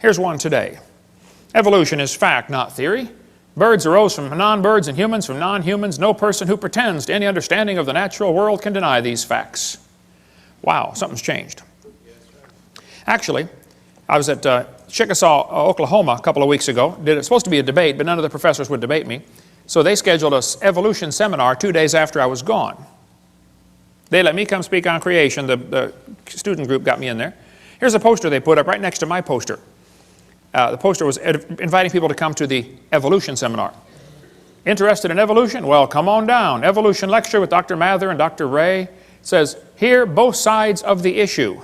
Here's one today. Evolution is fact, not theory. Birds arose from non-birds and humans from non-humans. No person who pretends to any understanding of the natural world can deny these facts. Wow, something's changed. Actually, I was at Chickasaw, Oklahoma a couple of weeks ago. It was supposed to be a debate, but none of the professors would debate me. So they scheduled an evolution seminar 2 days after I was gone. They let me come speak on creation. The student group got me in there. Here's a poster they put up right next to my poster. The poster was inviting people to come to the evolution seminar. Interested in evolution? Well, come on down. Evolution lecture with Dr. Mather and Dr. Ray. It says, hear both sides of the issue.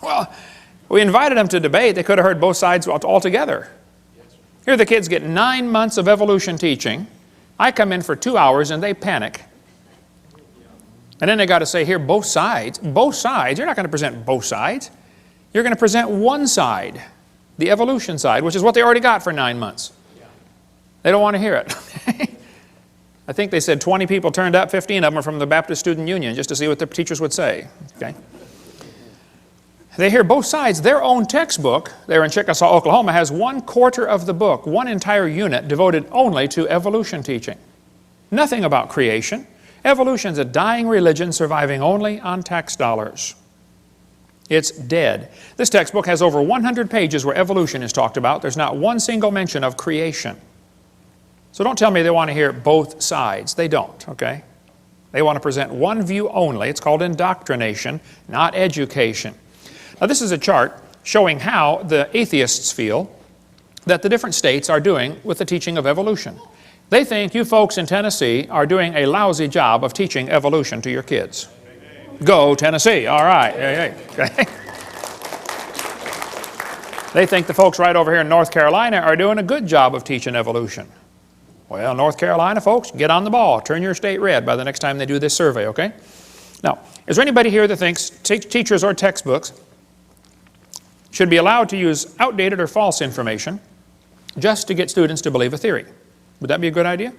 Well, we invited them to debate. They could have heard both sides altogether. Here the kids get 9 months of evolution teaching. I come in for 2 hours and they panic. And then they got to say, here, both sides. Both sides. You're not going to present both sides. You're going to present one side. The evolution side, which is what they already got for 9 months. They don't want to hear it. I think they said 20 people turned up, 15 of them are from the Baptist Student Union, just to see what the teachers would say. Okay? They hear both sides. Their own textbook, there in Chickasaw, Oklahoma, has 1/4 of the book, one entire unit devoted only to evolution teaching. Nothing about creation. Evolution is a dying religion surviving only on tax dollars. It's dead. This textbook has over 100 pages where evolution is talked about. There's not one single mention of creation. So don't tell me they want to hear both sides. They don't, okay? They want to present one view only. It's called indoctrination, not education. Now this is a chart showing how the atheists feel that the different states are doing with the teaching of evolution. They think you folks in Tennessee are doing a lousy job of teaching evolution to your kids. Go Tennessee, all right. Okay. They think the folks right over here in North Carolina are doing a good job of teaching evolution. Well, North Carolina folks, get on the ball. Turn your state red by the next time they do this survey, okay? Now, is there anybody here that thinks teachers or textbooks should be allowed to use outdated or false information just to get students to believe a theory? Would that be a good idea?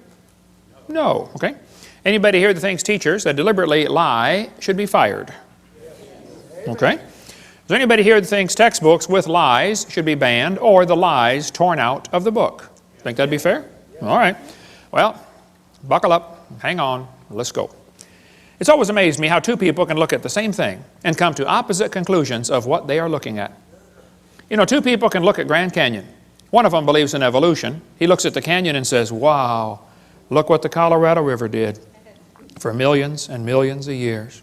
No, okay? Anybody here that thinks teachers that deliberately lie should be fired? Okay. Is there anybody here that thinks textbooks with lies should be banned or the lies torn out of the book? Think that'd be fair? All right. Well, buckle up, hang on, let's go. It's always amazed me how two people can look at the same thing and come to opposite conclusions of what they are looking at. You know, two people can look at Grand Canyon. One of them believes in evolution. He looks at the canyon and says, wow, look what the Colorado River did for millions and millions of years.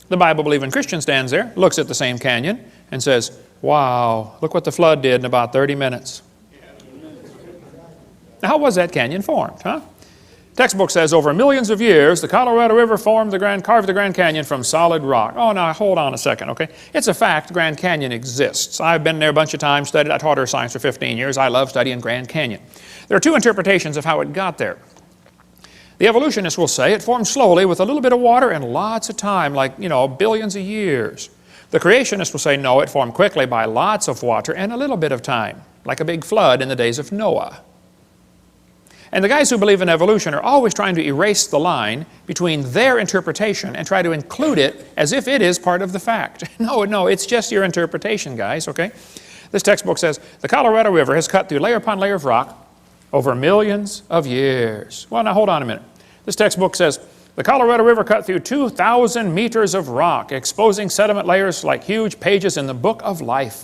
The Bible-believing Christian stands there, looks at the same canyon, and says, wow, look what the flood did in about 30 minutes. Now, how was that canyon formed, huh? Textbook says over millions of years, the Colorado River carved the Grand Canyon from solid rock. Oh, now, hold on a second, okay? It's a fact Grand Canyon exists. I've been there a bunch of times, studied. I taught earth science for 15 years. I love studying Grand Canyon. There are two interpretations of how it got there. The evolutionists will say it formed slowly with a little bit of water and lots of time, like, you know, billions of years. The creationists will say, no, it formed quickly by lots of water and a little bit of time, like a big flood in the days of Noah. And the guys who believe in evolution are always trying to erase the line between their interpretation and try to include it as if it is part of the fact. No, it's just your interpretation, guys, okay? This textbook says, the Colorado River has cut through layer upon layer of rock over millions of years. Well, now hold on a minute. This textbook says, the Colorado River cut through 2,000 meters of rock, exposing sediment layers like huge pages in the book of life.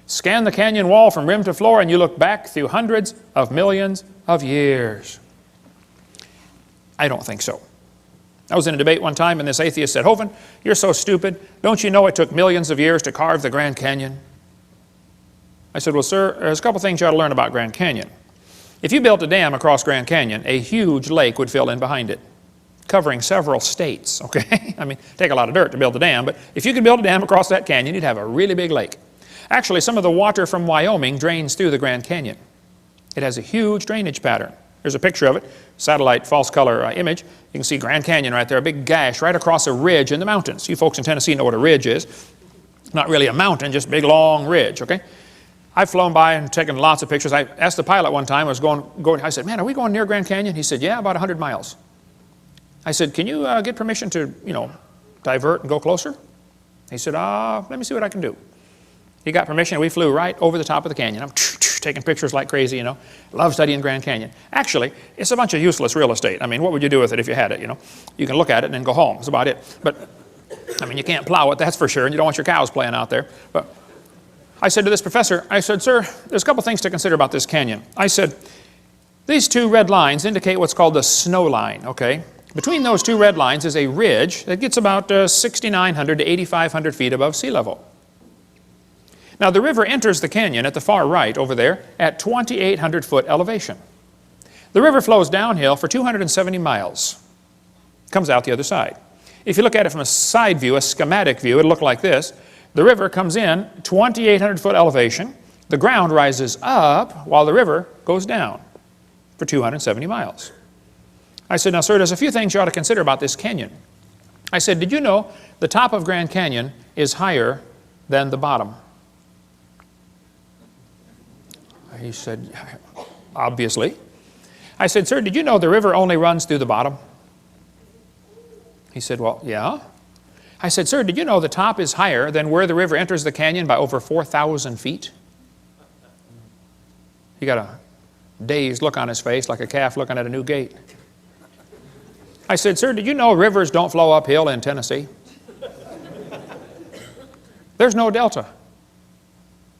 Scan the canyon wall from rim to floor and you look back through hundreds of millions of years. I don't think so. I was in a debate one time and this atheist said, Hovind, you're so stupid. Don't you know it took millions of years to carve the Grand Canyon? I said, well, sir, there's a couple things you ought to learn about Grand Canyon. If you built a dam across Grand Canyon, a huge lake would fill in behind it, covering several states, okay? I mean, take a lot of dirt to build a dam, but if you could build a dam across that canyon, you'd have a really big lake. Actually, some of the water from Wyoming drains through the Grand Canyon. It has a huge drainage pattern. There's a picture of it, satellite false color image. You can see Grand Canyon right there, a big gash right across a ridge in the mountains. You folks in Tennessee know what a ridge is. Not really a mountain, just a big long ridge, okay? I've flown by and taken lots of pictures. I asked the pilot one time, I said, man, are we going near Grand Canyon? He said, yeah, about 100 miles. I said, can you get permission to, divert and go closer? He said, let me see what I can do. He got permission. We flew right over the top of the canyon. I'm taking pictures like crazy, you know. Love studying Grand Canyon. Actually, it's a bunch of useless real estate. I mean, what would you do with it if you had it, you know? You can look at it and then go home. That's about it. But, I mean, you can't plow it, that's for sure, and you don't want your cows playing out there. But I said to this professor, I said, sir, there's a couple things to consider about this canyon. I said, these two red lines indicate what's called the snow line, okay? Between those two red lines is a ridge that gets about 6,900 to 8,500 feet above sea level. Now, the river enters the canyon at the far right over there at 2,800 foot elevation. The river flows downhill for 270 miles. Comes out the other side. If you look at it from a side view, a schematic view, it'll look like this. The river comes in 2,800 foot elevation. The ground rises up while the river goes down for 270 miles. I said, now, sir, there's a few things you ought to consider about this canyon. I said, did you know the top of Grand Canyon is higher than the bottom? He said, obviously. I said, sir, did you know the river only runs through the bottom? He said, well, yeah. I said, sir, did you know the top is higher than where the river enters the canyon by over 4,000 feet? He got a dazed look on his face like a calf looking at a new gate. I said, sir, did you know rivers don't flow uphill in Tennessee? There's no delta.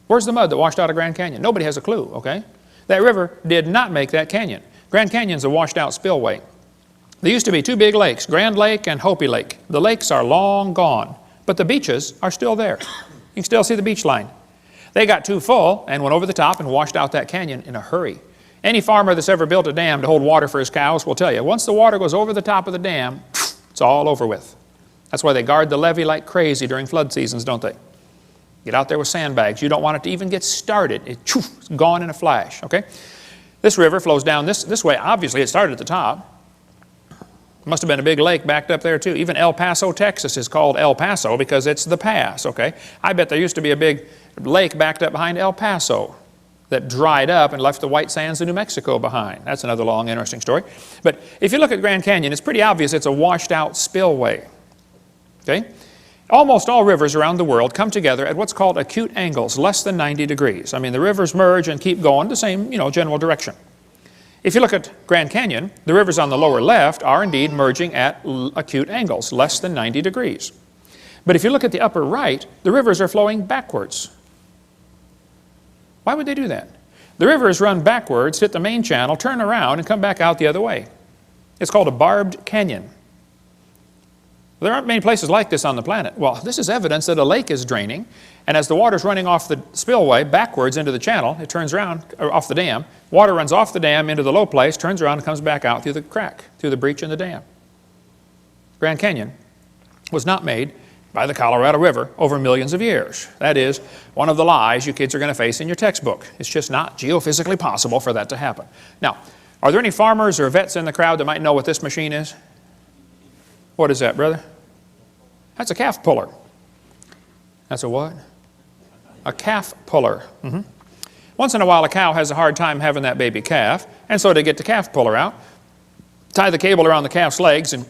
Where's the mud that washed out of Grand Canyon? Nobody has a clue, okay? That river did not make that canyon. Grand Canyon's a washed out spillway. There used to be two big lakes, Grand Lake and Hopi Lake. The lakes are long gone, but the beaches are still there. You can still see the beach line. They got too full and went over the top and washed out that canyon in a hurry. Any farmer that's ever built a dam to hold water for his cows will tell you, once the water goes over the top of the dam, it's all over with. That's why they guard the levee like crazy during flood seasons, don't they? Get out there with sandbags. You don't want it to even get started. It's gone in a flash, okay? This river flows down this way. Obviously, it started at the top. Must have been a big lake backed up there, too. Even El Paso, Texas is called El Paso because it's the pass, okay? I bet there used to be a big lake backed up behind El Paso that dried up and left the white sands of New Mexico behind. That's another long, interesting story. But if you look at Grand Canyon, it's pretty obvious it's a washed-out spillway, okay? Almost all rivers around the world come together at what's called acute angles, less than 90 degrees. I mean, the rivers merge and keep going the same, general direction. If you look at Grand Canyon, the rivers on the lower left are indeed merging at acute angles, less than 90 degrees. But if you look at the upper right, the rivers are flowing backwards. Why would they do that? The rivers run backwards, hit the main channel, turn around, and come back out the other way. It's called a barbed canyon. There aren't many places like this on the planet. Well, this is evidence that a lake is draining, and as the water's running off the spillway backwards into the channel, it turns around, or off the dam. Water runs off the dam into the low place, turns around and comes back out through the crack, through the breach in the dam. Grand Canyon was not made by the Colorado River over millions of years. That is one of the lies you kids are going to face in your textbook. It's just not geophysically possible for that to happen. Now, are there any farmers or vets in the crowd that might know what this machine is? What is that, brother? That's a calf puller. That's a what? A calf puller. Once in a while, a cow has a hard time having that baby calf, and so they get the calf puller out, tie the cable around the calf's legs, and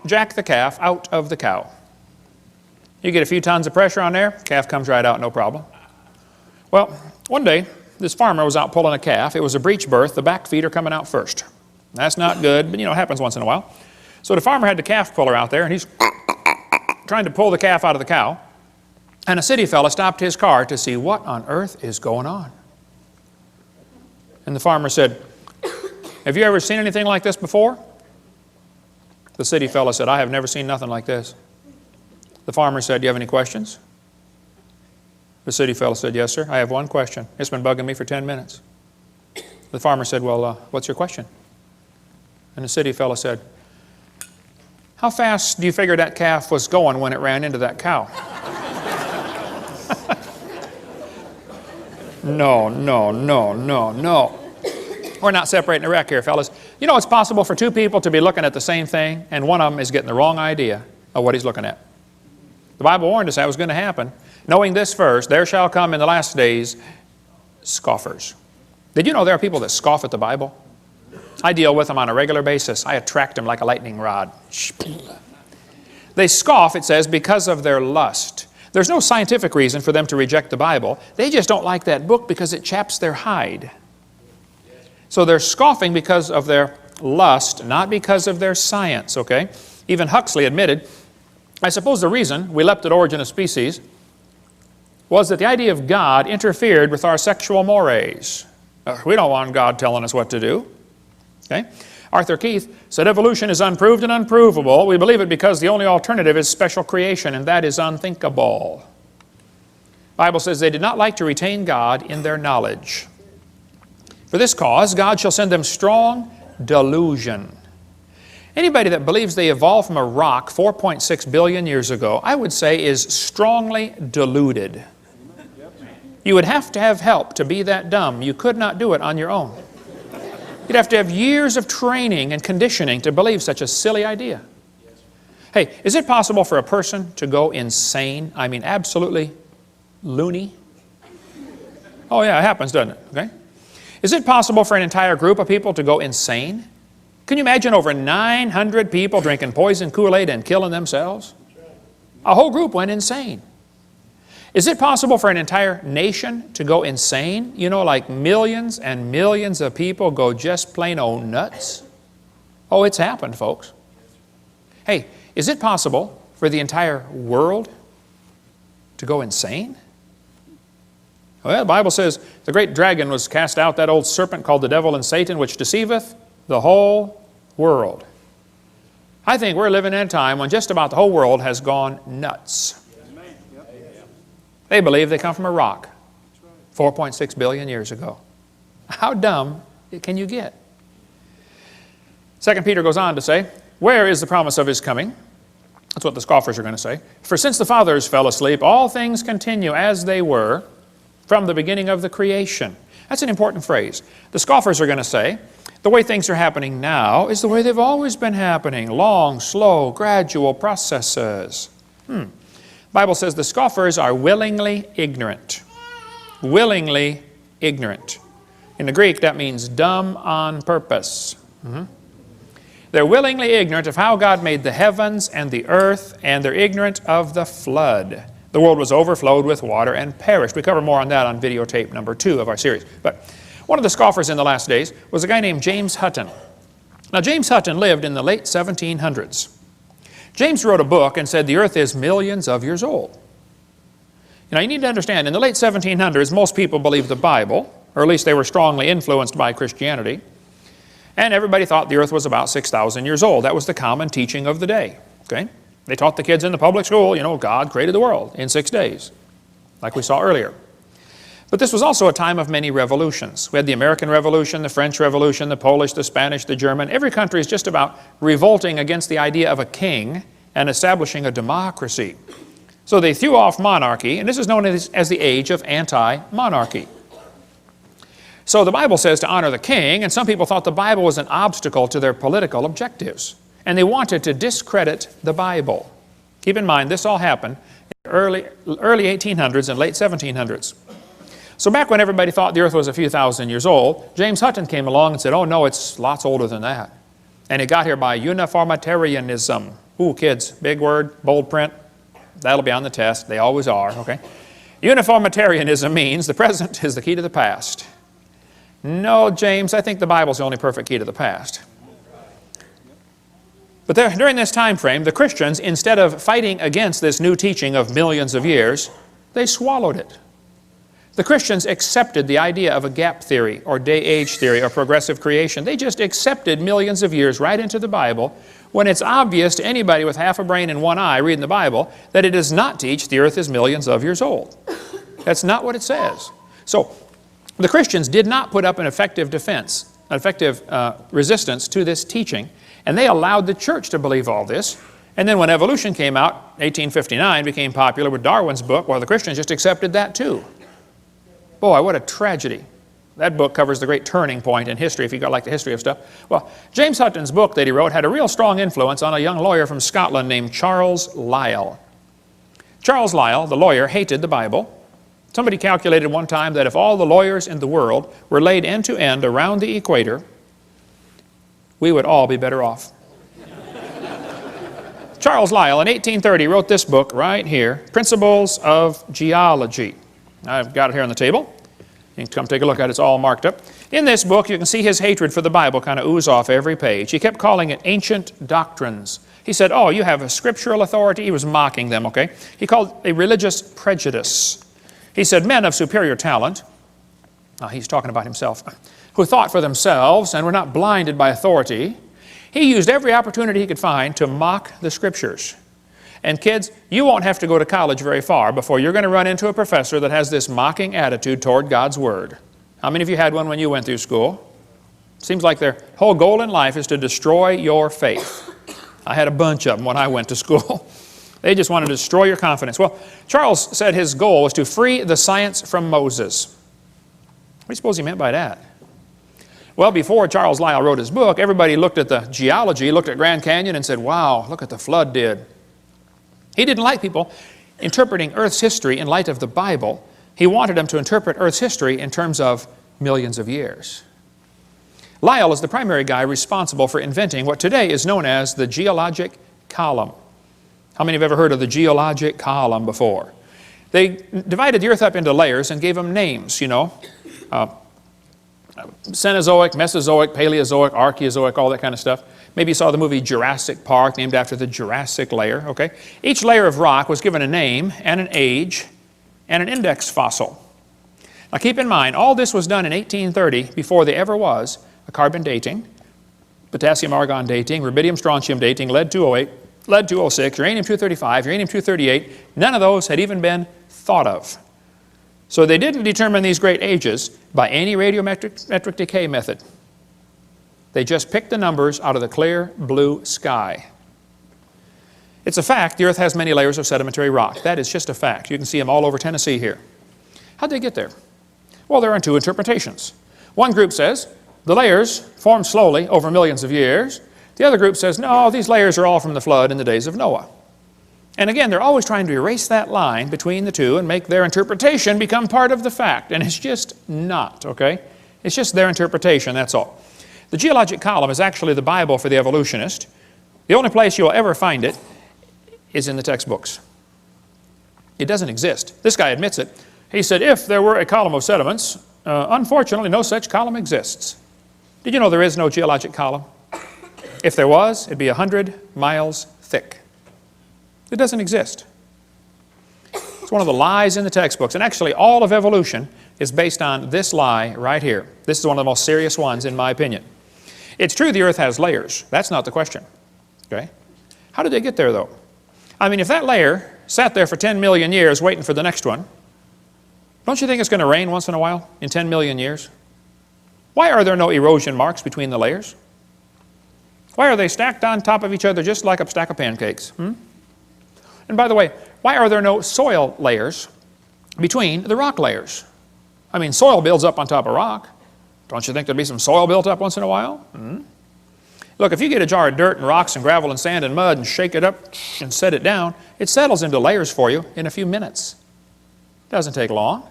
jack the calf out of the cow. You get a few tons of pressure on there, calf comes right out, no problem. Well, one day, this farmer was out pulling a calf. It was a breech birth. The back feet are coming out first. That's not good, but it happens once in a while. So the farmer had the calf puller out there, and he's trying to pull the calf out of the cow. And a city fella stopped his car to see what on earth is going on. And the farmer said, have you ever seen anything like this before? The city fella said, I have never seen nothing like this. The farmer said, do you have any questions? The city fella said, yes, sir, I have one question. It's been bugging me for 10 minutes. The farmer said, well, what's your question? And the city fella said, how fast do you figure that calf was going when it ran into that cow? No. We're not separating the wreck here, fellas. You know, it's possible for two people to be looking at the same thing, and one of them is getting the wrong idea of what he's looking at. The Bible warned us that was going to happen. Knowing this first, there shall come in the last days scoffers. Did you know there are people that scoff at the Bible? I deal with them on a regular basis. I attract them like a lightning rod. They scoff, it says, because of their lust. There's no scientific reason for them to reject the Bible. They just don't like that book because it chaps their hide. So they're scoffing because of their lust, not because of their science, okay? Even Huxley admitted, I suppose the reason we leapt at origin of species was that the idea of God interfered with our sexual mores. We don't want God telling us what to do. Okay? Arthur Keith said evolution is unproved and unprovable. We believe it because the only alternative is special creation, and that is unthinkable. The Bible says they did not like to retain God in their knowledge. For this cause, God shall send them strong delusion. Anybody that believes they evolved from a rock 4.6 billion years ago, I would say is strongly deluded. You would have to have help to be that dumb. You could not do it on your own. You'd have to have years of training and conditioning to believe such a silly idea. Hey, is it possible for a person to go insane? I mean, absolutely loony? Oh yeah, it happens, doesn't it? Okay. Is it possible for an entire group of people to go insane? Can you imagine over 900 people drinking poison Kool-Aid and killing themselves? A whole group went insane. Is it possible for an entire nation to go insane? You know, like millions and millions of people go just plain old nuts? Oh, it's happened, folks. Hey, is it possible for the entire world to go insane? Well, the Bible says the great dragon was cast out, that old serpent called the devil and Satan, which deceiveth the whole world. I think we're living in a time when just about the whole world has gone nuts. They believe they come from a rock 4.6 billion years ago. How dumb can you get? 2 Peter goes on to say, where is the promise of His coming? That's what the scoffers are going to say. For since the fathers fell asleep, all things continue as they were from the beginning of the creation. That's an important phrase. The scoffers are going to say, the way things are happening now is the way they've always been happening. Long, slow, gradual processes. The Bible says the scoffers are willingly ignorant. Willingly ignorant. In the Greek, that means dumb on purpose. They're willingly ignorant of how God made the heavens and the earth, and they're ignorant of the flood. The world was overflowed with water and perished. We cover more on that on videotape number 2 of our series. But one of the scoffers in the last days was a guy named James Hutton. Now, James Hutton lived in the late 1700s. James wrote a book and said the earth is millions of years old. Now, you need to understand, in the late 1700s, most people believed the Bible, or at least they were strongly influenced by Christianity, and everybody thought the earth was about 6,000 years old. That was the common teaching of the day. Okay? They taught the kids in the public school, you know, God created the world in 6 days, like we saw earlier. But this was also a time of many revolutions. We had the American Revolution, the French Revolution, the Polish, the Spanish, the German. Every country is just about revolting against the idea of a king and establishing a democracy. So they threw off monarchy, and this is known as the age of anti-monarchy. So the Bible says to honor the king, and some people thought the Bible was an obstacle to their political objectives. And they wanted to discredit the Bible. Keep in mind, this all happened in the early 1800s and late 1700s. So back when everybody thought the earth was a few thousand years old, James Hutton came along and said, oh no, it's lots older than that. And it got here by uniformitarianism. Ooh, kids, big word, bold print. That'll be on the test. They always are, okay? Uniformitarianism means the present is the key to the past. No, James, I think the Bible's the only perfect key to the past. But during this time frame, the Christians, instead of fighting against this new teaching of millions of years, they swallowed it. The Christians accepted the idea of a gap theory or day-age theory or progressive creation. They just accepted millions of years right into the Bible when it's obvious to anybody with half a brain and one eye reading the Bible that it does not teach the earth is millions of years old. That's not what it says. So the Christians did not put up an effective defense, an effective resistance to this teaching, and they allowed the church to believe all this. And then when evolution came out, 1859 became popular with Darwin's book, well, the Christians just accepted that too. Boy, what a tragedy. That book covers the great turning point in history, if you like the history of stuff. Well, James Hutton's book that he wrote had a real strong influence on a young lawyer from Scotland named Charles Lyell. Charles Lyell, the lawyer, hated the Bible. Somebody calculated one time that if all the lawyers in the world were laid end to end around the equator, we would all be better off. Charles Lyell in 1830 wrote this book right here, Principles of Geology. I've got it here on the table. You can come take a look at it. It's all marked up. In this book, you can see his hatred for the Bible kind of ooze off every page. He kept calling it ancient doctrines. He said, oh, you have a scriptural authority. He was mocking them, okay? He called it a religious prejudice. He said, men of superior talent, he's talking about himself, who thought for themselves and were not blinded by authority. He used every opportunity he could find to mock the Scriptures. And kids, you won't have to go to college very far before you're going to run into a professor that has this mocking attitude toward God's Word. How many of you had one when you went through school? Seems like their whole goal in life is to destroy your faith. I had a bunch of them when I went to school. They just wanted to destroy your confidence. Well, Charles said his goal was to free the science from Moses. What do you suppose he meant by that? Well, before Charles Lyell wrote his book, everybody looked at the geology, looked at Grand Canyon and said, wow, look what the flood did. He didn't like people interpreting Earth's history in light of the Bible. He wanted them to interpret Earth's history in terms of millions of years. Lyell is the primary guy responsible for inventing what today is known as the geologic column. How many have ever heard of the geologic column before? They divided the Earth up into layers and gave them names, you know. Cenozoic, Mesozoic, Paleozoic, Archaeozoic, all that kind of stuff. Maybe you saw the movie Jurassic Park, named after the Jurassic layer, okay? Each layer of rock was given a name and an age and an index fossil. Now keep in mind, all this was done in 1830 before there ever was a carbon dating, potassium-argon dating, rubidium-strontium dating, lead-208, lead-206, uranium-235, uranium-238. None of those had even been thought of. So they didn't determine these great ages by any radiometric decay method. They just picked the numbers out of the clear blue sky. It's a fact the Earth has many layers of sedimentary rock. That is just a fact. You can see them all over Tennessee here. How'd they get there? Well, there are two interpretations. One group says the layers formed slowly over millions of years. The other group says, no, these layers are all from the flood in the days of Noah. And again, they're always trying to erase that line between the two and make their interpretation become part of the fact. And it's just not, okay? It's just their interpretation, that's all. The geologic column is actually the Bible for the evolutionist. The only place you'll ever find it is in the textbooks. It doesn't exist. This guy admits it. He said, if there were a column of sediments, unfortunately, no such column exists. Did you know there is no geologic column? If there was, it'd be 100 miles thick. It doesn't exist. It's one of the lies in the textbooks. And actually, all of evolution is based on this lie right here. This is one of the most serious ones, in my opinion. It's true the Earth has layers. That's not the question. Okay? How did they get there, though? I mean, if that layer sat there for 10 million years waiting for the next one, don't you think it's going to rain once in a while in 10 million years? Why are there no erosion marks between the layers? Why are they stacked on top of each other just like a stack of pancakes? And by the way, why are there no soil layers between the rock layers? I mean, soil builds up on top of rock. Don't you think there'd be some soil built up once in a while? Look, if you get a jar of dirt and rocks and gravel and sand and mud and shake it up and set it down, it settles into layers for you in a few minutes. It doesn't take long.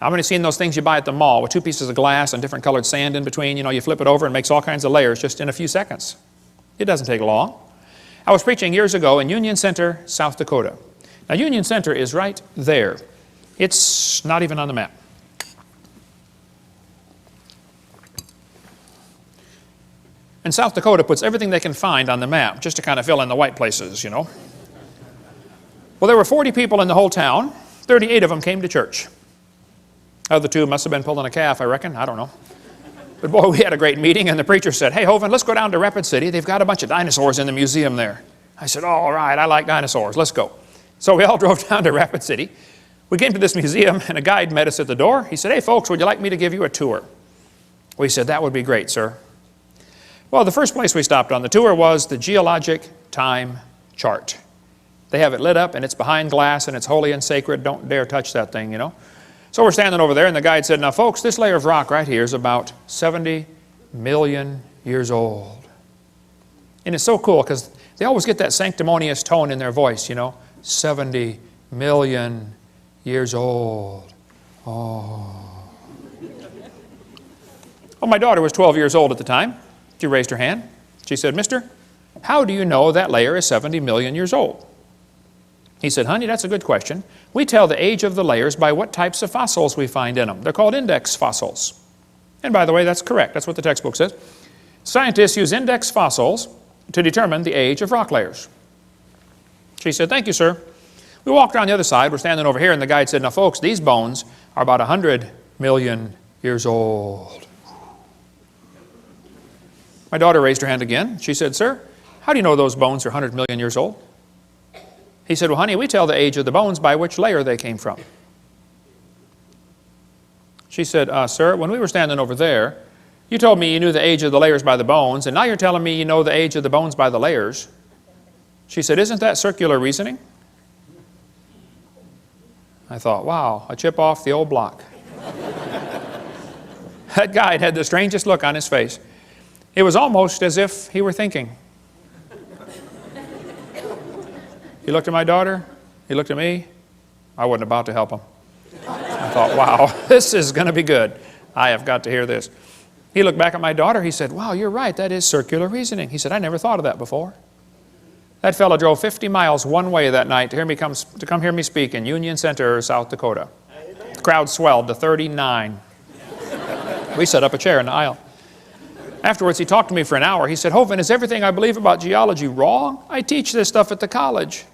How many have seen those things you buy at the mall with two pieces of glass and different colored sand in between? You know, you flip it over and it makes all kinds of layers just in a few seconds. It doesn't take long. I was preaching years ago in Union Center, South Dakota. Now, Union Center is right there. It's not even on the map. And South Dakota puts everything they can find on the map just to kind of fill in the white places, you know. Well, there were 40 people in the whole town. 38 of them came to church. Other two must have been pulling a calf, I reckon. I don't know. But boy, we had a great meeting, and the preacher said, hey, Hovind, let's go down to Rapid City. They've got a bunch of dinosaurs in the museum there. I said, oh, all right, I like dinosaurs. Let's go. So we all drove down to Rapid City. We came to this museum, and a guide met us at the door. He said, hey, folks, would you like me to give you a tour? We said, that would be great, sir. Well, the first place we stopped on the tour was the geologic time chart. They have it lit up, and it's behind glass, and it's holy and sacred. Don't dare touch that thing, you know. So we're standing over there, and the guide said, now, folks, this layer of rock right here is about 70 million years old. And it's so cool because they always get that sanctimonious tone in their voice, you know. 70 million years old. Oh. Well, my daughter was 12 years old at the time. She raised her hand. She said, mister, How do you know that layer is 70 million years old? He said, honey, that's a good question. We tell the age of the layers by what types of fossils we find in them. They're called index fossils. And by the way, that's correct. That's what the textbook says. Scientists use index fossils to determine the age of rock layers. She said, thank you, sir. We walked around the other side. We're standing over here, and the guide said, now, folks, these bones are about 100 million years old. My daughter raised her hand again. She said, sir, how do you know those bones are 100 million years old? He said, well, honey, we tell the age of the bones by which layer they came from. She said, sir, when we were standing over there, you told me you knew the age of the layers by the bones, and now you're telling me you know the age of the bones by the layers. She said, isn't that circular reasoning? I thought, wow, a chip off the old block. That guide had the strangest look on his face. It was almost as if he were thinking. He looked at my daughter. He looked at me. I wasn't about to help him. I thought, wow, this is going to be good. I have got to hear this. He looked back at my daughter. He said, wow, you're right. That is circular reasoning. He said, I never thought of that before. That fellow drove 50 miles one way that night to come hear me speak in Union Center, South Dakota. The crowd swelled to 39. We set up a chair in the aisle. Afterwards, he talked to me for an hour. He said, Hovind, is everything I believe about geology wrong? I teach this stuff at the college.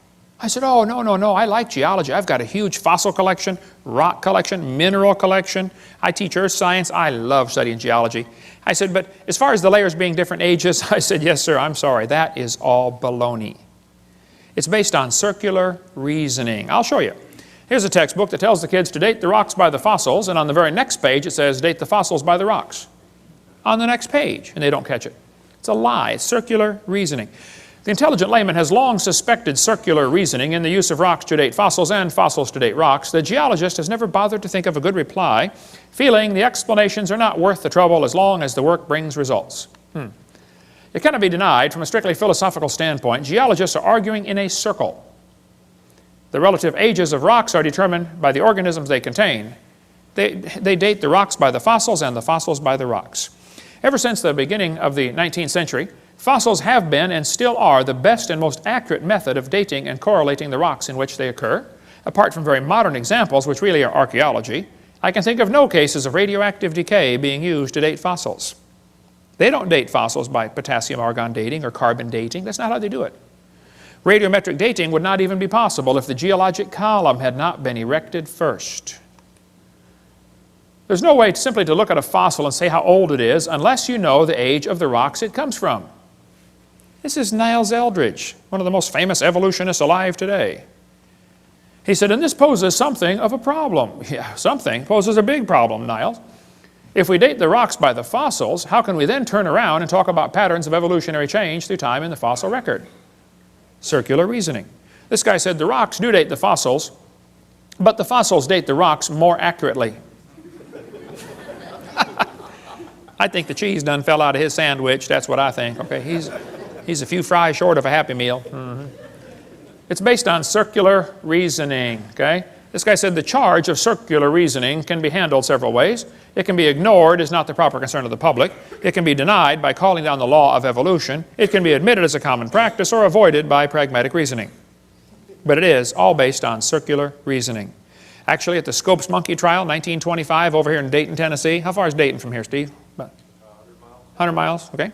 I said, oh, no, I like geology. I've got a huge fossil collection, rock collection, mineral collection. I teach earth science. I love studying geology. I said, but as far as the layers being different ages, I said, yes, sir, I'm sorry. That is all baloney. It's based on circular reasoning. I'll show you. Here's a textbook that tells the kids to date the rocks by the fossils, and on the very next page it says date the fossils by the rocks. On the next page, and they don't catch it. It's a lie. It's circular reasoning. The intelligent layman has long suspected circular reasoning in the use of rocks to date fossils and fossils to date rocks. The geologist has never bothered to think of a good reply, feeling the explanations are not worth the trouble as long as the work brings results. It cannot be denied from a strictly philosophical standpoint, geologists are arguing in a circle. The relative ages of rocks are determined by the organisms they contain. They date the rocks by the fossils and the fossils by the rocks. Ever since the beginning of the 19th century, fossils have been and still are the best and most accurate method of dating and correlating the rocks in which they occur. Apart from very modern examples, which really are archaeology, I can think of no cases of radioactive decay being used to date fossils. They don't date fossils by potassium-argon dating or carbon dating. That's not how they do it. Radiometric dating would not even be possible if the geologic column had not been erected first. There's no way simply to look at a fossil and say how old it is unless you know the age of the rocks it comes from. This is Niles Eldredge, one of the most famous evolutionists alive today. He said, and this poses something of a problem. Yeah, something poses a big problem, Niles. If we date the rocks by the fossils, how can we then turn around and talk about patterns of evolutionary change through time in the fossil record? Circular reasoning. This guy said the rocks do date the fossils, but the fossils date the rocks more accurately. I think the cheese done fell out of his sandwich. That's what I think. Okay, he's a few fries short of a Happy Meal. It's based on circular reasoning. Okay, this guy said the charge of circular reasoning can be handled several ways. It can be ignored as not the proper concern of the public. It can be denied by calling down the law of evolution. It can be admitted as a common practice or avoided by pragmatic reasoning. But it is all based on circular reasoning. Actually, at the Scopes monkey trial, 1925, over here in Dayton, Tennessee. How far is Dayton from here, Steve? About 100 miles, okay.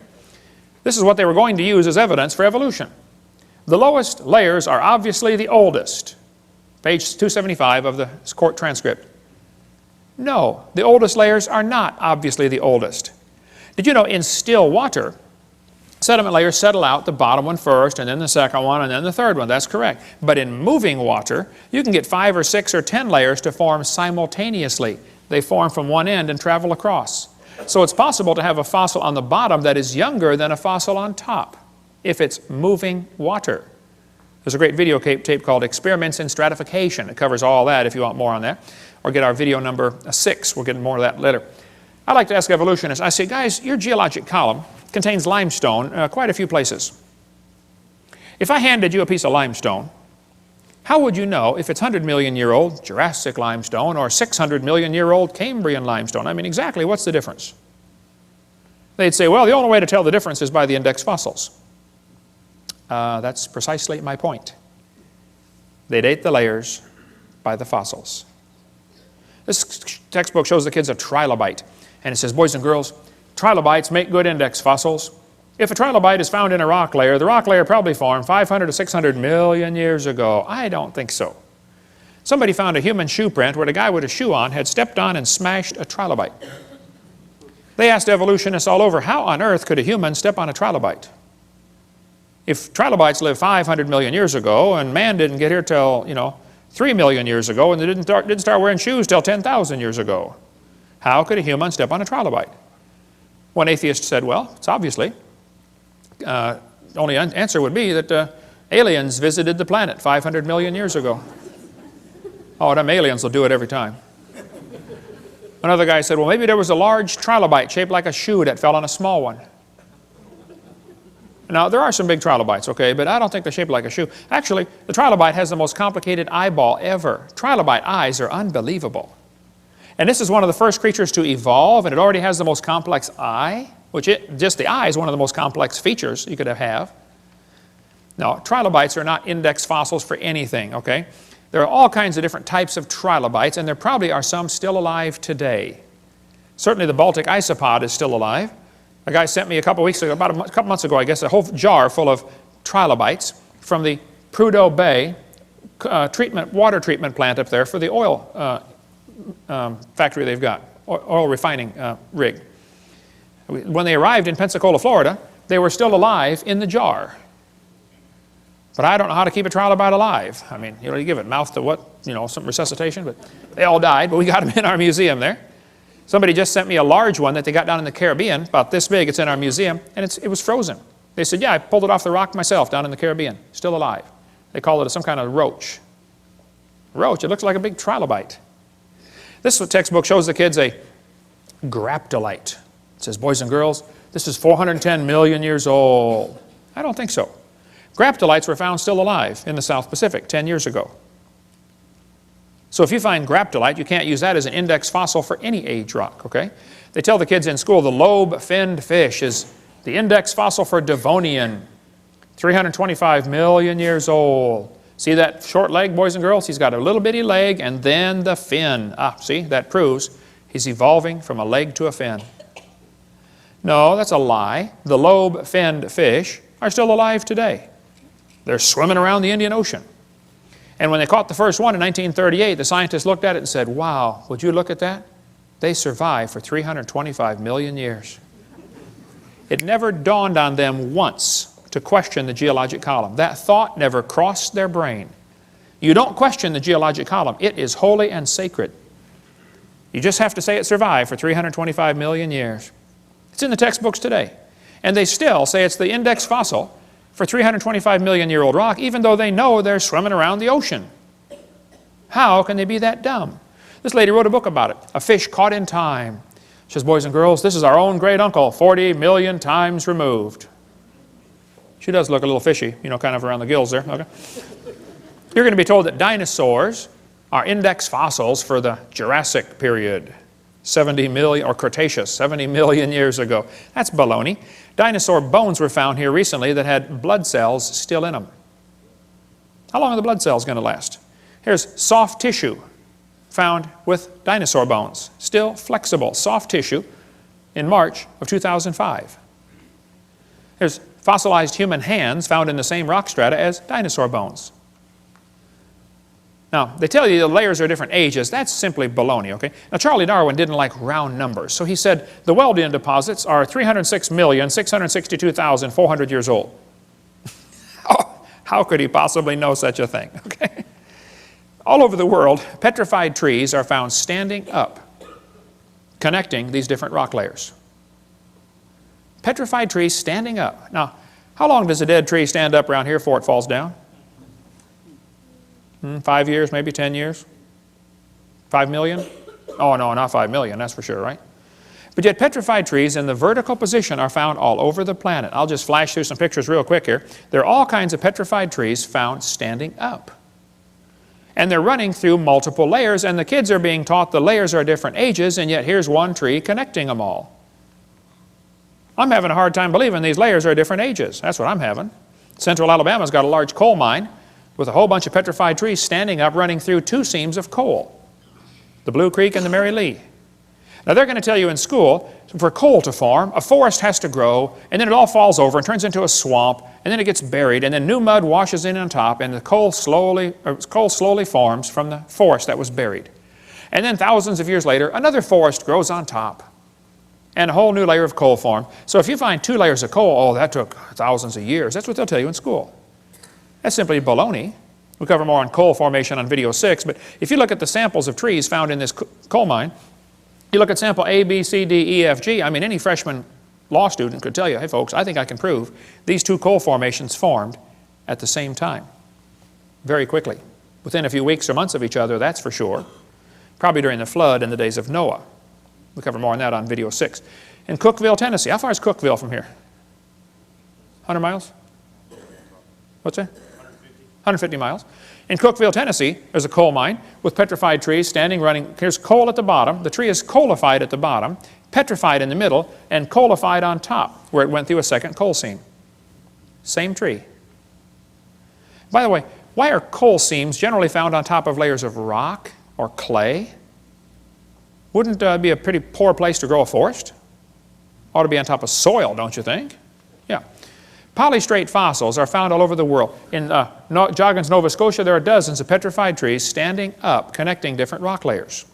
This is what they were going to use as evidence for evolution. The lowest layers are obviously the oldest. Page 275 of the court transcript. No, the oldest layers are not obviously the oldest. Did you know in still water, sediment layers settle out, the bottom one first, and then the second one, and then the third one. That's correct. But in moving water, you can get 5 or 6 or 10 layers to form simultaneously. They form from one end and travel across. So it's possible to have a fossil on the bottom that is younger than a fossil on top if it's moving water. There's a great video tape called Experiments in Stratification. It covers all that if you want more on that. Or get our video number 6. We'll get more of that later. I like to ask evolutionists, I say, guys, your geologic column contains limestone quite a few places. If I handed you a piece of limestone, how would you know if it's 100 million year old Jurassic limestone or 600 million year old Cambrian limestone? I mean, exactly what's the difference? They'd say, well, the only way to tell the difference is by the index fossils. That's precisely my point. They date the layers by the fossils. This textbook shows the kids a trilobite. And it says, boys and girls, trilobites make good index fossils. If a trilobite is found in a rock layer, the rock layer probably formed 500 to 600 million years ago. I don't think so. Somebody found a human shoe print where the guy with a shoe on had stepped on and smashed a trilobite. They asked evolutionists all over, how on earth could a human step on a trilobite? If trilobites lived 500 million years ago and man didn't get here till, 3 million years ago, and they didn't start wearing shoes till 10,000 years ago, how could a human step on a trilobite? One atheist said, well, it's obviously. The only answer would be that aliens visited the planet 500 million years ago. Oh, them aliens will do it every time. Another guy said, well, maybe there was a large trilobite shaped like a shoe that fell on a small one. Now, there are some big trilobites, okay, but I don't think they're shaped like a shoe. Actually, the trilobite has the most complicated eyeball ever. Trilobite eyes are unbelievable. And this is one of the first creatures to evolve, and it already has the most complex eye, which just the eye is one of the most complex features you could have. Now, trilobites are not index fossils for anything, okay? There are all kinds of different types of trilobites, and there probably are some still alive today. Certainly the Baltic isopod is still alive. A guy sent me a couple weeks ago, about a couple months ago, I guess, a whole jar full of trilobites from the Prudhoe Bay water treatment plant up there for the oil factory they've got, oil refining rig. When they arrived in Pensacola, Florida, they were still alive in the jar. But I don't know how to keep a trilobite alive. I mean, you give it mouth to what, some resuscitation, but they all died, but we got them in our museum there. Somebody just sent me a large one that they got down in the Caribbean, about this big, it's in our museum, and it was frozen. They said, yeah, I pulled it off the rock myself down in the Caribbean, still alive. They call it some kind of roach. Roach, it looks like a big trilobite. This textbook shows the kids a graptolite. It says, boys and girls, this is 410 million years old. I don't think so. Graptolites were found still alive in the South Pacific 10 years ago. So if you find graptolite, you can't use that as an index fossil for any age rock, okay? They tell the kids in school the lobe-finned fish is the index fossil for Devonian, 325 million years old. See that short leg, boys and girls? He's got a little bitty leg and then the fin. See, that proves he's evolving from a leg to a fin. No, that's a lie. The lobe-finned fish are still alive today. They're swimming around the Indian Ocean. And when they caught the first one in 1938, the scientists looked at it and said, wow, would you look at that? They survived for 325 million years. It never dawned on them once to question the geologic column. That thought never crossed their brain. You don't question the geologic column. It is holy and sacred. You just have to say it survived for 325 million years. It's in the textbooks today. And they still say it's the index fossil for 325 million year old rock, even though they know they're swimming around the ocean. How can they be that dumb? This lady wrote a book about it, A Fish Caught in Time. She says, boys and girls, this is our own great uncle, 40 million times removed. She does look a little fishy, kind of around the gills there. Okay. You're going to be told that dinosaurs are index fossils for the Jurassic period, 70 million, or Cretaceous, 70 million years ago. That's baloney. Dinosaur bones were found here recently that had blood cells still in them. How long are the blood cells going to last? Here's soft tissue found with dinosaur bones, still flexible, soft tissue in March of 2005. There's fossilized human hands found in the same rock strata as dinosaur bones. Now, they tell you the layers are different ages. That's simply baloney, okay? Now, Charlie Darwin didn't like round numbers, so he said the Wealdian deposits are 306,662,400 years old. How could he possibly know such a thing, okay? All over the world, petrified trees are found standing up, connecting these different rock layers. Petrified trees standing up. Now, how long does a dead tree stand up around here before it falls down? 5 years, maybe 10 years? 5 million? Oh, no, not 5 million, that's for sure, right? But yet petrified trees in the vertical position are found all over the planet. I'll just flash through some pictures real quick here. There are all kinds of petrified trees found standing up. And they're running through multiple layers, and the kids are being taught the layers are different ages, and yet here's one tree connecting them all. I'm having a hard time believing these layers are different ages. That's what I'm having. Central Alabama's got a large coal mine with a whole bunch of petrified trees standing up running through 2 seams of coal, the Blue Creek and the Mary Lee. Now they're going to tell you in school, for coal to form, a forest has to grow, and then it all falls over and turns into a swamp, and then it gets buried, and then new mud washes in on top, and the coal slowly forms from the forest that was buried. And then thousands of years later, another forest grows on top, and a whole new layer of coal formed. So if you find 2 layers of coal, oh, that took thousands of years. That's what they'll tell you in school. That's simply baloney. We'll cover more on coal formation on video 6, but if you look at the samples of trees found in this coal mine, you look at sample A, B, C, D, E, F, G, I mean, any freshman law student could tell you, hey folks, I think I can prove these 2 coal formations formed at the same time, very quickly. Within a few weeks or months of each other, that's for sure. Probably during the flood in the days of Noah. We'll cover more on that on video 6. In Cookeville, Tennessee. How far is Cookeville from here? 100 miles? What's that? 150 miles. In Cookeville, Tennessee, there's a coal mine with petrified trees standing running. Here's coal at the bottom. The tree is coalified at the bottom, petrified in the middle, and coalified on top, where it went through a second coal seam. Same tree. By the way, why are coal seams generally found on top of layers of rock or clay? Wouldn't be a pretty poor place to grow a forest? Ought to be on top of soil, don't you think? Yeah. Polystrate fossils are found all over the world. In Joggins, Nova Scotia, there are dozens of petrified trees standing up, connecting different rock layers.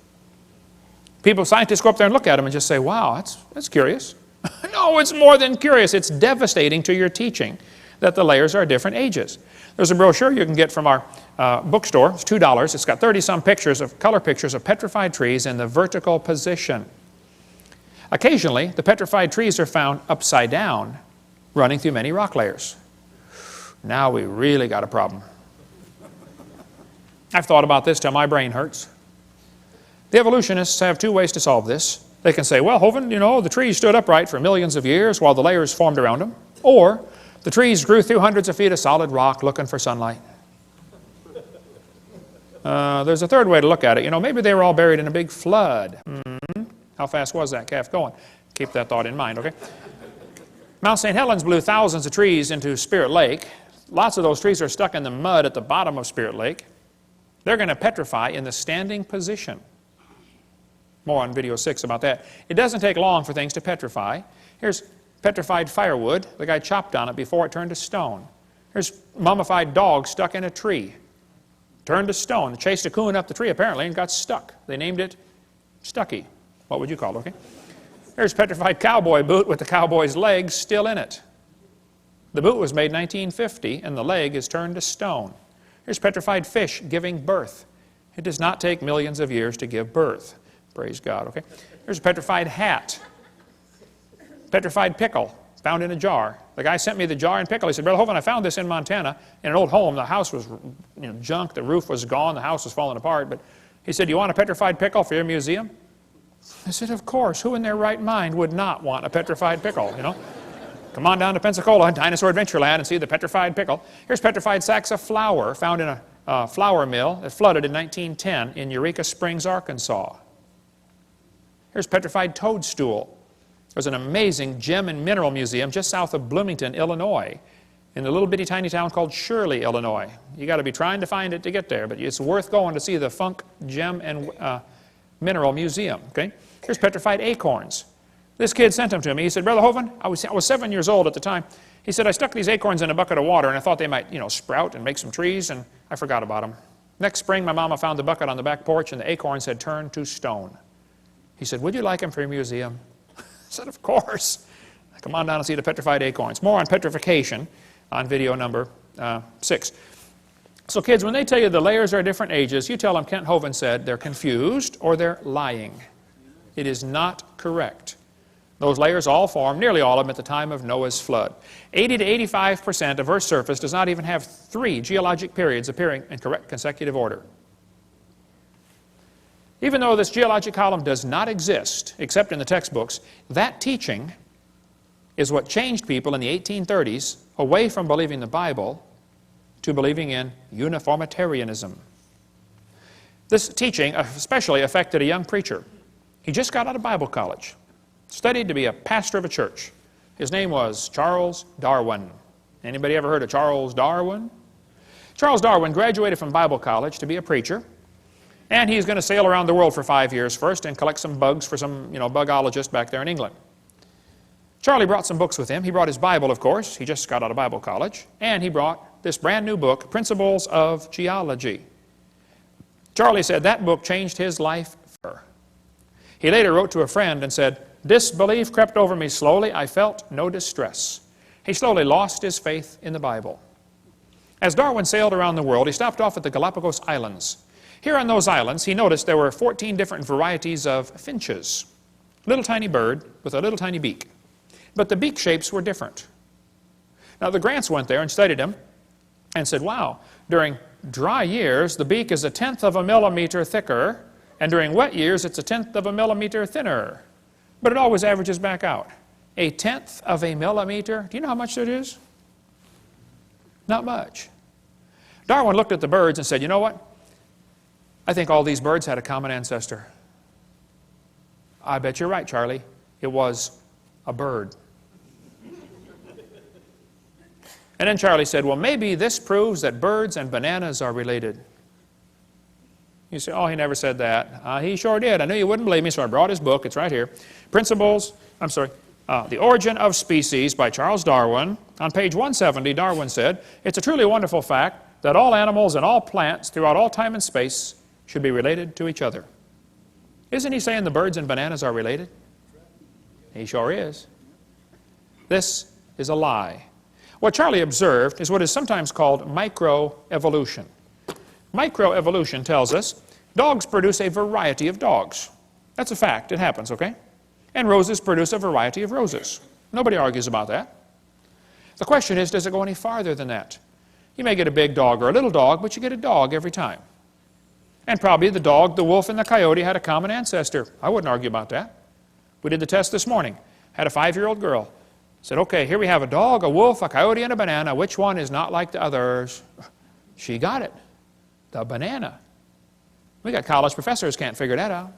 Scientists go up there and look at them and just say, wow, that's curious. No, it's more than curious. It's devastating to your teaching that the layers are different ages. There's a brochure you can get from our bookstore. It's $2. It's got 30-some color pictures of petrified trees in the vertical position. Occasionally, the petrified trees are found upside down, running through many rock layers. Now we really got a problem. I've thought about this till my brain hurts. The evolutionists have 2 ways to solve this. They can say, well, Hovind, you know, the trees stood upright for millions of years while the layers formed around them. Or the trees grew through hundreds of feet of solid rock looking for sunlight. There's a third way to look at it. You know, maybe they were all buried in a big flood. How fast was that calf going? Keep that thought in mind, okay? Mount St. Helens blew thousands of trees into Spirit Lake. Lots of those trees are stuck in the mud at the bottom of Spirit Lake. They're going to petrify in the standing position. More on video 6 about that. It doesn't take long for things to petrify. Here's petrified firewood. The guy chopped on it before it turned to stone. Here's mummified dog stuck in a tree. Turned to stone. It chased a coon up the tree apparently and got stuck. They named it Stucky. What would you call it, okay? There's petrified cowboy boot with the cowboy's legs still in it. The boot was made in 1950 and the leg is turned to stone. Here's petrified fish giving birth. It does not take millions of years to give birth. Praise God, okay? There's a petrified hat. Petrified pickle found in a jar. The guy sent me the jar and pickle. He said, Brother Hovind, I found this in Montana in an old home. The house was junk. The roof was gone. The house was falling apart. But he said, you want a petrified pickle for your museum? I said, of course. Who in their right mind would not want a petrified pickle, you know? Come on down to Pensacola, Dinosaur Adventureland, and see the petrified pickle. Here's petrified sacks of flour found in a flour mill that flooded in 1910 in Eureka Springs, Arkansas. Here's petrified toadstool. There's an amazing gem and mineral museum just south of Bloomington, Illinois, in a little bitty tiny town called Shirley, Illinois. You got to be trying to find it to get there, but it's worth going to see the Funk Gem and Mineral Museum, okay? Here's petrified acorns. This kid sent them to me. He said, Brother Hovind, I was 7 years old at the time. He said, I stuck these acorns in a bucket of water and I thought they might, sprout and make some trees, and I forgot about them. Next spring, my mama found the bucket on the back porch and the acorns had turned to stone. He said, would you like them for your museum? I said, of course. Come on down and see the petrified acorns. More on petrification on video number 6. So kids, when they tell you the layers are different ages, you tell them Kent Hovind said they're confused or they're lying. It is not correct. Those layers all formed, nearly all of them, at the time of Noah's flood. 80 to 85% of Earth's surface does not even have 3 geologic periods appearing in correct consecutive order. Even though this geologic column does not exist, except in the textbooks, that teaching is what changed people in the 1830s away from believing the Bible to believing in uniformitarianism. This teaching especially affected a young preacher. He just got out of Bible college, studied to be a pastor of a church. His name was Charles Darwin. Anybody ever heard of Charles Darwin? Charles Darwin graduated from Bible college to be a preacher, and he's going to sail around the world for 5 years first and collect some bugs for some, bugologist back there in England. Charlie brought some books with him. He brought his Bible, of course. He just got out of Bible college. And he brought this brand new book, Principles of Geology. Charlie said that book changed his life forever. He later wrote to a friend and said, "Disbelief crept over me slowly. I felt no distress." He slowly lost his faith in the Bible. As Darwin sailed around the world, he stopped off at the Galapagos Islands. Here on those islands, he noticed there were 14 different varieties of finches. Little tiny bird with a little tiny beak. But the beak shapes were different. Now the Grants went there and studied them and said, wow, during dry years, the beak is 1/10 of a millimeter thicker, and during wet years, it's 1/10 of a millimeter thinner. But it always averages back out. 1/10 of a millimeter, do you know how much that is? Not much. Darwin looked at the birds and said, you know what? I think all these birds had a common ancestor. I bet you're right, Charlie. It was a bird. And then Charlie said, well, maybe this proves that birds and bananas are related. You say, oh, he never said that. He sure did. I knew you wouldn't believe me, so I brought his book. It's right here. The Origin of Species by Charles Darwin. On page 170, Darwin said, it's a truly wonderful fact that all animals and all plants throughout all time and space should be related to each other. Isn't he saying the birds and bananas are related? He sure is. This is a lie. What Charlie observed is what is sometimes called microevolution. Microevolution tells us dogs produce a variety of dogs. That's a fact. It happens, okay? And roses produce a variety of roses. Nobody argues about that. The question is, does it go any farther than that? You may get a big dog or a little dog, but you get a dog every time. And probably the dog, the wolf, and the coyote had a common ancestor. I wouldn't argue about that. We did the test this morning. Had a 5-year-old girl. Said, okay, here we have a dog, a wolf, a coyote, and a banana. Which one is not like the others? She got it. The banana. We got college professors can't figure that out.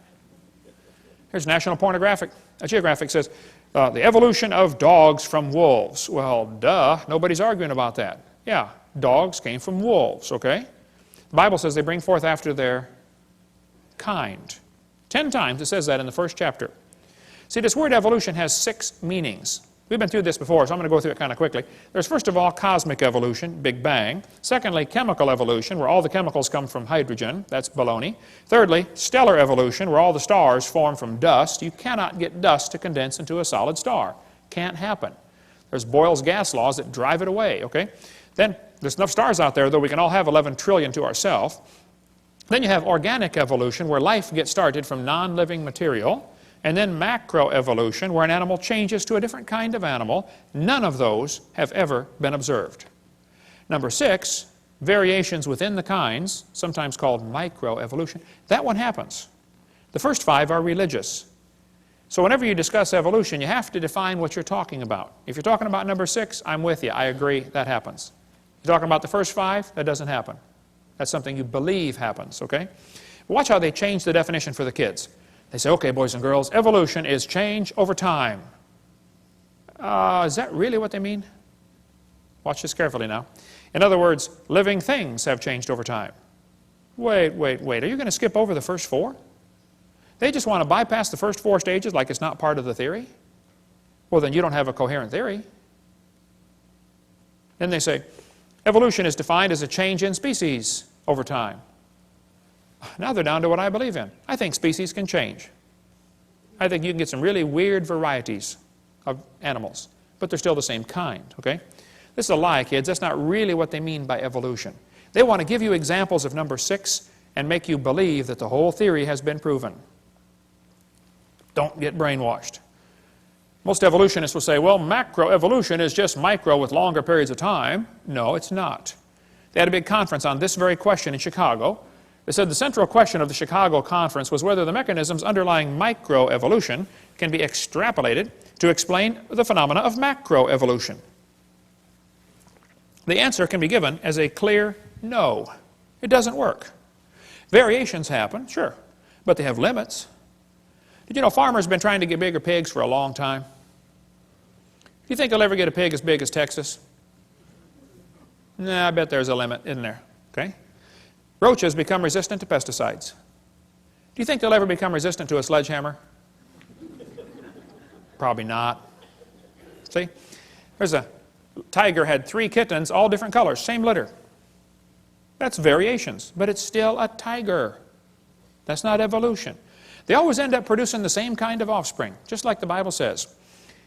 Here's National Geographic says, the evolution of dogs from wolves. Well, duh, nobody's arguing about that. Yeah, dogs came from wolves, okay? The Bible says they bring forth after their kind. 10 times it says that in the first chapter. See, this word evolution has 6 meanings. We've been through this before, so I'm going to go through it kind of quickly. There's first of all cosmic evolution, Big Bang. Secondly, chemical evolution, where all the chemicals come from hydrogen. That's baloney. Thirdly, stellar evolution, where all the stars form from dust. You cannot get dust to condense into a solid star. Can't happen. There's Boyle's gas laws that drive it away, okay? Then there's enough stars out there, though we can all have 11 trillion to ourselves. Then you have organic evolution, where life gets started from non-living material. And then macroevolution, where an animal changes to a different kind of animal. None of those have ever been observed. Number 6, variations within the kinds, sometimes called microevolution. That one happens. The first 5 are religious. So whenever you discuss evolution, you have to define what you're talking about. If you're talking about number 6, I'm with you. I agree, that happens. You're talking about the first 5, that doesn't happen. That's something you believe happens, okay? Watch how they change the definition for the kids. They say, okay, boys and girls, evolution is change over time. Is that really what they mean? Watch this carefully now. In other words, living things have changed over time. Wait. Are you going to skip over the first 4? They just want to bypass the first 4 stages like it's not part of the theory? Well, then you don't have a coherent theory. Then they say, evolution is defined as a change in species over time. Now they're down to what I believe in. I think species can change. I think you can get some really weird varieties of animals, but they're still the same kind, okay? This is a lie, kids. That's not really what they mean by evolution. They want to give you examples of number 6 and make you believe that the whole theory has been proven. Don't get brainwashed. Most evolutionists will say, well, macroevolution is just micro with longer periods of time. No, it's not. They had a big conference on this very question in Chicago. They said the central question of the Chicago conference was whether the mechanisms underlying microevolution can be extrapolated to explain the phenomena of macroevolution. The answer can be given as a clear no. It doesn't work. Variations happen, sure, but they have limits. Did you know farmers have been trying to get bigger pigs for a long time? Do you think they'll ever get a pig as big as Texas? Nah, I bet there's a limit, isn't there? Okay. Roaches become resistant to pesticides. Do you think they'll ever become resistant to a sledgehammer? Probably not. See? There's a tiger had 3 kittens, all different colors, same litter. That's variations, but it's still a tiger. That's not evolution. They always end up producing the same kind of offspring, just like the Bible says.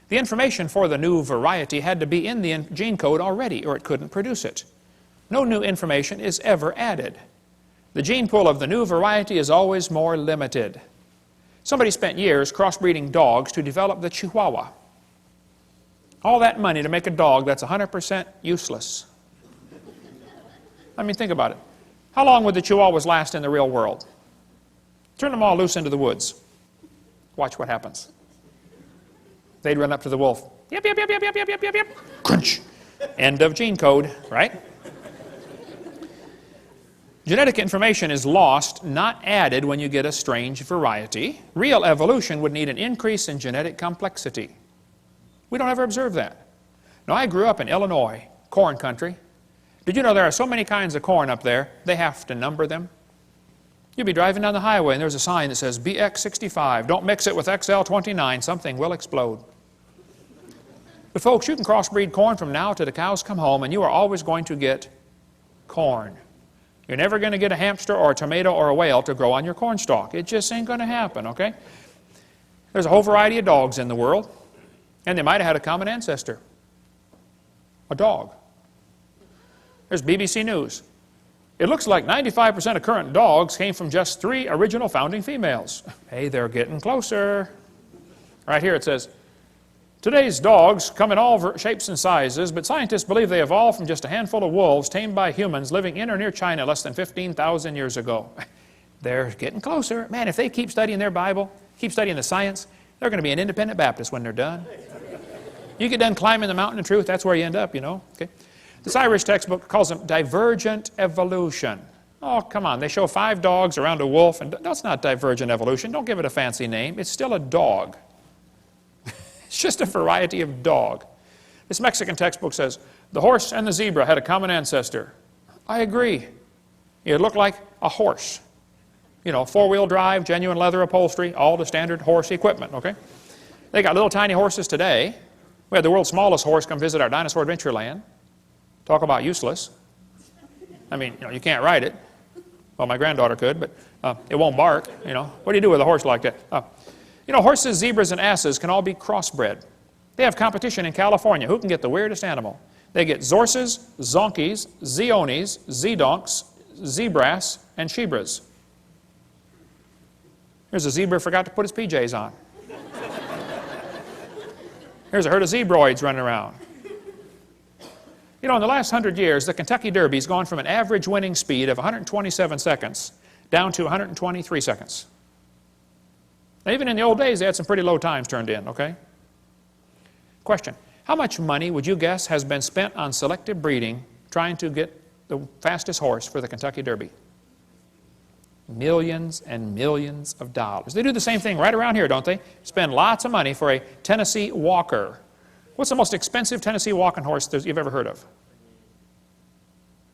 The information for the new variety had to be in the gene code already, or it couldn't produce it. No new information is ever added. The gene pool of the new variety is always more limited. Somebody spent years crossbreeding dogs to develop the Chihuahua. All that money to make a dog that's 100% useless. I mean, think about it. How long would the Chihuahuas last in the real world? Turn them all loose into the woods. Watch what happens. They'd run up to the wolf. Yep, yep, yep, yep, yep, yep, yep, yep, yep. Crunch. End of gene code, right? Genetic information is lost, not added when you get a strange variety. Real evolution would need an increase in genetic complexity. We don't ever observe that. Now, I grew up in Illinois, corn country. Did you know there are so many kinds of corn up there, they have to number them? You'll be driving down the highway and there's a sign that says BX65. Don't mix it with XL29. Something will explode. But folks, you can crossbreed corn from now to the cows come home and you are always going to get corn. You're never going to get a hamster or a tomato or a whale to grow on your corn stalk. It just ain't going to happen, okay? There's a whole variety of dogs in the world, and they might have had a common ancestor. A dog. There's BBC News. It looks like 95% of current dogs came from just 3 original founding females. Hey, they're getting closer. Right here it says, today's dogs come in all shapes and sizes, but scientists believe they evolved from just a handful of wolves tamed by humans living in or near China less than 15,000 years ago. They're getting closer. Man, if they keep studying their Bible, keep studying the science, they're going to be an independent Baptist when they're done. You get done climbing the mountain of truth, that's where you end up, you know. Okay. This Irish textbook calls them divergent evolution. Oh, come on. They show 5 dogs around a wolf, and that's not divergent evolution. Don't give it a fancy name. It's still a dog. It's just a variety of dog. This Mexican textbook says, the horse and the zebra had a common ancestor. I agree. It looked like a horse. You know, 4-wheel drive, genuine leather upholstery, all the standard horse equipment, okay? They got little tiny horses today. We had the world's smallest horse come visit our dinosaur adventure land. Talk about useless. I mean, you know, you can't ride it. Well, my granddaughter could, but it won't bark, you know. What do you do with a horse like that? You know, horses, zebras, and asses can all be crossbred. They have competition in California. Who can get the weirdest animal? They get zorses, zonkies, zeonies, zedonks, zebras, and shebras. Here's a zebra who forgot to put his PJs on. Here's a herd of zebroids running around. You know, in the last 100 years, the Kentucky Derby's gone from an average winning speed of 127 seconds down to 123 seconds. Now, even in the old days, they had some pretty low times turned in, okay? Question, how much money would you guess has been spent on selective breeding trying to get the fastest horse for the Kentucky Derby? Millions and millions of dollars. They do the same thing right around here, don't they? Spend lots of money for a Tennessee Walker. What's the most expensive Tennessee walking horse you've ever heard of?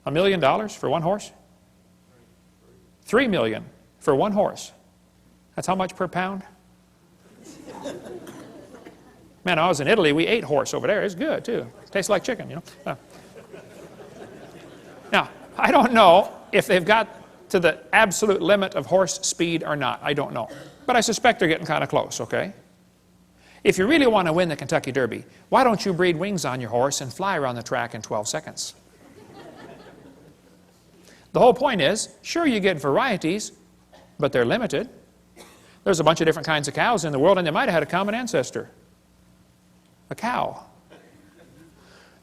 $1 million for one horse? $3 million for one horse. That's how much per pound? Man, I was in Italy, we ate horse over there. It's good, too. Tastes like chicken, you know. Now, I don't know if they've got to the absolute limit of horse speed or not. I don't know. But I suspect they're getting kind of close, okay? If you really want to win the Kentucky Derby, why don't you breed wings on your horse and fly around the track in 12 seconds? The whole point is, sure, you get varieties, but they're limited. There's a bunch of different kinds of cows in the world, and they might have had a common ancestor. A cow.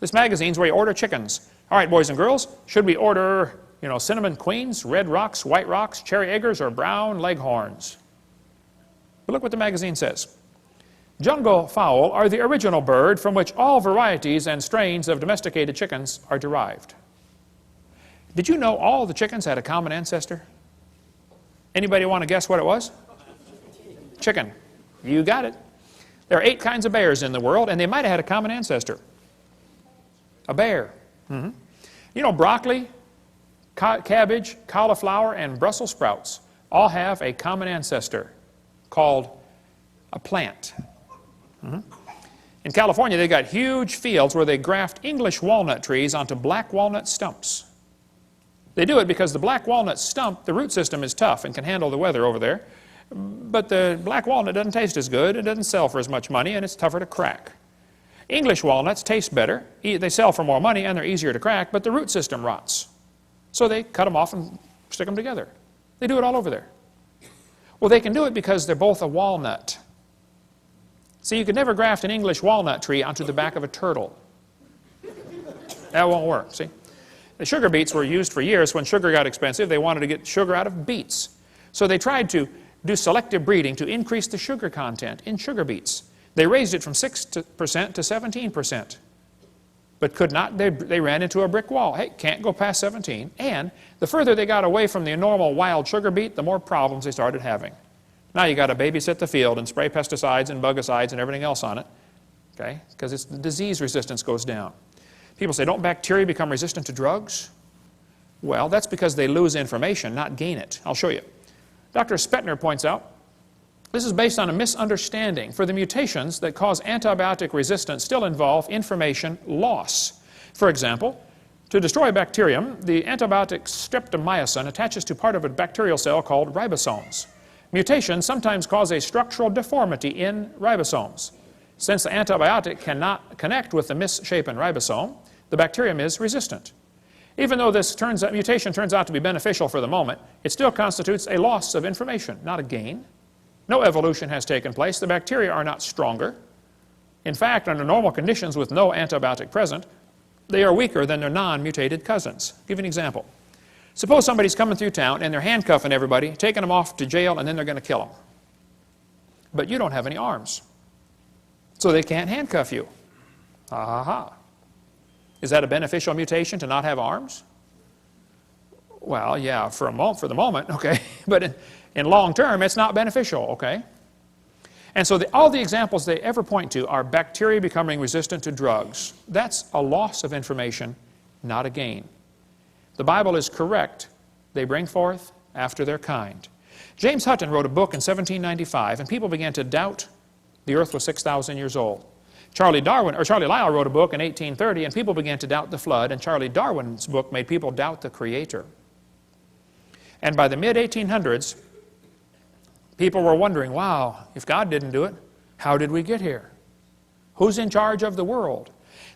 This magazine's where you order chickens. All right, boys and girls, should we order, you know, cinnamon queens, red rocks, white rocks, cherry eggers, or brown leghorns? But look what the magazine says. Jungle fowl are the original bird from which all varieties and strains of domesticated chickens are derived. Did you know all the chickens had a common ancestor? Anybody want to guess what it was? Chicken. You got it. There are 8 kinds of bears in the world, and they might have had a common ancestor. A bear. You know, broccoli, cabbage, cauliflower, and Brussels sprouts all have a common ancestor called a plant. In California, they've got huge fields where they graft English walnut trees onto black walnut stumps. They do it because the black walnut stump, the root system is tough and can handle the weather over there. But the black walnut doesn't taste as good, it doesn't sell for as much money, and it's tougher to crack. English walnuts taste better, they sell for more money, and they're easier to crack, but the root system rots. So they cut them off and stick them together. They do it all over there. Well, they can do it because they're both a walnut. See, you could never graft an English walnut tree onto the back of a turtle. That won't work, see? The sugar beets were used for years. When sugar got expensive, they wanted to get sugar out of beets. So they tried to do selective breeding to increase the sugar content in sugar beets. They raised it from 6% to 17%, but could not. They ran into a brick wall. Hey, can't go past 17. And the further they got away from the normal wild sugar beet, the more problems they started having. Now you got to babysit the field and spray pesticides and bugicides and everything else on it, okay? Because its disease resistance goes down. People say, don't bacteria become resistant to drugs? Well, that's because they lose information, not gain it. I'll show you. Dr. Spettner points out, this is based on a misunderstanding. For the mutations that cause antibiotic resistance still involve information loss. For example, to destroy a bacterium, the antibiotic streptomycin attaches to part of a bacterial cell called ribosomes. Mutations sometimes cause a structural deformity in ribosomes. Since the antibiotic cannot connect with the misshapen ribosome, the bacterium is resistant. Even though this mutation turns out to be beneficial for the moment, it still constitutes a loss of information, not a gain. No evolution has taken place. The bacteria are not stronger. In fact, under normal conditions with no antibiotic present, they are weaker than their non-mutated cousins. I'll give you an example. Suppose somebody's coming through town and they're handcuffing everybody, taking them off to jail, and then they're going to kill them. But you don't have any arms, so they can't handcuff you. Is that a beneficial mutation to not have arms? Well, yeah, for the moment, okay. But in long term, it's not beneficial, okay? And so all the examples they ever point to are bacteria becoming resistant to drugs. That's a loss of information, not a gain. The Bible is correct. They bring forth after their kind. James Hutton wrote a book in 1795, and people began to doubt the earth was 6,000 years old. Charlie Lyell wrote a book in 1830, and people began to doubt the flood, and Charlie Darwin's book made people doubt the Creator. And by the mid-1800s, people were wondering, wow, if God didn't do it, how did we get here? Who's in charge of the world?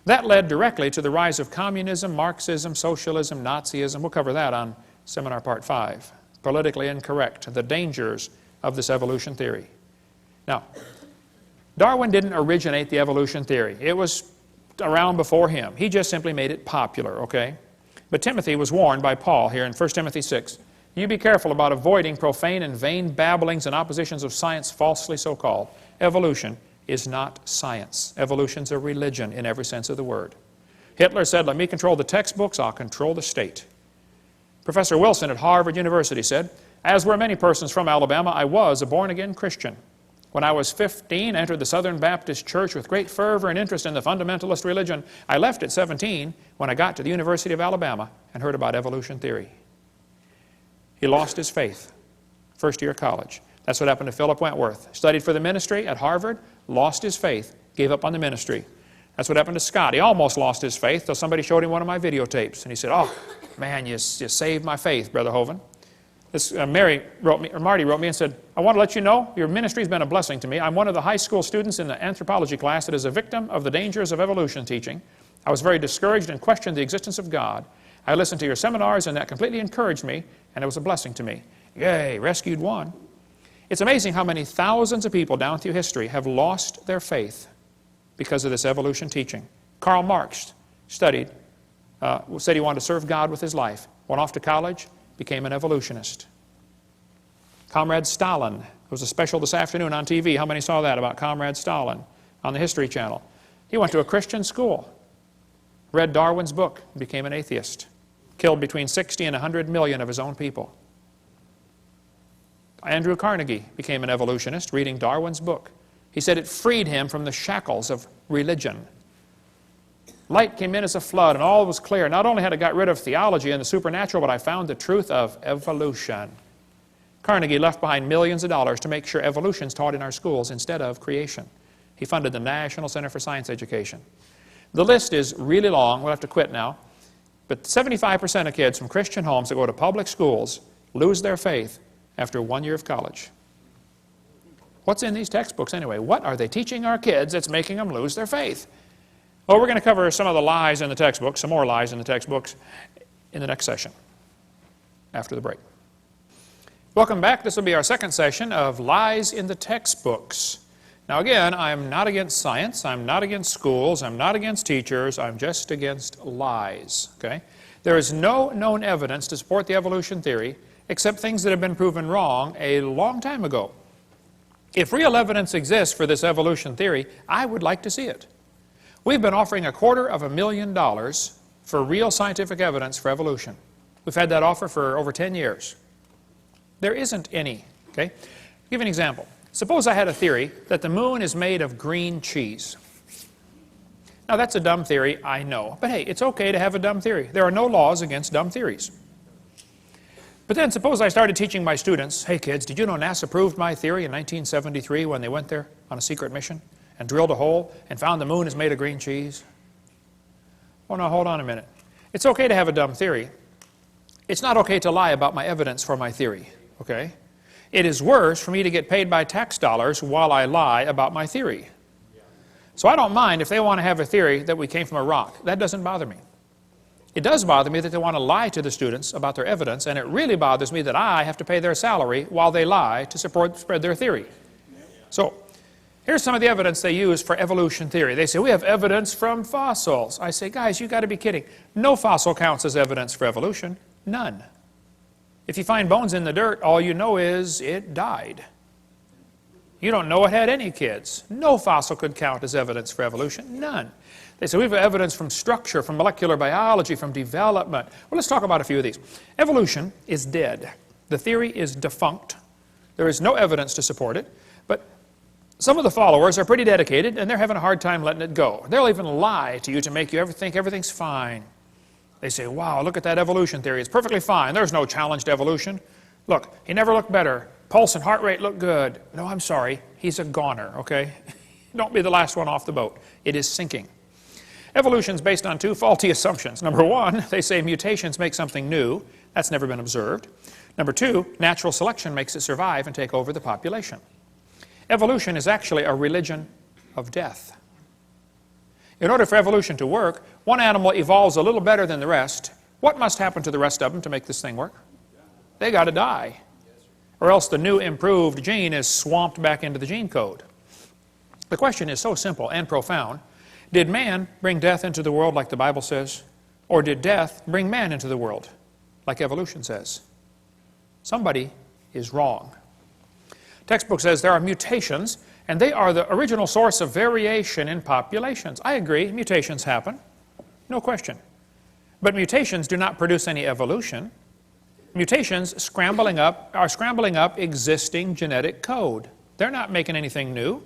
That led directly to the rise of communism, Marxism, socialism, Nazism. We'll cover that on Seminar Part 5. Politically incorrect, the dangers of this evolution theory. Now, Darwin didn't originate the evolution theory. It was around before him. He just simply made it popular, okay? But Timothy was warned by Paul here in 1 Timothy 6. You be careful about avoiding profane and vain babblings and oppositions of science falsely so called. Evolution is not science. Evolution's a religion in every sense of the word. Hitler said, let me control the textbooks, I'll control the state. Professor Wilson at Harvard University said, as were many persons from Alabama, I was a born-again Christian. When I was 15, I entered the Southern Baptist Church with great fervor and interest in the fundamentalist religion. I left at 17 when I got to the University of Alabama and heard about evolution theory. He lost his faith, first year of college. That's what happened to Philip Wentworth. Studied for the ministry at Harvard, lost his faith, gave up on the ministry. That's what happened to Scott. He almost lost his faith till somebody showed him one of my videotapes. And he said, oh, man, you saved my faith, Brother Hovind. Marty wrote me and said, I want to let you know your ministry has been a blessing to me. I'm one of the high school students in the anthropology class that is a victim of the dangers of evolution teaching. I was very discouraged and questioned the existence of God. I listened to your seminars and that completely encouraged me, and it was a blessing to me. Yay, rescued one. It's amazing how many thousands of people down through history have lost their faith because of this evolution teaching. Karl Marx said he wanted to serve God with his life. Went off to college, became an evolutionist. Comrade Stalin. There was a special this afternoon on TV. How many saw that about Comrade Stalin on the History Channel? He went to a Christian school, read Darwin's book, became an atheist. Killed between 60 and 100 million of his own people. Andrew Carnegie became an evolutionist reading Darwin's book. He said it freed him from the shackles of religion. Light came in as a flood and all was clear. Not only had I got rid of theology and the supernatural, but I found the truth of evolution. Carnegie left behind millions of dollars to make sure evolution is taught in our schools instead of creation. He funded the National Center for Science Education. The list is really long. We'll have to quit now. But 75% of kids from Christian homes that go to public schools lose their faith after 1 year of college. What's in these textbooks anyway? What are they teaching our kids that's making them lose their faith? Well, we're going to cover some of the lies in the textbooks, some more lies in the textbooks, in the next session, after the break. Welcome back. This will be our second session of lies in the textbooks. Now again, I'm not against science, I'm not against schools, I'm not against teachers, I'm just against lies. Okay? There is no known evidence to support the evolution theory except things that have been proven wrong a long time ago. If real evidence exists for this evolution theory, I would like to see it. We've been offering $250,000 for real scientific evidence for evolution. We've had that offer for over 10 years. There isn't any. Okay? I'll give you an example. Suppose I had a theory that the moon is made of green cheese. Now that's a dumb theory, I know. But hey, it's okay to have a dumb theory. There are no laws against dumb theories. But then suppose I started teaching my students, hey kids, did you know NASA proved my theory in 1973 when they went there on a secret mission and drilled a hole and found the moon is made of green cheese? Well, now hold on a minute. It's okay to have a dumb theory. It's not okay to lie about my evidence for my theory, okay? It is worse for me to get paid by tax dollars while I lie about my theory. So I don't mind if they want to have a theory that we came from a rock. That doesn't bother me. It does bother me that they want to lie to the students about their evidence, and it really bothers me that I have to pay their salary while they lie to spread their theory. So here's some of the evidence they use for evolution theory. They say, we have evidence from fossils. I say, guys, you've got to be kidding. No fossil counts as evidence for evolution. None. If you find bones in the dirt, all you know is it died. You don't know it had any kids. No fossil could count as evidence for evolution. None. They say we have evidence from structure, from molecular biology, from development. Well, let's talk about a few of these. Evolution is dead. The theory is defunct. There is no evidence to support it. But some of the followers are pretty dedicated, and they're having a hard time letting it go. They'll even lie to you to make you think everything's fine. They say, wow, look at that evolution theory. It's perfectly fine. There's no challenge to evolution. Look, he never looked better. Pulse and heart rate look good. No, I'm sorry. He's a goner, okay? Don't be the last one off the boat. It is sinking. Evolution is based on two faulty assumptions. Number one, they say mutations make something new. That's never been observed. Number two, natural selection makes it survive and take over the population. Evolution is actually a religion of death. In order for evolution to work, one animal evolves a little better than the rest. What must happen to the rest of them to make this thing work? They got to die. Or else the new improved gene is swamped back into the gene code. The question is so simple and profound. Did man bring death into the world like the Bible says? Or did death bring man into the world like evolution says? Somebody is wrong. Textbook says there are mutations, and they are the original source of variation in populations. I agree, mutations happen, no question. But mutations do not produce any evolution. Mutations are scrambling up existing genetic code. They're not making anything new.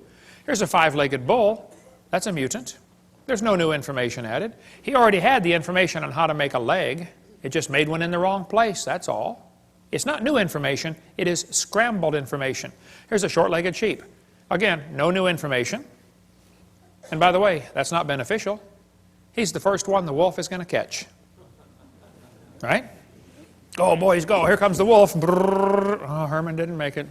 Here's a five-legged bull. That's a mutant. There's no new information added. He already had the information on how to make a leg. It just made one in the wrong place, that's all. It's not new information, it is scrambled information. Here's a short-legged sheep. Again, no new information. And by the way, that's not beneficial. He's the first one the wolf is going to catch. Right? Oh, boys, go. Here comes the wolf. Brrr. Oh, Herman didn't make it.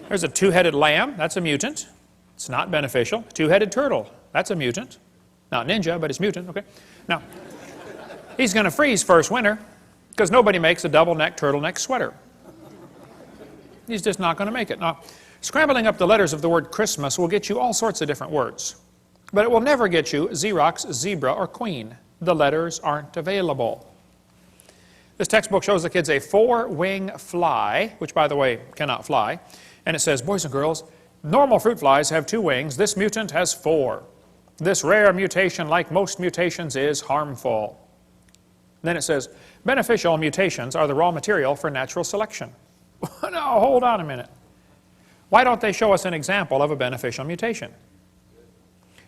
There's a two-headed lamb. That's a mutant. It's not beneficial. Two-headed turtle. That's a mutant. Not ninja, but it's mutant. Okay. Now, he's going to freeze first winter because nobody makes a double-neck turtleneck sweater. He's just not going to make it. Now, scrambling up the letters of the word Christmas will get you all sorts of different words. But it will never get you Xerox, zebra, or queen. The letters aren't available. This textbook shows the kids a four-wing fly, which, by the way, cannot fly. And it says, boys and girls, normal fruit flies have 2 wings. This mutant has 4. This rare mutation, like most mutations, is harmful. Then it says, beneficial mutations are the raw material for natural selection. Now, hold on a minute. Why don't they show us an example of a beneficial mutation?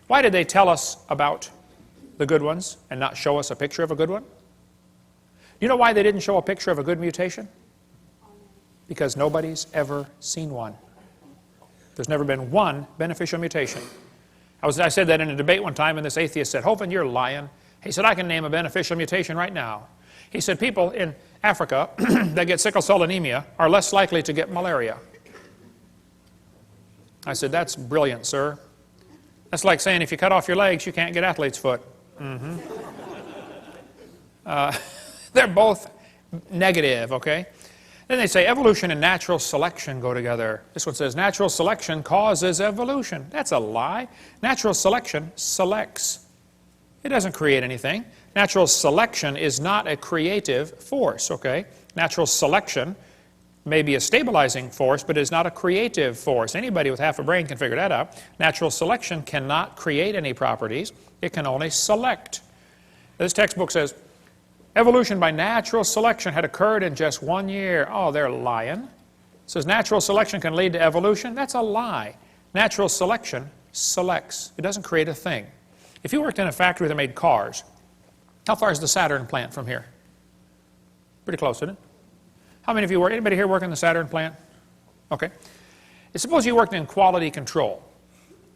Why did they tell us about the good ones and not show us a picture of a good one? You know why they didn't show a picture of a good mutation? Because nobody's ever seen one. There's never been one beneficial mutation. I said that in a debate one time, and this atheist said, Hovind, you're lying. He said, I can name a beneficial mutation right now. He said, people in Africa that get sickle cell anemia are less likely to get malaria. I said, that's brilliant, sir. That's like saying if you cut off your legs, you can't get athlete's foot. They're both negative, okay? Then they say evolution and natural selection go together. This one says natural selection causes evolution. That's a lie. Natural selection selects. It doesn't create anything. Natural selection is not a creative force, okay? Natural selection may be a stabilizing force, but it is not a creative force. Anybody with half a brain can figure that out. Natural selection cannot create any properties. It can only select. This textbook says, evolution by natural selection had occurred in just 1 year. Oh, they're lying. It says natural selection can lead to evolution. That's a lie. Natural selection selects. It doesn't create a thing. If you worked in a factory that made cars, how far is the Saturn plant from here? Pretty close, isn't it? How many of you work? Anybody here work in the Saturn plant? Okay. Suppose you worked in quality control.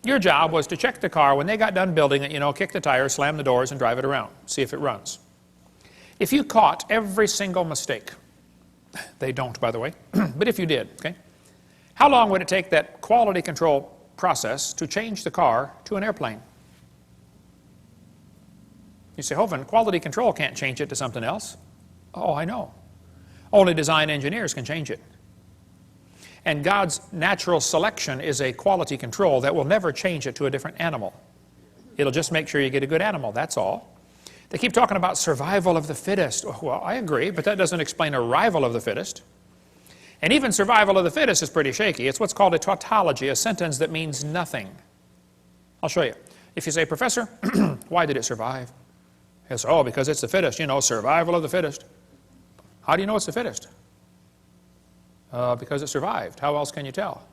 Your job was to check the car when they got done building it, you know, kick the tires, slam the doors, and drive it around, see if it runs. If you caught every single mistake, they don't, by the way, but if you did, okay, how long would it take that quality control process to change the car to an airplane? You say, Hovind, quality control can't change it to something else. Oh, I know. Only design engineers can change it. And God's natural selection is a quality control that will never change it to a different animal. It'll just make sure you get a good animal, that's all. They keep talking about survival of the fittest. Well, I agree, but that doesn't explain arrival of the fittest. And even survival of the fittest is pretty shaky. It's what's called a tautology, a sentence that means nothing. I'll show you. If you say, Professor, why did it survive? He'll say, oh, because it's the fittest, you know, survival of the fittest. How do you know it's the fittest? Because it survived. How else can you tell?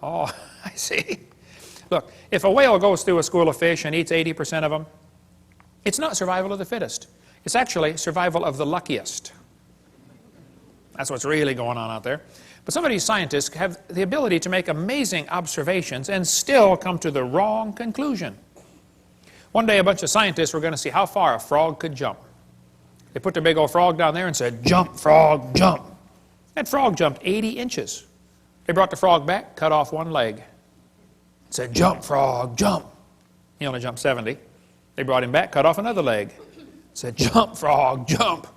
Oh, I see. Look, if a whale goes through a school of fish and eats 80% of them, it's not survival of the fittest. It's actually survival of the luckiest. That's what's really going on out there. But some of these scientists have the ability to make amazing observations and still come to the wrong conclusion. One day a bunch of scientists were going to see how far a frog could jump. They put their big old frog down there and said, jump, frog, jump. That frog jumped 80 inches. They brought the frog back, cut off one leg. Said, jump, frog, jump. He only jumped 70. They brought him back, cut off another leg. Said, jump, frog, jump.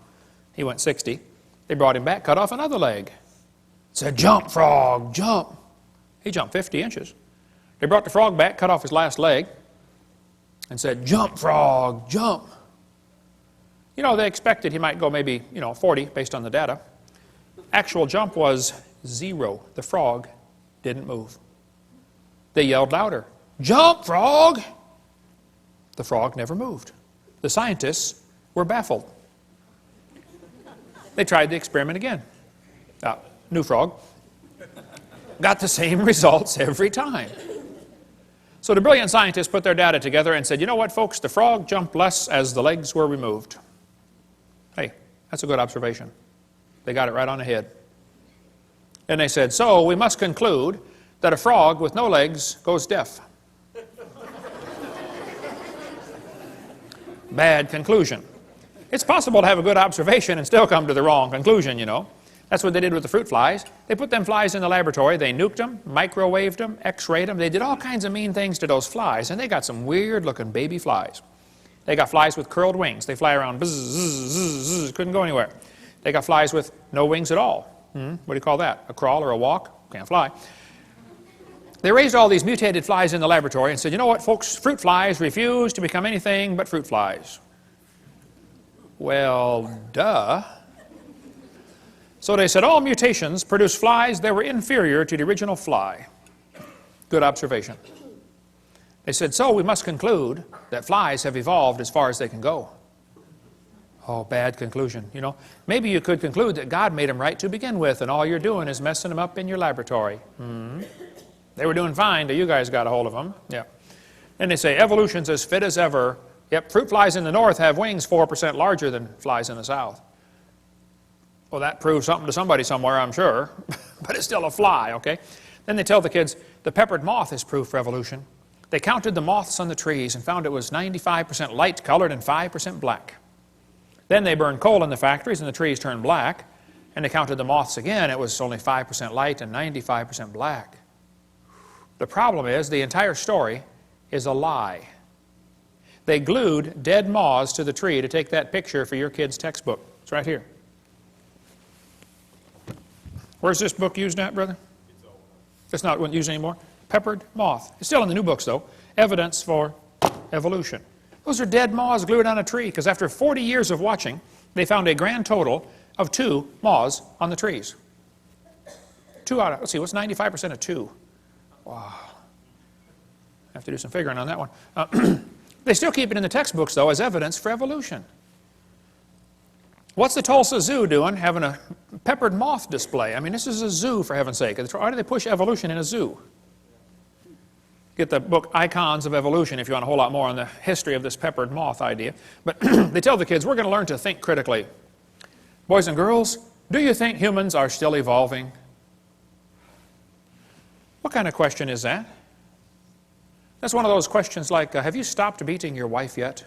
He went 60. They brought him back, cut off another leg. Said, jump, frog, jump. He jumped 50 inches. They brought the frog back, cut off his last leg, and said, jump, frog, jump. You know, they expected he might go maybe, 40 based on the data. Actual jump was 0. The frog didn't move. They yelled louder, jump, frog! The frog never moved. The scientists were baffled. They tried the experiment again. New frog. Got the same results every time. So the brilliant scientists put their data together and said, you know what, folks, the frog jumped less as the legs were removed. Hey, that's a good observation. They got it right on the head. And they said, so we must conclude that a frog with no legs goes deaf. Bad conclusion. It's possible to have a good observation and still come to the wrong conclusion, you know. That's what they did with the fruit flies. They put them flies in the laboratory, they nuked them, microwaved them, x-rayed them. They did all kinds of mean things to those flies, and they got some weird-looking baby flies. They got flies with curled wings. They fly around, buzz, zzz, zzz, zzz, couldn't go anywhere. They got flies with no wings at all. What do you call that? A crawl or a walk? Can't fly. They raised all these mutated flies in the laboratory and said, you know what, folks, fruit flies refuse to become anything but fruit flies. Well, duh. So they said all mutations produce flies that were inferior to the original fly. Good observation. They said, so we must conclude that flies have evolved as far as they can go. Oh, bad conclusion, you know. Maybe you could conclude that God made them right to begin with, and all you're doing is messing them up in your laboratory. They were doing fine till you guys got a hold of them. Yeah. And they say evolution's as fit as ever. Yep, fruit flies in the north have wings 4% larger than flies in the south. Well, that proves something to somebody somewhere, I'm sure, but it's still a fly, okay? Then they tell the kids, the peppered moth is proof for evolution. They counted the moths on the trees and found it was 95% light colored and 5% black. Then they burned coal in the factories and the trees turned black, and they counted the moths again. It was only 5% light and 95% black. The problem is the entire story is a lie. They glued dead moths to the tree to take that picture for your kid's textbook. It's right here. Where's this book used at, brother? It's not used anymore. Peppered moth. It's still in the new books, though. Evidence for evolution. Those are dead moths glued on a tree, because after 40 years of watching, they found a grand total of 2 moths on the trees. 2 out of, let's see, what's 95% of 2? Wow. I have to do some figuring on that one. They still keep it in the textbooks, though, as evidence for evolution. What's the Tulsa Zoo doing having a peppered moth display? I mean, this is a zoo, for heaven's sake. Why do they push evolution in a zoo? Get the book Icons of Evolution if you want a whole lot more on the history of this peppered moth idea. But they tell the kids, we're going to learn to think critically. Boys and girls, do you think humans are still evolving? What kind of question is that? That's one of those questions like, have you stopped beating your wife yet?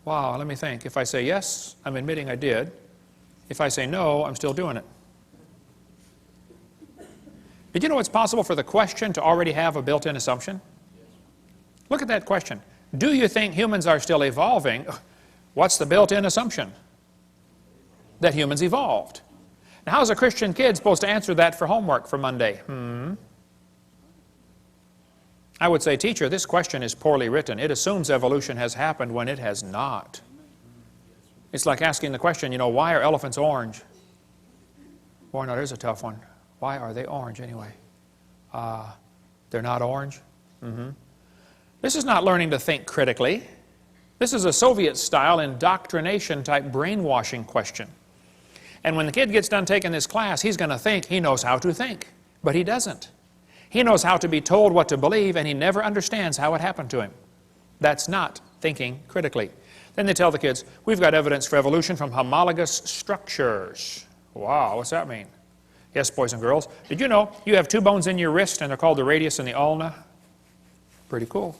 Wow, let me think. If I say yes, I'm admitting I did. If I say no, I'm still doing it. Did you know it's possible for the question to already have a built-in assumption? Look at that question. Do you think humans are still evolving? What's the built-in assumption? That humans evolved. Now, how's a Christian kid supposed to answer that for homework for Monday? I would say, teacher, this question is poorly written. It assumes evolution has happened when it has not. It's like asking the question, you know, why are elephants orange? Boy, no, there's a tough one. Why are they orange anyway? They're not orange? This is not learning to think critically. This is a Soviet-style indoctrination-type brainwashing question. And when the kid gets done taking this class, he's going to think he knows how to think. But he doesn't. He knows how to be told what to believe, and he never understands how it happened to him. That's not thinking critically. Then they tell the kids, we've got evidence for evolution from homologous structures. Wow, what's that mean? Yes, boys and girls. Did you know you have 2 bones in your wrist, and they're called the radius and the ulna? Pretty cool.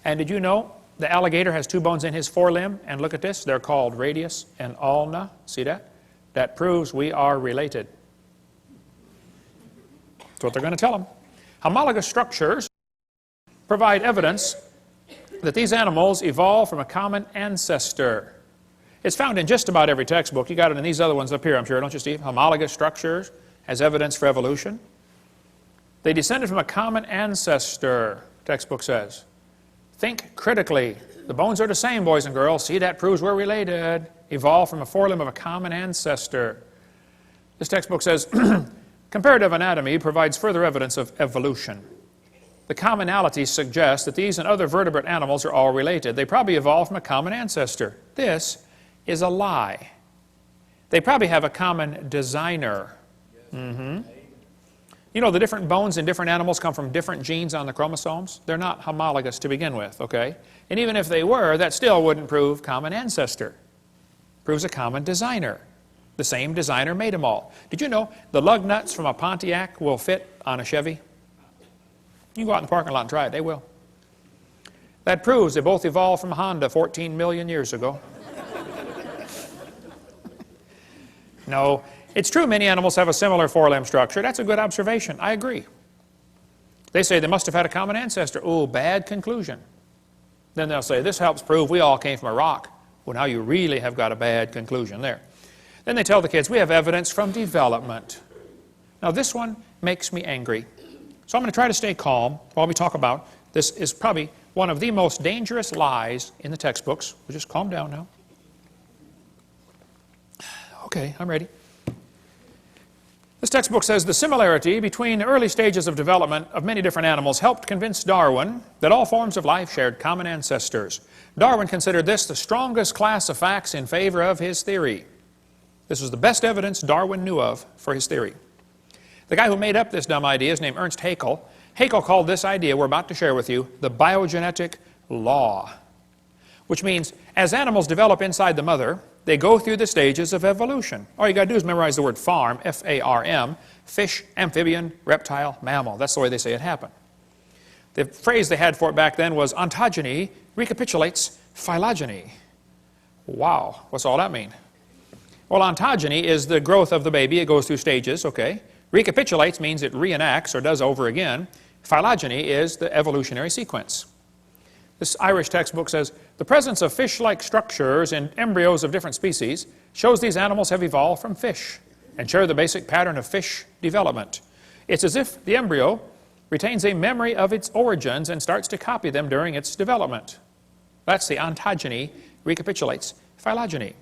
And did you know the alligator has 2 bones in his forelimb? And look at this, they're called radius and ulna. See that? That proves we are related. That's what they're going to tell them. Homologous structures provide evidence that these animals evolved from a common ancestor. It's found in just about every textbook. You got it in these other ones up here, I'm sure, don't you, Steve? Homologous structures as evidence for evolution. They descended from a common ancestor, textbook says. Think critically. The bones are the same, boys and girls. See, that proves we're related. Evolved from a forelimb of a common ancestor. This textbook says, comparative anatomy provides further evidence of evolution. The commonalities suggest that these and other vertebrate animals are all related. They probably evolved from a common ancestor. This is a lie. They probably have a common designer. You know, the different bones in different animals come from different genes on the chromosomes. They're not homologous to begin with, okay? And even if they were, that still wouldn't prove common ancestor. Proves a common designer. The same designer made them all. Did you know the lug nuts from a Pontiac will fit on a Chevy? You can go out in the parking lot and try it. They will. That proves they both evolved from Honda 14 million years ago. No, it's true many animals have a similar forelimb structure. That's a good observation. I agree. They say they must have had a common ancestor. Oh, bad conclusion. Then they'll say, this helps prove we all came from a rock. Well, now you really have got a bad conclusion there. Then they tell the kids, we have evidence from development. Now this one makes me angry. So I'm going to try to stay calm while we talk about this. Is probably one of the most dangerous lies in the textbooks. We'll just calm down now. Okay, I'm ready. This textbook says the similarity between the early stages of development of many different animals helped convince Darwin that all forms of life shared common ancestors. Darwin considered this the strongest class of facts in favor of his theory. This was the best evidence Darwin knew of for his theory. The guy who made up this dumb idea is named Ernst Haeckel. Haeckel called this idea we're about to share with you the biogenetic law, which means as animals develop inside the mother, they go through the stages of evolution. All you got to do is memorize the word farm, F-A-R-M, fish, amphibian, reptile, mammal. That's the way they say it happened. The phrase they had for it back then was ontogeny recapitulates phylogeny. Wow, what's all that mean? Well, ontogeny is the growth of the baby. It goes through stages, okay? Recapitulates means it reenacts or does over again. Phylogeny is the evolutionary sequence. This Irish textbook says, the presence of fish-like structures in embryos of different species shows these animals have evolved from fish and share the basic pattern of fish development. It's as if the embryo retains a memory of its origins and starts to copy them during its development. That's the ontogeny recapitulates phylogeny.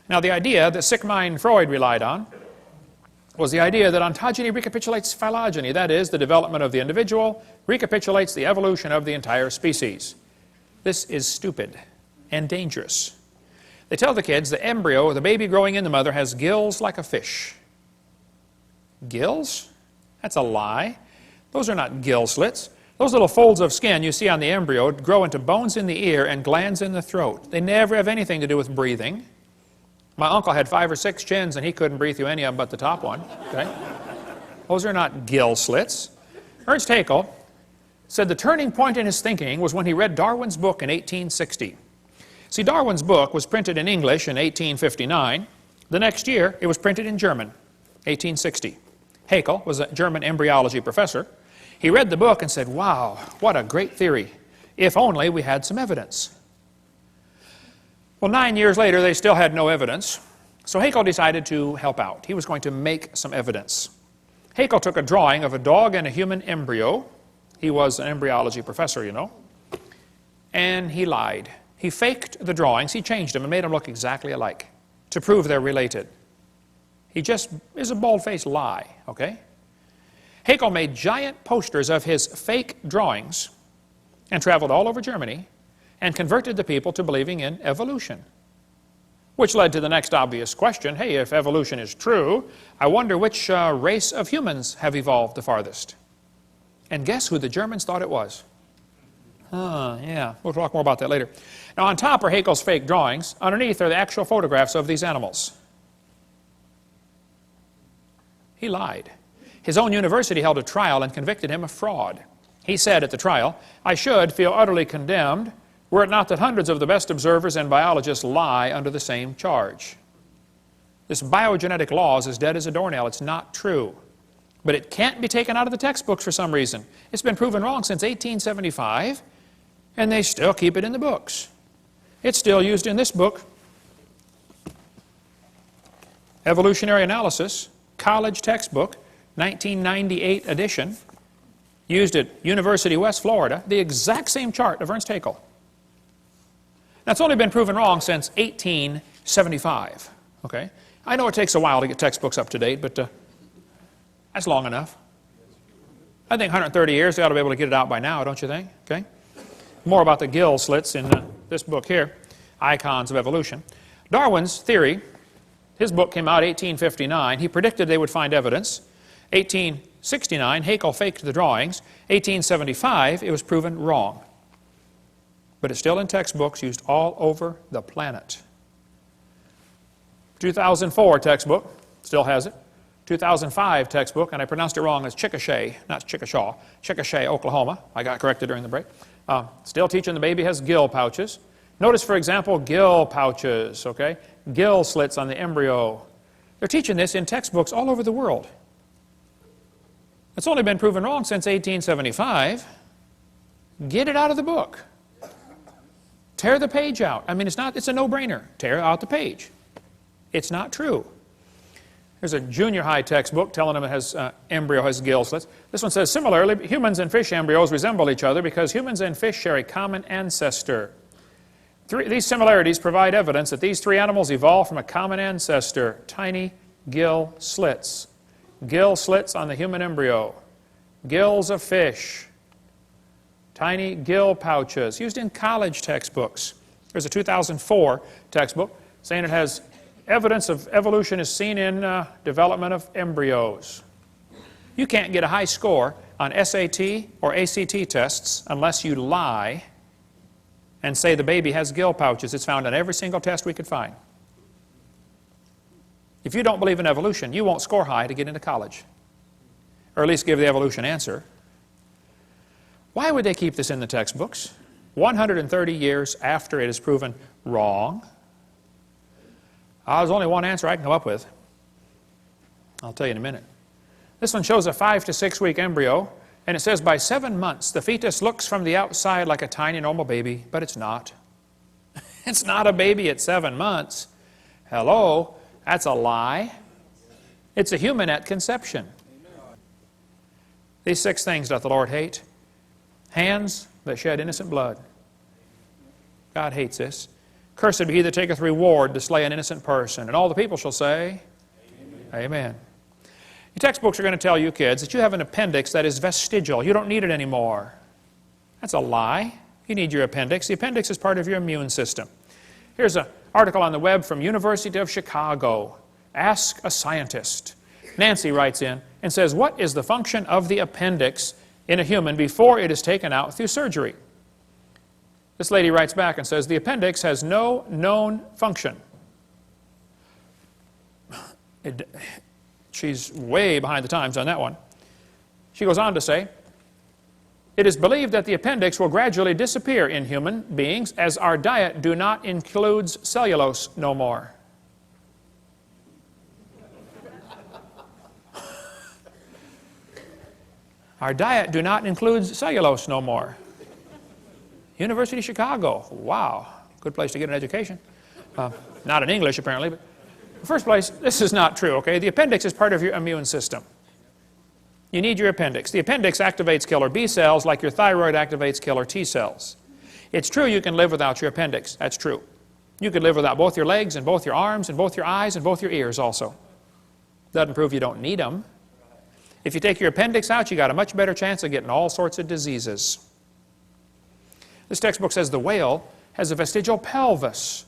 Now, the idea that sick mind Freud relied on was the idea that ontogeny recapitulates phylogeny. That is, the development of the individual recapitulates the evolution of the entire species. This is stupid and dangerous. They tell the kids the embryo, the baby growing in the mother, has gills like a fish. Gills? That's a lie. Those are not gill slits. Those little folds of skin you see on the embryo grow into bones in the ear and glands in the throat. They never have anything to do with breathing. My uncle had 5 or 6 chins and he couldn't breathe through any of them but the top one. Okay? Those are not gill slits. Ernst Haeckel said the turning point in his thinking was when he read Darwin's book in 1860. See, Darwin's book was printed in English in 1859. The next year, it was printed in German, 1860. Haeckel was a German embryology professor. He read the book and said, wow, what a great theory. If only we had some evidence. Well, 9 years later, they still had no evidence. So Haeckel decided to help out. He was going to make some evidence. Haeckel took a drawing of a dog and a human embryo. He was an embryology professor, you know. And he lied. He faked the drawings. He changed them and made them look exactly alike to prove they're related. He just is a bald-faced lie, okay? Haeckel made giant posters of his fake drawings and traveled all over Germany and converted the people to believing in evolution. Which led to the next obvious question, hey, if evolution is true, I wonder which race of humans have evolved the farthest. And guess who the Germans thought it was? Yeah, we'll talk more about that later. Now, on top are Haeckel's fake drawings. Underneath are the actual photographs of these animals. He lied. His own university held a trial and convicted him of fraud. He said at the trial, I should feel utterly condemned were it not that hundreds of the best observers and biologists lie under the same charge. This biogenetic law is as dead as a doornail. It's not true. But it can't be taken out of the textbooks for some reason. It's been proven wrong since 1875, and they still keep it in the books. It's still used in this book, Evolutionary Analysis, college textbook, 1998 edition, used at University West Florida, the exact same chart of Ernst Haeckel. That's only been proven wrong since 1875. Okay? I know it takes a while to get textbooks up to date, but that's long enough. I think 130 years, they ought to be able to get it out by now, don't you think? Okay? More about the gill slits in this book here, Icons of Evolution. Darwin's theory, his book came out 1859. He predicted they would find evidence. 1869, Haeckel faked the drawings. 1875, it was proven wrong. But it's still in textbooks used all over the planet. 2004 textbook, still has it. 2005 textbook, and I pronounced it wrong, it's Chickasha, not Chickashaw, Chickasha, Oklahoma. I got corrected during the break. Still teaching the baby has gill pouches. Notice, for example, gill pouches, okay? Gill slits on the embryo. They're teaching this in textbooks all over the world. It's only been proven wrong since 1875. Get it out of the book. Tear the page out. I mean, it's a no-brainer. Tear out the page. It's not true. There's a junior high textbook telling them it has embryo has gill slits. This one says, similarly, humans and fish embryos resemble each other because humans and fish share a common ancestor. These similarities provide evidence that these three animals evolved from a common ancestor, tiny gill slits. Gill slits on the human embryo. Gills of fish. Tiny gill pouches, used in college textbooks. There's a 2004 textbook saying it has evidence of evolution is seen in development of embryos. You can't get a high score on SAT or ACT tests unless you lie and say the baby has gill pouches. It's found on every single test we could find. If you don't believe in evolution, you won't score high to get into college, or at least give the evolution answer. Why would they keep this in the textbooks 130 years after it is proven wrong? There's only one answer I can come up with. I'll tell you in a minute. This one shows a 5 to 6 week embryo, and it says by 7 months the fetus looks from the outside like a tiny normal baby, but it's not. It's not a baby at 7 months. Hello, that's a lie. It's a human at conception. These 6 things doth the Lord hate. Hands that shed innocent blood. God hates this. Cursed be he that taketh reward to slay an innocent person. And all the people shall say, Amen. Amen. Your textbooks are going to tell you, kids, that you have an appendix that is vestigial. You don't need it anymore. That's a lie. You need your appendix. The appendix is part of your immune system. Here's an article on the web from University of Chicago. Ask a scientist. Nancy writes in and says, what is the function of the appendix in a human before it is taken out through surgery? This lady writes back and says, the appendix has no known function. She's way behind the times on that one. She goes on to say, it is believed that the appendix will gradually disappear in human beings as our diet do not include cellulose no more. Our diet do not include cellulose no more. University of Chicago. Wow. Good place to get an education. Not in English, apparently. But in the first place, this is not true, okay? The appendix is part of your immune system. You need your appendix. The appendix activates killer B cells like your thyroid activates killer T cells. It's true you can live without your appendix. That's true. You could live without both your legs and both your arms and both your eyes and both your ears also. Doesn't prove you don't need them. If you take your appendix out, you got a much better chance of getting all sorts of diseases. This textbook says the whale has a vestigial pelvis.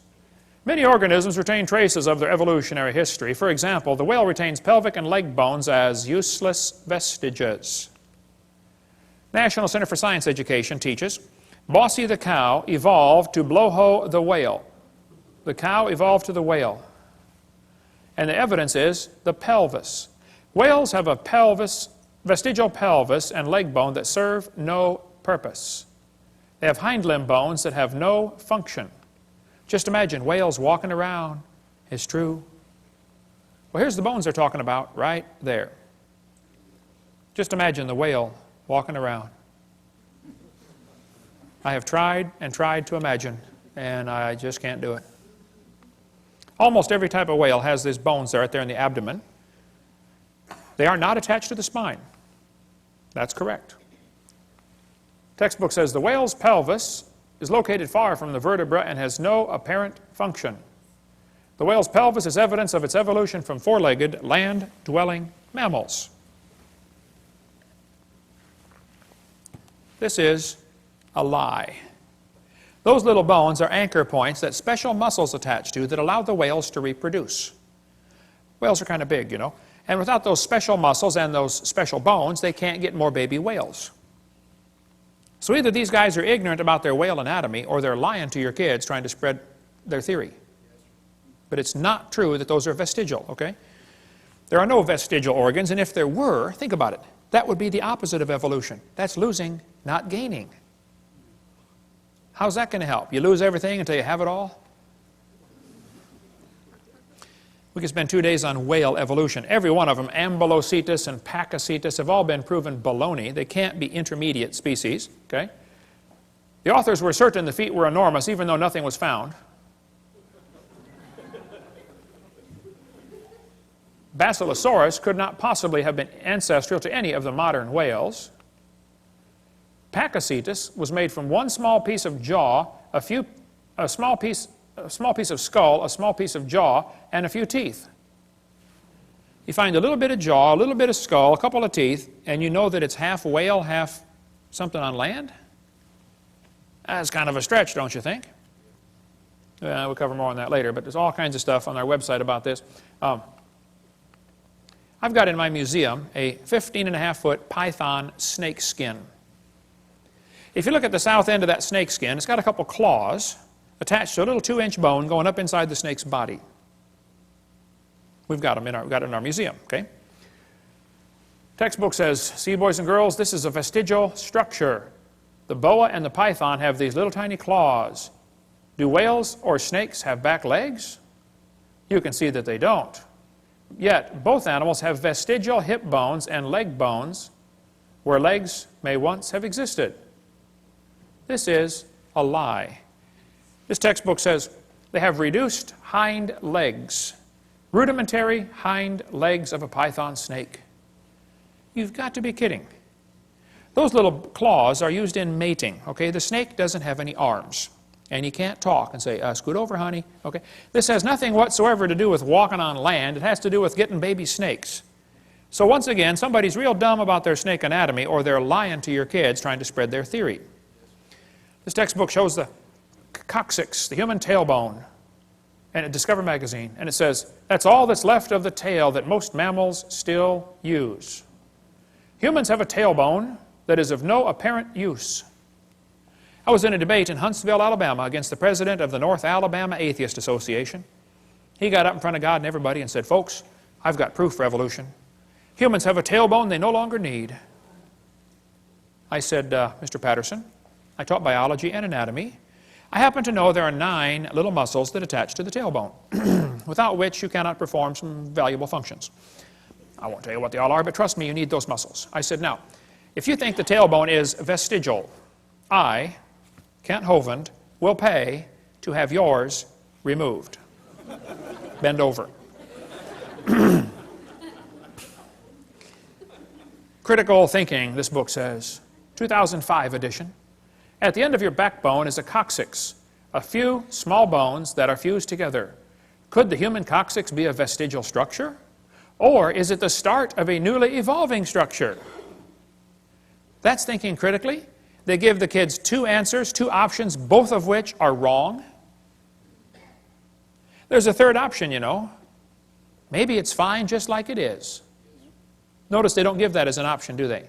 Many organisms retain traces of their evolutionary history. For example, the whale retains pelvic and leg bones as useless vestiges. National Center for Science Education teaches, Bossy the cow evolved to blowho the whale. The cow evolved to the whale. And the evidence is the pelvis. Whales have a vestigial pelvis and leg bone that serve no purpose. They have hind limb bones that have no function. Just imagine whales walking around. It's true. Well, here's the bones they're talking about right there. Just imagine the whale walking around. I have tried and tried to imagine, and I just can't do it. Almost every type of whale has these bones right there in the abdomen. They are not attached to the spine. That's correct. Textbook says the whale's pelvis is located far from the vertebra and has no apparent function. The whale's pelvis is evidence of its evolution from four-legged, land-dwelling mammals. This is a lie. Those little bones are anchor points that special muscles attach to that allow the whales to reproduce. Whales are kind of big, you know. And without those special muscles and those special bones, they can't get more baby whales. So either these guys are ignorant about their whale anatomy or they're lying to your kids trying to spread their theory. But it's not true that those are vestigial, okay? There are no vestigial organs, and if there were, think about it, that would be the opposite of evolution. That's losing, not gaining. How's that going to help? You lose everything until you have it all? We could spend 2 days on whale evolution. Every one of them, Ambulocetus and Pakicetus, have all been proven baloney. They can't be intermediate species, okay? The authors were certain the feet were enormous, even though nothing was found. Basilosaurus could not possibly have been ancestral to any of the modern whales. Pakicetus was made from one small piece of jaw, a small piece of skull, a small piece of jaw, and a few teeth. You find a little bit of jaw, a little bit of skull, a couple of teeth, and you know that it's half whale, half something on land? That's kind of a stretch, don't you think? We'll cover more on that later, but there's all kinds of stuff on our website about this. I've got in my museum a 15.5-foot python snake skin. If you look at the south end of that snake skin, it's got a couple claws attached to a little 2-inch bone going up inside the snake's body. We've got them in our museum, okay? Textbook says, see, boys and girls, this is a vestigial structure. The boa and the python have these little tiny claws. Do whales or snakes have back legs? You can see that they don't. Yet, both animals have vestigial hip bones and leg bones where legs may once have existed. This is a lie. This textbook says they have reduced hind legs, rudimentary hind legs of a python snake. You've got to be kidding. Those little claws are used in mating, okay? The snake doesn't have any arms, and you can't talk and say, scoot over, honey, okay? This has nothing whatsoever to do with walking on land. It has to do with getting baby snakes. So once again, somebody's real dumb about their snake anatomy, or they're lying to your kids trying to spread their theory. This textbook shows the coccyx, the human tailbone, and at Discover magazine, and it says, that's all that's left of the tail that most mammals still use. Humans have a tailbone that is of no apparent use. I was in a debate in Huntsville, Alabama, against the president of the North Alabama Atheist Association. He got up in front of God and everybody and said, folks, I've got proof for evolution. Humans have a tailbone they no longer need. I said, Mr. Patterson, I taught biology and anatomy. I happen to know there are 9 little muscles that attach to the tailbone, without which you cannot perform some valuable functions. I won't tell you what they all are, but trust me, you need those muscles. I said, now, if you think the tailbone is vestigial, I, Kent Hovind, will pay to have yours removed. Bend over. Critical thinking, this book says, 2005 edition. At the end of your backbone is a coccyx, a few small bones that are fused together. Could the human coccyx be a vestigial structure? Or is it the start of a newly evolving structure? That's thinking critically. They give the kids 2 answers, 2 options, both of which are wrong. There's a third option, you know. Maybe it's fine just like it is. Notice they don't give that as an option, do they?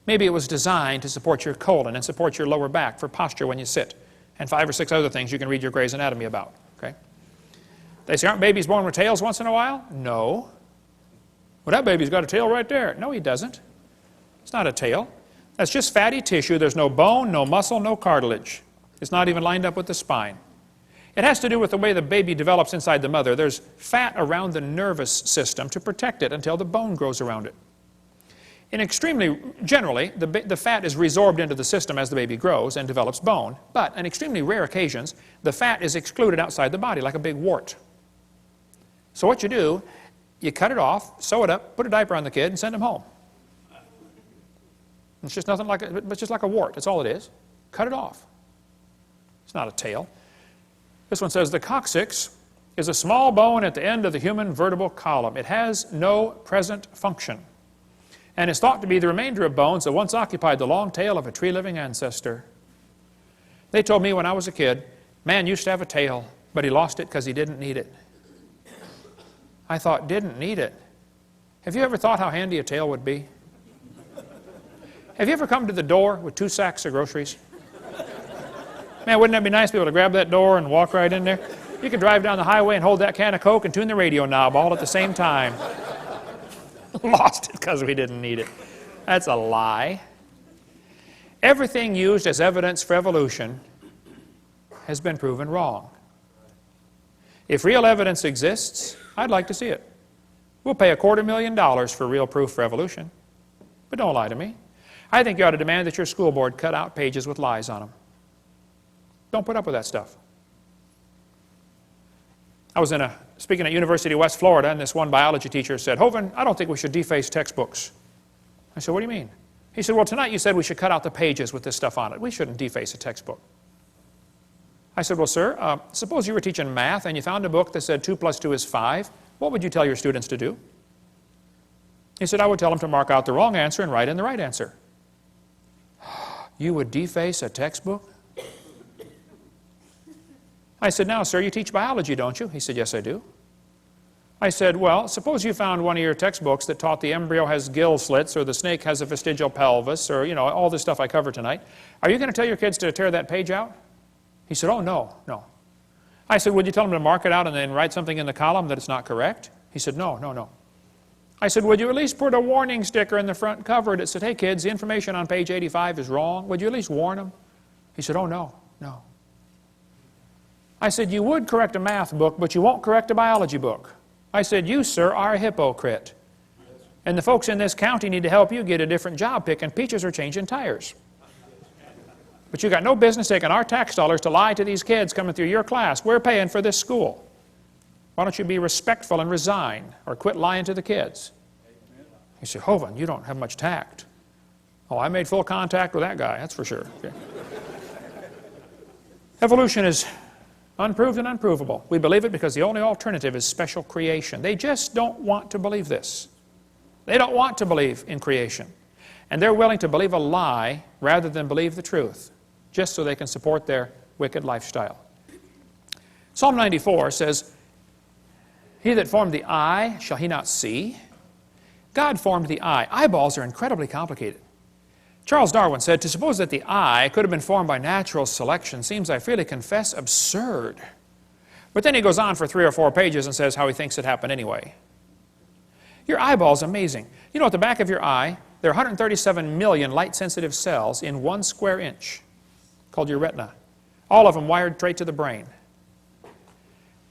Maybe it was designed to support your colon and support your lower back for posture when you sit, and 5 or 6 other things you can read your Gray's Anatomy about. Okay? They say, aren't babies born with tails once in a while? No. Well, that baby's got a tail right there. No, he doesn't. It's not a tail. That's just fatty tissue. There's no bone, no muscle, no cartilage. It's not even lined up with the spine. It has to do with the way the baby develops inside the mother. There's fat around the nervous system to protect it until the bone grows around it. Generally, the fat is resorbed into the system as the baby grows and develops bone, but on extremely rare occasions, the fat is excluded outside the body like a big wart. So what you do, you cut it off, sew it up, put a diaper on the kid, and send him home. It's just nothing like it's just like a wart. That's all it is. Cut it off. It's not a tail. This one says the coccyx is a small bone at the end of the human vertebral column. It has no present function, and is thought to be the remainder of bones that once occupied the long tail of a tree-living ancestor. They told me when I was a kid, man used to have a tail, but he lost it because he didn't need it. I thought, didn't need it. Have you ever thought how handy a tail would be? Have you ever come to the door with 2 sacks of groceries? Man, wouldn't that be nice to be able to grab that door and walk right in there? You could drive down the highway and hold that can of Coke and tune the radio knob all at the same time. Lost it because we didn't need it. That's a lie. Everything used as evidence for evolution has been proven wrong. If real evidence exists, I'd like to see it. We'll pay $250,000 for real proof for evolution. But don't lie to me. I think you ought to demand that your school board cut out pages with lies on them. Don't put up with that stuff. I was speaking at University of West Florida, and this one biology teacher said, Hovind, I don't think we should deface textbooks. I said, what do you mean? He said, well, tonight you said we should cut out the pages with this stuff on it. We shouldn't deface a textbook. I said, well, sir, suppose you were teaching math and you found a book that said 2 + 2 is 5. What would you tell your students to do? He said, I would tell them to mark out the wrong answer and write in the right answer. You would deface a textbook? I said, now, sir, you teach biology, don't you? He said, yes, I do. I said, well, suppose you found one of your textbooks that taught the embryo has gill slits or the snake has a vestigial pelvis or, all this stuff I covered tonight. Are you going to tell your kids to tear that page out? He said, oh, no. I said, would you tell them to mark it out and then write something in the column that it's not correct? He said, no. I said, would you at least put a warning sticker in the front cover that said, hey kids, the information on page 85 is wrong? Would you at least warn them? He said, oh, no. I said, you would correct a math book, but you won't correct a biology book. I said, you, sir, are a hypocrite. And the folks in this county need to help you get a different job picking peaches or changing tires. But you got no business taking our tax dollars to lie to these kids coming through your class. We're paying for this school. Why don't you be respectful and resign or quit lying to the kids? He said, Hovind, you don't have much tact. Oh, I made full contact with that guy, that's for sure. Okay. Evolution is unproved and unprovable. We believe it because the only alternative is special creation. They just don't want to believe this. They don't want to believe in creation. And they're willing to believe a lie rather than believe the truth, just so they can support their wicked lifestyle. Psalm 94 says, he that formed the eye, shall he not see? God formed the eye. Eyeballs are incredibly complicated. Charles Darwin said, to suppose that the eye could have been formed by natural selection seems, I freely confess, absurd. But then he goes on for 3 or 4 pages and says how he thinks it happened anyway. Your eyeball's amazing. You know, at the back of your eye, there are 137 million light-sensitive cells in 1 square inch, called your retina. All of them wired straight to the brain.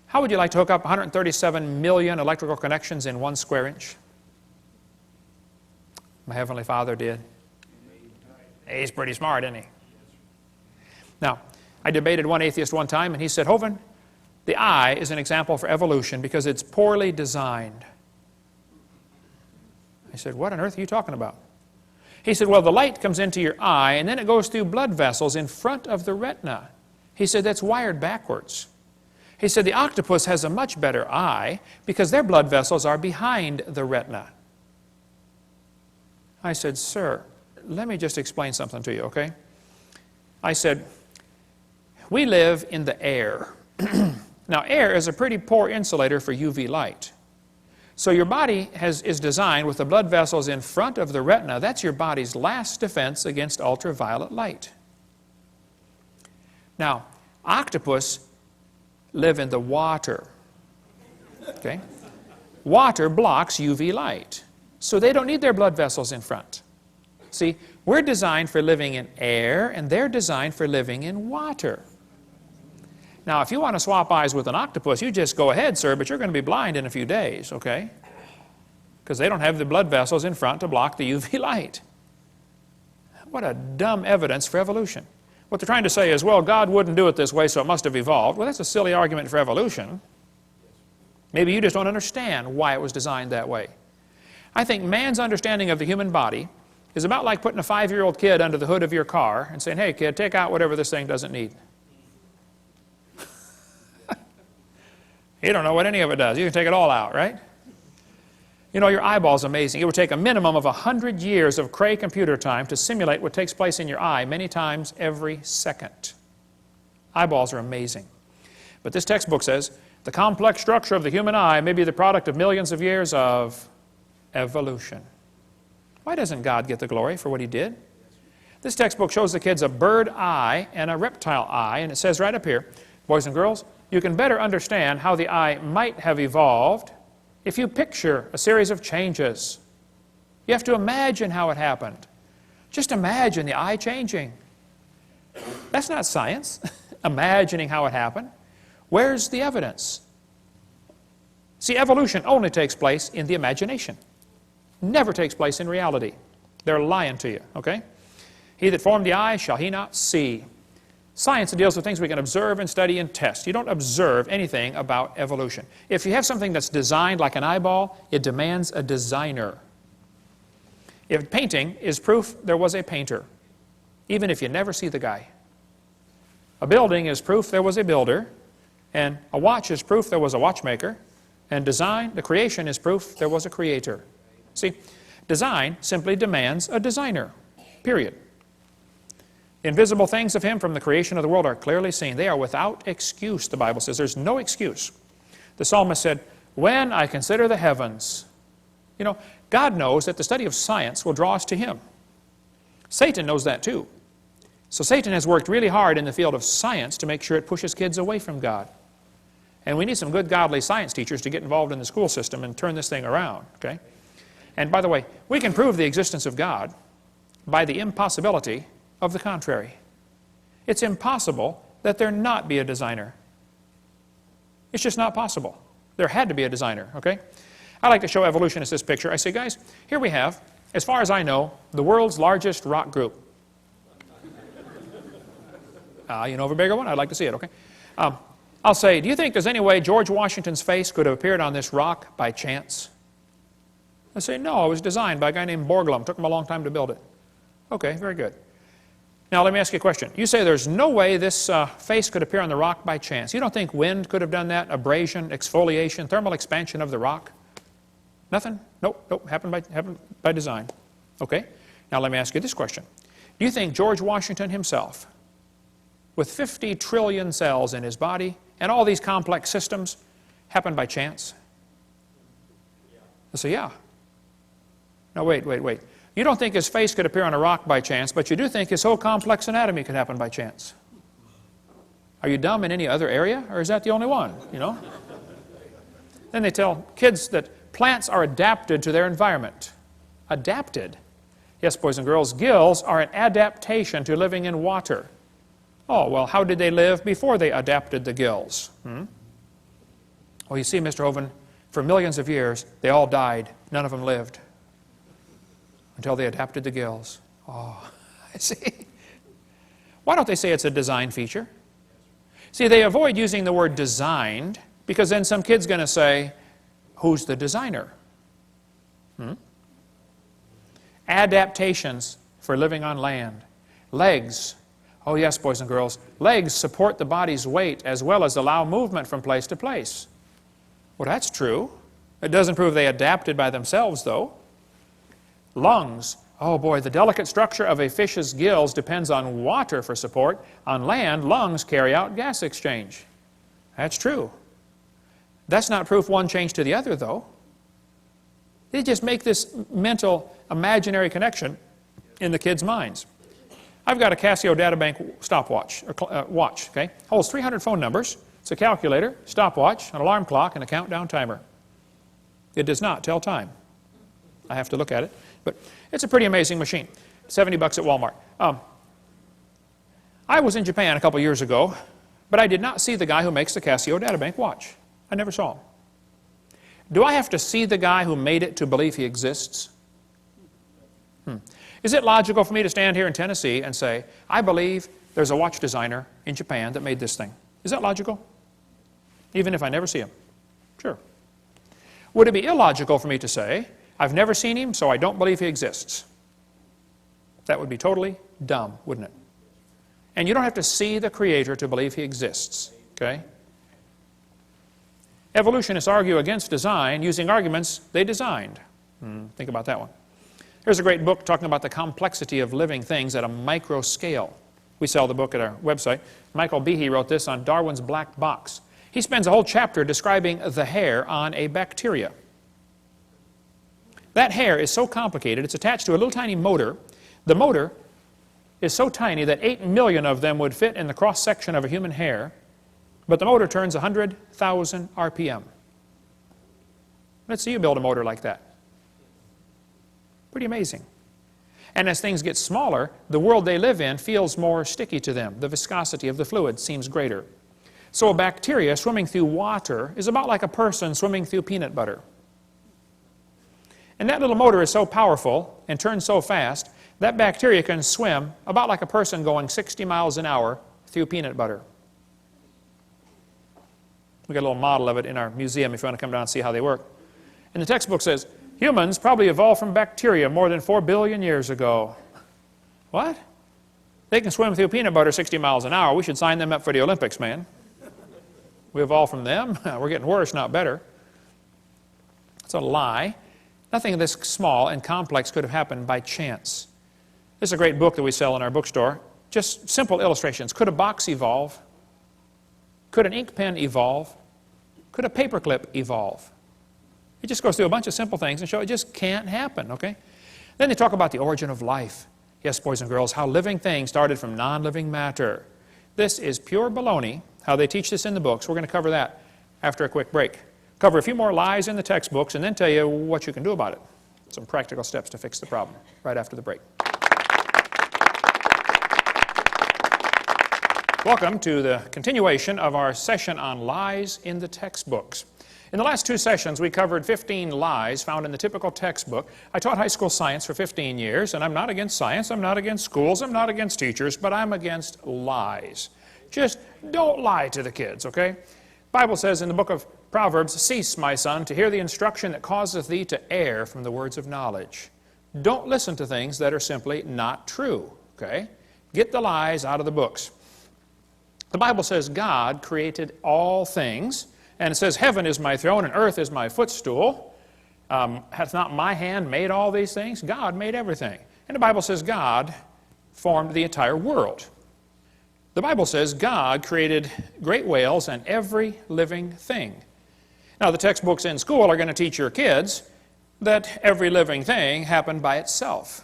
How would you like to hook up 137 million electrical connections in 1 square inch? My Heavenly Father did. He's pretty smart, isn't he? Now, I debated one atheist one time, and he said, Hovind, the eye is an example for evolution because it's poorly designed. I said, what on earth are you talking about? He said, well, the light comes into your eye, and then it goes through blood vessels in front of the retina. He said, that's wired backwards. He said, the octopus has a much better eye because their blood vessels are behind the retina. I said, sir, let me just explain something to you, okay? I said, we live in the air. Now, air is a pretty poor insulator for UV light. So your body is designed with the blood vessels in front of the retina. That's your body's last defense against ultraviolet light. Now, octopus live in the water. Okay? Water blocks UV light. So they don't need their blood vessels in front. See, we're designed for living in air, and they're designed for living in water. Now, if you want to swap eyes with an octopus, you just go ahead, sir, but you're going to be blind in a few days, okay? Because they don't have the blood vessels in front to block the UV light. What a dumb evidence for evolution. What they're trying to say is, well, God wouldn't do it this way, so it must have evolved. Well, that's a silly argument for evolution. Maybe you just don't understand why it was designed that way. I think man's understanding of the human body is about like putting a 5-year-old kid under the hood of your car and saying, hey, kid, take out whatever this thing doesn't need. You don't know what any of it does. You can take it all out, right? You know, your eyeball's amazing. It would take a minimum of 100 years of Cray computer time to simulate what takes place in your eye many times every second. Eyeballs are amazing. But this textbook says, the complex structure of the human eye may be the product of millions of years of evolution. Why doesn't God get the glory for what he did? This textbook shows the kids a bird eye and a reptile eye, and it says right up here, boys and girls, you can better understand how the eye might have evolved if you picture a series of changes. You have to imagine how it happened. Just imagine the eye changing. That's not science, imagining how it happened. Where's the evidence? See, evolution only takes place in the imagination. Never takes place in reality. They're lying to you, okay? He that formed the eye, shall he not see? Science deals with things we can observe and study and test. You don't observe anything about evolution. If you have something that's designed like an eyeball, it demands a designer. If painting is proof there was a painter, even if you never see the guy. A building is proof there was a builder, and a watch is proof there was a watchmaker, and design, the creation, is proof there was a creator. See, design simply demands a designer, period. The invisible things of him from the creation of the world are clearly seen. They are without excuse, the Bible says. There's no excuse. The psalmist said, When I consider the heavens. You know, God knows that the study of science will draw us to Him. Satan knows that too. So Satan has worked really hard in the field of science to make sure it pushes kids away from God. And we need some good godly science teachers to get involved in the school system and turn this thing around, okay? And by the way, we can prove the existence of God by the impossibility of the contrary. It's impossible that there not be a designer. It's just not possible. There had to be a designer, okay? I like to show evolutionists this picture. I say, guys, here we have, as far as I know, the world's largest rock group. You know of a bigger one? I'd like to see it, okay? I'll say, do you think there's any way George Washington's face could have appeared on this rock by chance? I say, no, it was designed by a guy named Borglum. It took him a long time to build it. Okay, very good. Now let me ask you a question. You say there's no way this face could appear on the rock by chance. You don't think wind could have done that? Abrasion, exfoliation, thermal expansion of the rock? Nothing? Nope, happened by design. Okay, now let me ask you this question. Do you think George Washington himself, with 50 trillion cells in his body and all these complex systems, happened by chance? I say, yeah. No, wait. You don't think his face could appear on a rock by chance, but you do think his whole complex anatomy could happen by chance. Are you dumb in any other area, or is that the only one, you know? Then they tell kids that plants are adapted to their environment. Adapted? Yes, boys and girls, gills are an adaptation to living in water. Oh, well, how did they live before they adapted the gills? Well, you see, Mr. Hovind, for millions of years, they all died. None of them lived until they adapted the gills. Oh, I see. Why don't they say it's a design feature? See, they avoid using the word designed because then some kid's going to say, who's the designer? Adaptations for living on land. Legs. Oh yes, boys and girls. Legs support the body's weight as well as allow movement from place to place. Well, that's true. It doesn't prove they adapted by themselves, though. Lungs. Oh boy, the delicate structure of a fish's gills depends on water for support. On land, lungs carry out gas exchange. That's true. That's not proof one changed to the other, though. They just make this mental, imaginary connection in the kids' minds. I've got a Casio Databank stopwatch, watch, okay? Holds 300 phone numbers. It's a calculator, stopwatch, an alarm clock, and a countdown timer. It does not tell time. I have to look at it. But it's a pretty amazing machine. $70 at Walmart. I was in Japan a couple years ago, but I did not see the guy who makes the Casio Databank watch. I never saw him. Do I have to see the guy who made it to believe he exists? Is it logical for me to stand here in Tennessee and say, I believe there's a watch designer in Japan that made this thing? Is that logical? Even if I never see him? Sure. Would it be illogical for me to say, I've never seen him, so I don't believe he exists? That would be totally dumb, wouldn't it? And you don't have to see the Creator to believe he exists, okay? Evolutionists argue against design using arguments they designed. Think about that one. There's a great book talking about the complexity of living things at a micro scale. We sell the book at our website. Michael Behe wrote this on Darwin's black box. He spends a whole chapter describing the hair on a bacteria. That hair is so complicated, it's attached to a little tiny motor. The motor is so tiny that 8 million of them would fit in the cross-section of a human hair, but the motor turns 100,000 RPM. Let's see you build a motor like that. Pretty amazing. And as things get smaller, the world they live in feels more sticky to them. The viscosity of the fluid seems greater. So a bacteria swimming through water is about like a person swimming through peanut butter. And that little motor is so powerful and turns so fast, that bacteria can swim about like a person going 60 miles an hour through peanut butter. We've got a little model of it in our museum if you want to come down and see how they work. And the textbook says, humans probably evolved from bacteria more than 4 billion years ago. What? They can swim through peanut butter 60 miles an hour. We should sign them up for the Olympics, man. We evolved from them. We're getting worse, not better. It's a lie. Nothing this small and complex could have happened by chance. This is a great book that we sell in our bookstore. Just simple illustrations. Could a box evolve? Could an ink pen evolve? Could a paperclip evolve? He just goes through a bunch of simple things and shows it just can't happen, okay? Then they talk about the origin of life. Yes, boys and girls, how living things started from non-living matter. This is pure baloney, how they teach this in the books. We're going to cover that after a quick break. Cover a few more lies in the textbooks and then tell you what you can do about it. Some practical steps to fix the problem right after the break. Welcome to the continuation of our session on lies in the textbooks. In the last two sessions, we covered 15 lies found in the typical textbook. I taught high school science for 15 years, and I'm not against science, I'm not against schools, I'm not against teachers, but I'm against lies. Just don't lie to the kids, okay? The Bible says in the book of Proverbs, "Cease, my son, to hear the instruction that causeth thee to err from the words of knowledge." Don't listen to things that are simply not true, okay? Get the lies out of the books. The Bible says God created all things, and it says, "Heaven is my throne and earth is my footstool." Hath not my hand made all these things? God made everything. And the Bible says God formed the entire world. The Bible says God created great whales and every living thing. Now, the textbooks in school are going to teach your kids that every living thing happened by itself.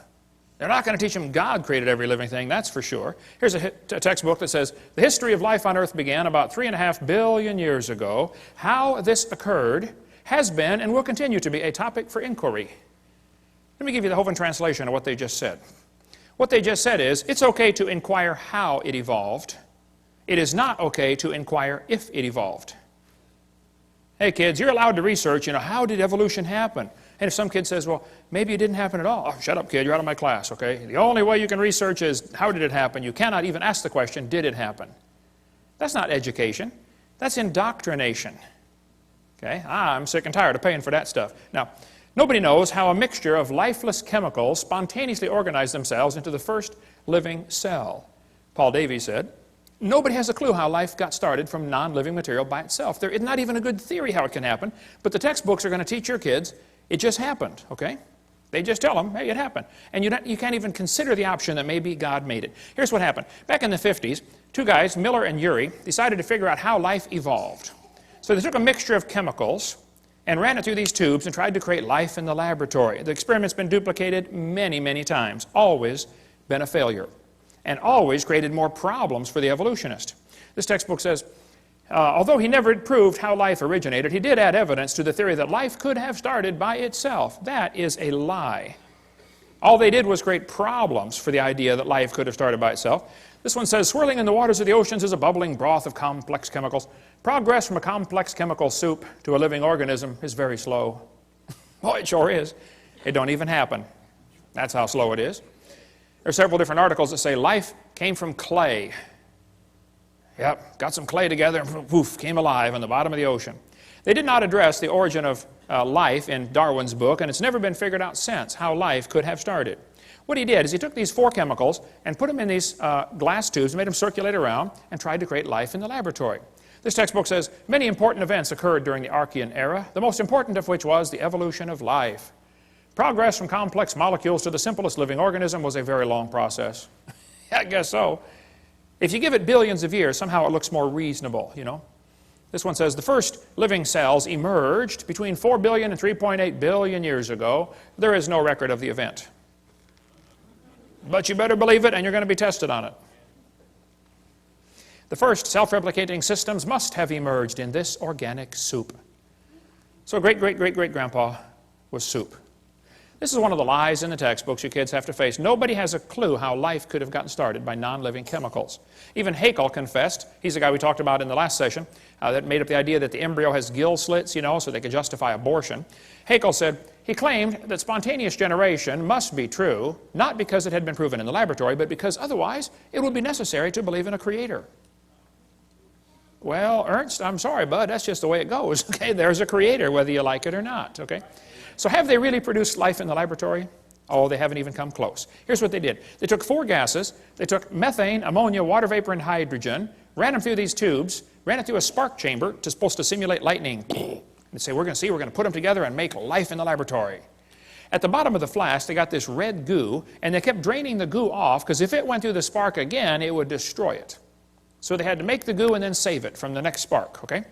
They're not going to teach them God created every living thing, that's for sure. Here's a textbook that says, "The history of life on earth began about 3.5 billion years ago. How this occurred has been and will continue to be a topic for inquiry." Let me give you the Hovind translation of what they just said. What they just said is, it's okay to inquire how it evolved. It is not okay to inquire if it evolved. Hey kids, you're allowed to research, how did evolution happen? And if some kid says, well, maybe it didn't happen at all. Oh, shut up, kid, you're out of my class, okay? The only way you can research is, how did it happen? You cannot even ask the question, did it happen? That's not education. That's indoctrination. Okay? I'm sick and tired of paying for that stuff. Now, nobody knows how a mixture of lifeless chemicals spontaneously organized themselves into the first living cell. Paul Davies said, nobody has a clue how life got started from non-living material by itself. There is not even a good theory how it can happen, but the textbooks are going to teach your kids it just happened, okay? They just tell them, hey, it happened. And you can't even consider the option that maybe God made it. Here's what happened. Back in the 50s, two guys, Miller and Urey, decided to figure out how life evolved. So they took a mixture of chemicals and ran it through these tubes and tried to create life in the laboratory. The experiment's been duplicated many, many times, always been a failure, and always created more problems for the evolutionist. This textbook says, although he never proved how life originated, he did add evidence to the theory that life could have started by itself. That is a lie. All they did was create problems for the idea that life could have started by itself. This one says, swirling in the waters of the oceans is a bubbling broth of complex chemicals. Progress from a complex chemical soup to a living organism is very slow. Well, it sure is. It don't even happen. That's how slow it is. There are several different articles that say life came from clay. Yep, got some clay together and poof, came alive on the bottom of the ocean. They did not address the origin of life in Darwin's book, and it's never been figured out since how life could have started. What he did is he took these 4 chemicals and put them in these glass tubes, made them circulate around, and tried to create life in the laboratory. This textbook says, many important events occurred during the Archean era, the most important of which was the evolution of life. Progress from complex molecules to the simplest living organism was a very long process. I guess so. If you give it billions of years, somehow it looks more reasonable, This one says, the first living cells emerged between 4 billion and 3.8 billion years ago. There is no record of the event. But you better believe it, and you're going to be tested on it. The first self-replicating systems must have emerged in this organic soup. So great-great-great-great-grandpa was soup. This is one of the lies in the textbooks you kids have to face. Nobody has a clue how life could have gotten started by non-living chemicals. Even Haeckel confessed, he's the guy we talked about in the last session, that made up the idea that the embryo has gill slits, so they could justify abortion. Haeckel said, he claimed that spontaneous generation must be true, not because it had been proven in the laboratory, but because otherwise it would be necessary to believe in a creator. Well, Ernst, I'm sorry, bud, that's just the way it goes. Okay, there's a creator, whether you like it or not, okay? So have they really produced life in the laboratory? Oh, they haven't even come close. Here's what they did. They took 4 gases. They took methane, ammonia, water vapor, and hydrogen, ran them through these tubes, ran it through a spark chamber supposed to simulate lightning. And say, we're going to put them together and make life in the laboratory. At the bottom of the flask, they got this red goo, and they kept draining the goo off, because if it went through the spark again, it would destroy it. So they had to make the goo and then save it from the next spark, okay?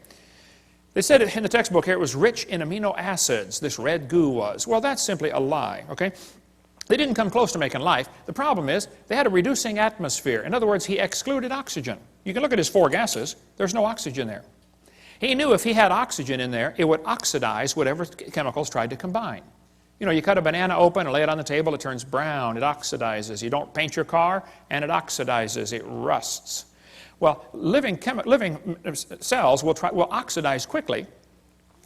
They said it in the textbook here it was rich in amino acids, this red goo was. Well, that's simply a lie, okay? They didn't come close to making life. The problem is they had a reducing atmosphere. In other words, he excluded oxygen. You can look at his four gases. There's no oxygen there. He knew if he had oxygen in there, it would oxidize whatever chemicals tried to combine. You know, you cut a banana open and lay it on the table, it turns brown, it oxidizes. You don't paint your car, and it oxidizes, it rusts. Well, living cells will oxidize quickly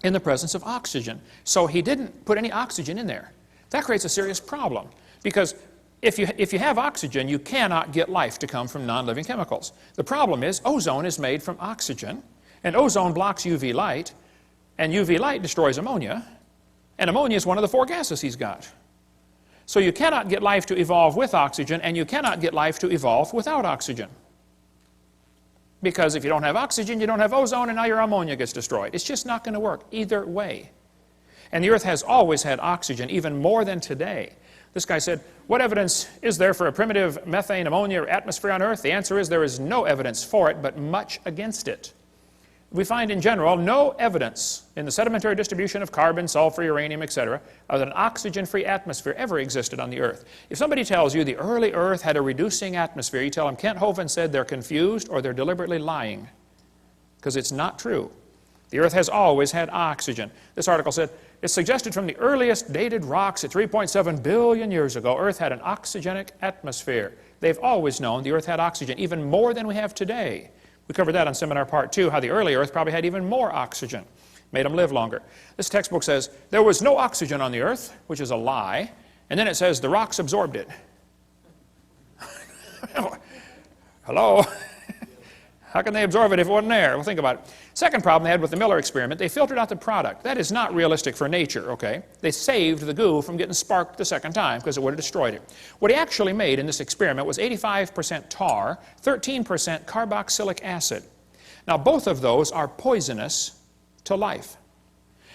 in the presence of oxygen. So he didn't put any oxygen in there. That creates a serious problem because if you have oxygen, you cannot get life to come from non-living chemicals. The problem is ozone is made from oxygen, and ozone blocks UV light, and UV light destroys ammonia, and ammonia is one of the four gases he's got. So you cannot get life to evolve with oxygen, and you cannot get life to evolve without oxygen. Because if you don't have oxygen, you don't have ozone, and now your ammonia gets destroyed. It's just not going to work either way. And the Earth has always had oxygen, even more than today. This guy said, what evidence is there for a primitive methane, ammonia atmosphere on Earth? The answer is there is no evidence for it, but much against it. We find in general no evidence in the sedimentary distribution of carbon, sulfur, uranium, etc., of an oxygen-free atmosphere ever existed on the Earth. If somebody tells you the early Earth had a reducing atmosphere, you tell them Kent Hovind said they're confused or they're deliberately lying, because it's not true. The Earth has always had oxygen. This article said, it's suggested from the earliest dated rocks at 3.7 billion years ago, Earth had an oxygenic atmosphere. They've always known the Earth had oxygen, even more than we have today. We covered that on seminar part 2, how the early Earth probably had even more oxygen, made them live longer. This textbook says there was no oxygen on the Earth, which is a lie, and then it says the rocks absorbed it. Hello? How can they absorb it if it wasn't there? Well, think about it. Second problem they had with the Miller experiment, they filtered out the product. That is not realistic for nature, okay? They saved the goo from getting sparked the second time because it would have destroyed it. What he actually made in this experiment was 85% tar, 13% carboxylic acid. Now, both of those are poisonous to life.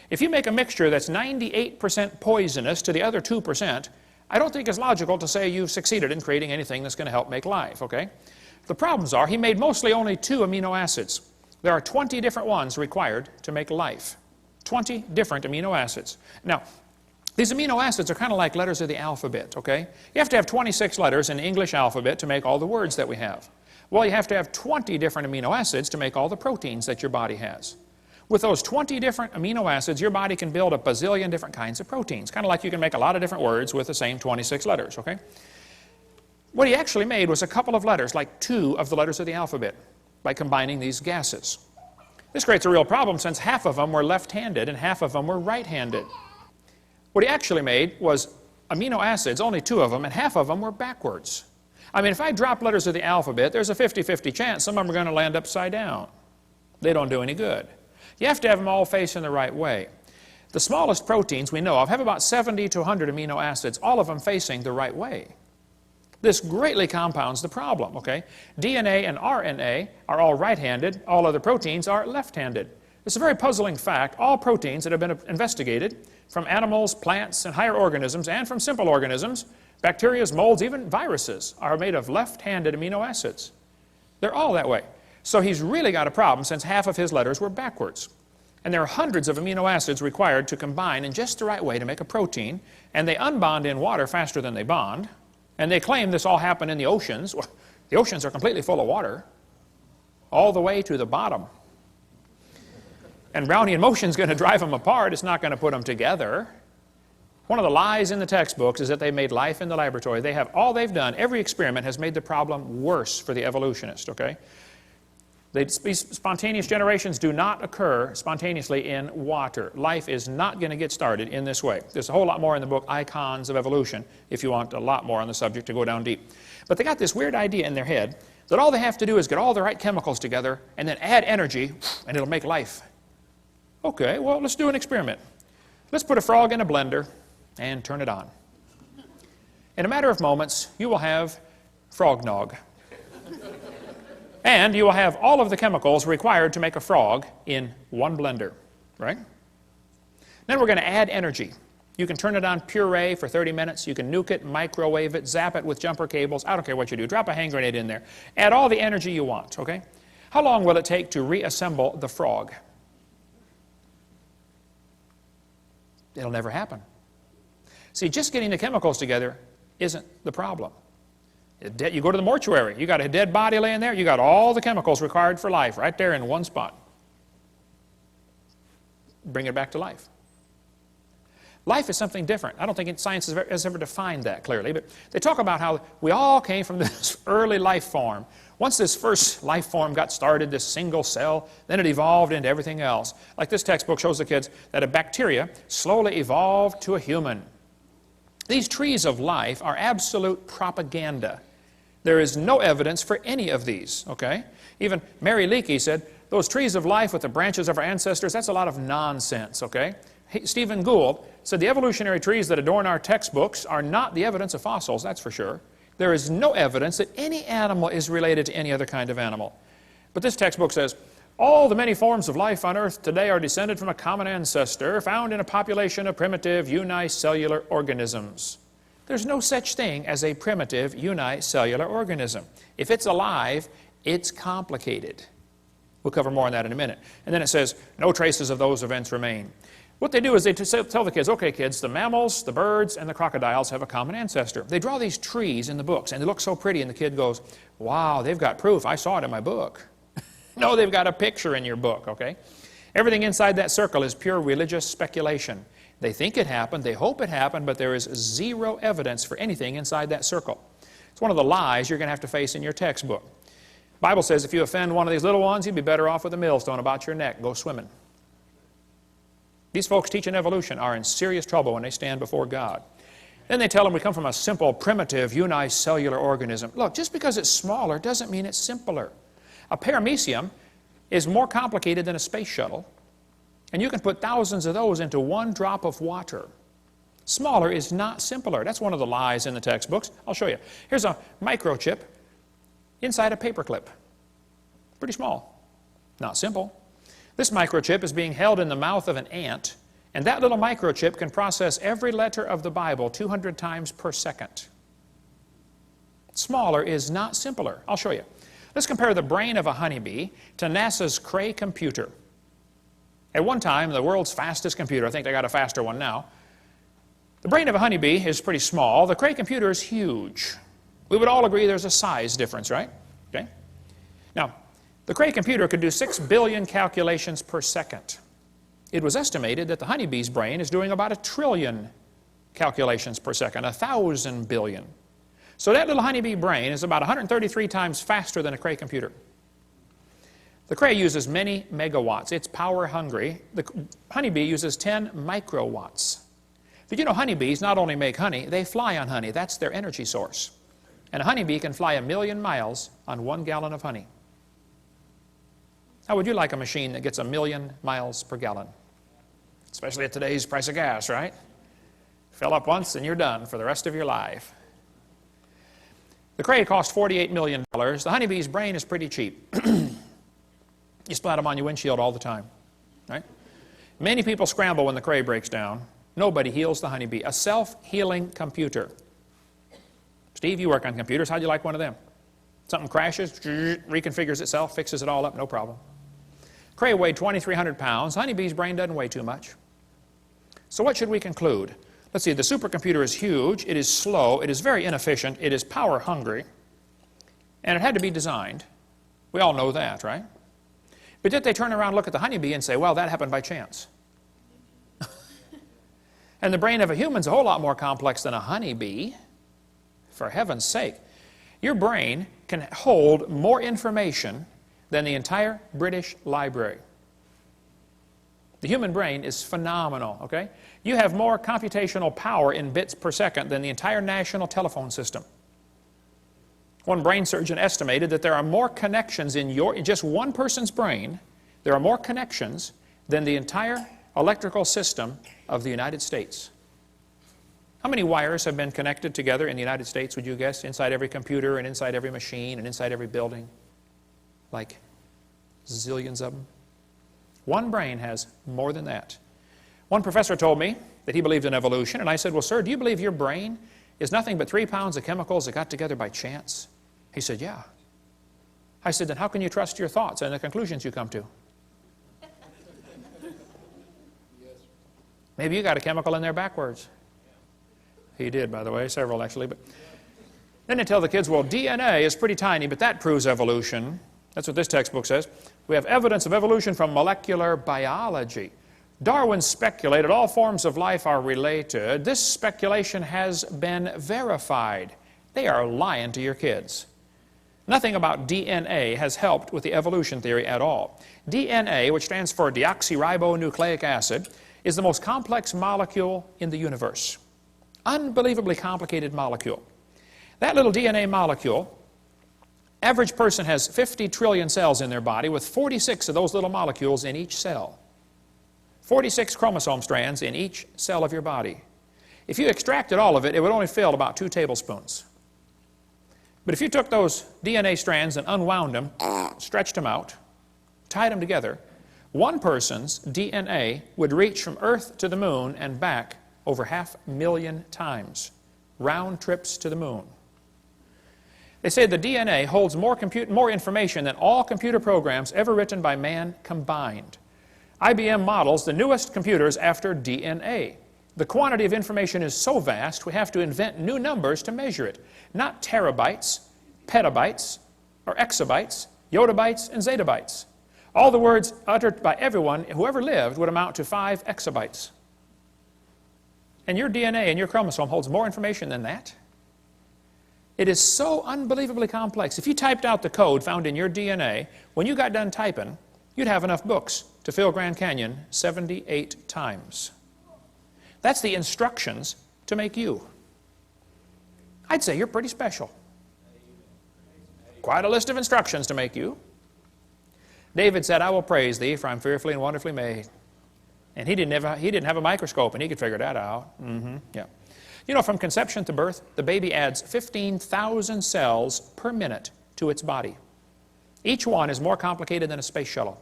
If you make a mixture that's 98% poisonous to the other 2%, I don't think it's logical to say you've succeeded in creating anything that's going to help make life, okay? The problems are he made mostly only 2 amino acids. There are 20 different ones required to make life. 20 different amino acids. Now, these amino acids are kind of like letters of the alphabet, okay? You have to have 26 letters in the English alphabet to make all the words that we have. Well, you have to have 20 different amino acids to make all the proteins that your body has. With those 20 different amino acids, your body can build a bazillion different kinds of proteins, kind of like you can make a lot of different words with the same 26 letters, okay? What he actually made was a couple of letters, like 2 of the letters of the alphabet, by combining these gases. This creates a real problem since half of them were left-handed and half of them were right-handed. What he actually made was amino acids, only 2 of them, and half of them were backwards. I mean, if I drop letters of the alphabet, there's a 50-50 chance some of them are going to land upside down. They don't do any good. You have to have them all facing the right way. The smallest proteins we know of have about 70 to 100 amino acids, all of them facing the right way. This greatly compounds the problem, okay? DNA and RNA are all right-handed, all other proteins are left-handed. It's a very puzzling fact. All proteins that have been investigated from animals, plants, and higher organisms, and from simple organisms, bacteria, molds, even viruses, are made of left-handed amino acids. They're all that way. So he's really got a problem since half of his letters were backwards. And there are hundreds of amino acids required to combine in just the right way to make a protein, and they unbond in water faster than they bond. And they claim this all happened in the oceans. Well, the oceans are completely full of water, all the way to the bottom. And Brownian motion is going to drive them apart. It's not going to put them together. One of the lies in the textbooks is that they made life in the laboratory. They have all they've done. Every experiment has made the problem worse for the evolutionist, okay? Spontaneous generations do not occur spontaneously in water. Life is not going to get started in this way. There's a whole lot more in the book, Icons of Evolution, if you want a lot more on the subject to go down deep. But they got this weird idea in their head that all they have to do is get all the right chemicals together and then add energy, and it'll make life. Okay, well, let's do an experiment. Let's put a frog in a blender and turn it on. In a matter of moments, you will have frog nog. And you will have all of the chemicals required to make a frog in one blender, right? Then we're going to add energy. You can turn it on puree for 30 minutes. You can nuke it, microwave it, zap it with jumper cables. I don't care what you do. Drop a hand grenade in there. Add all the energy you want, okay? How long will it take to reassemble the frog? It'll never happen. See, just getting the chemicals together isn't the problem. You go to the mortuary, you got a dead body laying there, you got all the chemicals required for life right there in one spot. Bring it back to life. Life is something different. I don't think science has ever defined that clearly, but they talk about how we all came from this early life form. Once this first life form got started, this single cell, then it evolved into everything else. Like this textbook shows the kids that a bacteria slowly evolved to a human. These trees of life are absolute propaganda. There is no evidence for any of these, okay? Even Mary Leakey said, those trees of life with the branches of our ancestors, that's a lot of nonsense, okay? Stephen Gould said the evolutionary trees that adorn our textbooks are not the evidence of fossils, that's for sure. There is no evidence that any animal is related to any other kind of animal. But this textbook says, all the many forms of life on Earth today are descended from a common ancestor found in a population of primitive unicellular organisms. There's no such thing as a primitive unicellular organism. If it's alive, it's complicated. We'll cover more on that in a minute. And then it says, no traces of those events remain. What they do is they tell the kids, okay kids, the mammals, the birds, and the crocodiles have a common ancestor. They draw these trees in the books, and they look so pretty, and the kid goes, wow, they've got proof. I saw it in my book. No, they've got a picture in your book, okay? Everything inside that circle is pure religious speculation. They think it happened, they hope it happened, but there is zero evidence for anything inside that circle. It's one of the lies you're going to have to face in your textbook. The Bible says if you offend one of these little ones, you'd be better off with a millstone about your neck. Go swimming. These folks teaching evolution are in serious trouble when they stand before God. Then they tell them we come from a simple, primitive, unicellular organism. Look, just because it's smaller doesn't mean it's simpler. A paramecium is more complicated than a space shuttle, and you can put thousands of those into one drop of water. Smaller is not simpler. That's one of the lies in the textbooks. I'll show you. Here's a microchip inside a paperclip. Pretty small. Not simple. This microchip is being held in the mouth of an ant, and that little microchip can process every letter of the Bible 200 times per second. Smaller is not simpler. I'll show you. Let's compare the brain of a honeybee to NASA's Cray computer. At one time, the world's fastest computer, I think they got a faster one now. The brain of a honeybee is pretty small. The Cray computer is huge. We would all agree there's a size difference, right? Okay. Now, the Cray computer could do 6 billion calculations per second. It was estimated that the honeybee's brain is doing about 1 trillion calculations per second, 1,000 billion. So that little honeybee brain is about 133 times faster than a Cray computer. The Cray uses many megawatts. It's power hungry. The honeybee uses 10 microwatts. Did you know honeybees not only make honey, they fly on honey. That's their energy source. And a honeybee can fly 1,000,000 miles on 1 gallon of honey. How would you like a machine that gets 1,000,000 miles per gallon? Especially at today's price of gas, right? Fill up once and you're done for the rest of your life. The Cray cost $48 million. The honeybee's brain is pretty cheap. You splat them on your windshield all the time, right? Many people scramble when the Cray breaks down. Nobody heals the honeybee. A self-healing computer. Steve, you work on computers. How'd you like one of them? Something crashes, reconfigures itself, fixes it all up, no problem. Cray weighed 2,300 pounds. Honeybee's brain doesn't weigh too much. So what should we conclude? Let's see, the supercomputer is huge, it is slow, it is very inefficient, it is power hungry, and it had to be designed. We all know that, right? But yet they turn around and look at the honeybee and say, well, that happened by chance. And the brain of a human is a whole lot more complex than a honeybee. For heaven's sake. Your brain can hold more information than the entire British Library. The human brain is phenomenal, okay? You have more computational power in bits per second than the entire national telephone system. One brain surgeon estimated that there are more connections in just one person's brain, there are more connections than the entire electrical system of the United States. How many wires have been connected together in the United States, would you guess, inside every computer and inside every machine and inside every building? Like zillions of them. One brain has more than that. One professor told me that he believed in evolution, and I said, well, sir, do you believe your brain is nothing but 3 pounds of chemicals that got together by chance? He said, yeah. I said, then how can you trust your thoughts and the conclusions you come to? Maybe you got a chemical in there backwards. He did, by the way, several actually. But then they tell the kids, well, DNA is pretty tiny, but that proves evolution. That's what this textbook says. We have evidence of evolution from molecular biology. Darwin speculated all forms of life are related. This speculation has been verified. They are lying to your kids. Nothing about DNA has helped with the evolution theory at all. DNA, which stands for deoxyribonucleic acid, is the most complex molecule in the universe. Unbelievably complicated molecule. That little DNA molecule, average person has 50 trillion cells in their body with 46 of those little molecules in each cell. 46 chromosome strands in each cell of your body. If you extracted all of it, it would only fill about 2 tablespoons. But if you took those DNA strands and unwound them, stretched them out, tied them together, one person's DNA would reach from Earth to the moon and back over 500,000 times. Round trips to the moon. They say the DNA holds more information than all computer programs ever written by man combined. IBM models the newest computers after DNA. The quantity of information is so vast, we have to invent new numbers to measure it. Not terabytes, petabytes, or exabytes, yottabytes, and zettabytes. All the words uttered by everyone who ever lived would amount to 5 exabytes. And your DNA and your chromosome holds more information than that. It is so unbelievably complex. If you typed out the code found in your DNA, when you got done typing, you'd have enough books to fill Grand Canyon 78 times. That's the instructions to make you. I'd say you're pretty special. Quite a list of instructions to make you. David said, I will praise thee, for I'm fearfully and wonderfully made. And he didn't have a microscope, and he could figure that out. Yeah. You know, from conception to birth, the baby adds 15,000 cells per minute to its body. Each one is more complicated than a space shuttle.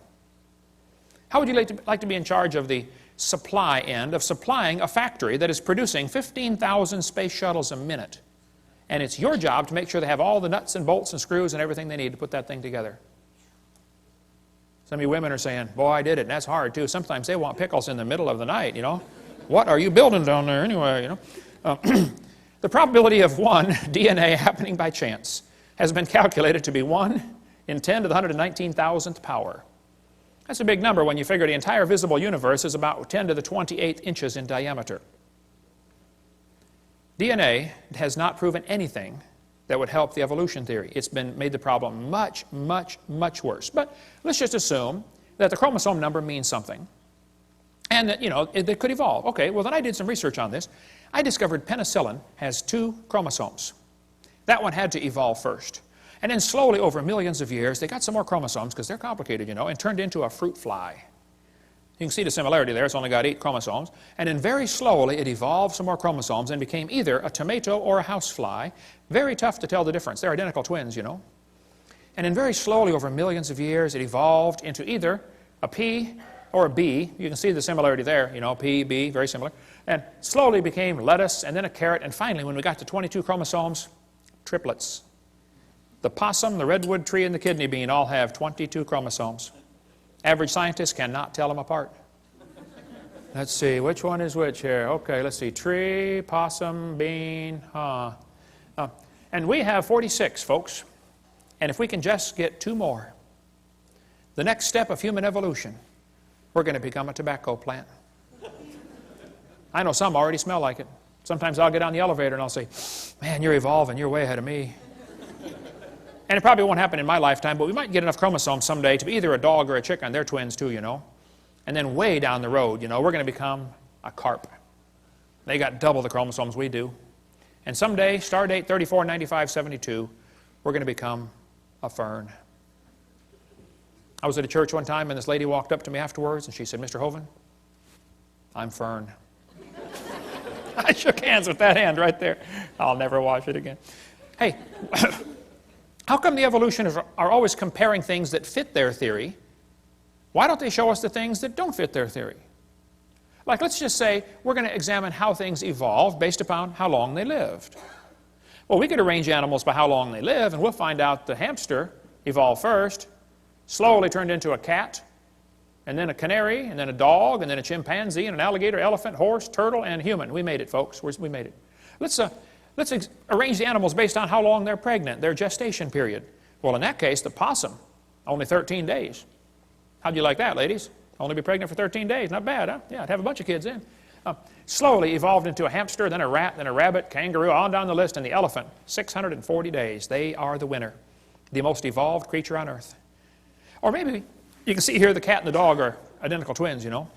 How would you like to be in charge of the supply end of supplying a factory that is producing 15,000 space shuttles a minute? And it's your job to make sure they have all the nuts and bolts and screws and everything they need to put that thing together. Some of you women are saying, boy, I did it, and that's hard too. Sometimes they want pickles in the middle of the night, you know. What are you building down there anyway, you know? The probability of one DNA happening by chance has been calculated to be 1 in 10 to the 119,000th power. That's a big number when you figure the entire visible universe is about 10 to the 28th inches in diameter. DNA has not proven anything that would help the evolution theory. It's been made the problem much, much, much worse. But let's just assume that the chromosome number means something and that, you know, it could evolve. Okay, well then I did some research on this. I discovered penicillin has 2 chromosomes. That one had to evolve first. And then slowly over millions of years, they got some more chromosomes because they're complicated, you know, and turned into a fruit fly. You can see the similarity there. It's only got 8 chromosomes. And then very slowly it evolved some more chromosomes and became either a tomato or a housefly. Very tough to tell the difference. They're identical twins, you know. And then very slowly over millions of years it evolved into either a pea or a bee. You can see the similarity there, you know, pea, bee, very similar. And slowly became lettuce and then a carrot. And finally, when we got to 22 chromosomes, triplets. The possum, the redwood tree, and the kidney bean all have 22 chromosomes. Average scientists cannot tell them apart. Let's see, which one is which here? Okay, let's see, tree, possum, bean, and we have 46, folks. And if we can just get 2 more, the next step of human evolution, we're going to become a tobacco plant. I know some already smell like it. Sometimes I'll get on the elevator and I'll say, man, you're evolving, you're way ahead of me. And it probably won't happen in my lifetime, but we might get enough chromosomes someday to be either a dog or a chicken. They're twins too, you know. And then way down the road, you know, we're going to become a carp. They got double the chromosomes we do. And someday, star date 349572, we're going to become a fern. I was at a church one time, and this lady walked up to me afterwards, and she said, Mr. Hovind, I'm fern. I shook hands with that hand right there. I'll never wash it again. Hey, how come the evolutionists are always comparing things that fit their theory? Why don't they show us the things that don't fit their theory? Like, let's just say we're going to examine how things evolved based upon how long they lived. Well, we could arrange animals by how long they live, and we'll find out the hamster evolved first, slowly turned into a cat, and then a canary, and then a dog, and then a chimpanzee, and an alligator, elephant, horse, turtle, and human. We made it, folks. We made it. Let's arrange the animals based on how long they're pregnant, their gestation period. Well, in that case, the possum, only 13 days. How'd you like that, ladies? Only be pregnant for 13 days. Not bad, huh? Yeah, I'd have a bunch of kids in. Slowly evolved into a hamster, then a rat, then a rabbit, kangaroo, on down the list, and the elephant. 640 days. They are the winner. The most evolved creature on earth. Or maybe, you can see here the cat and the dog are identical twins, you know.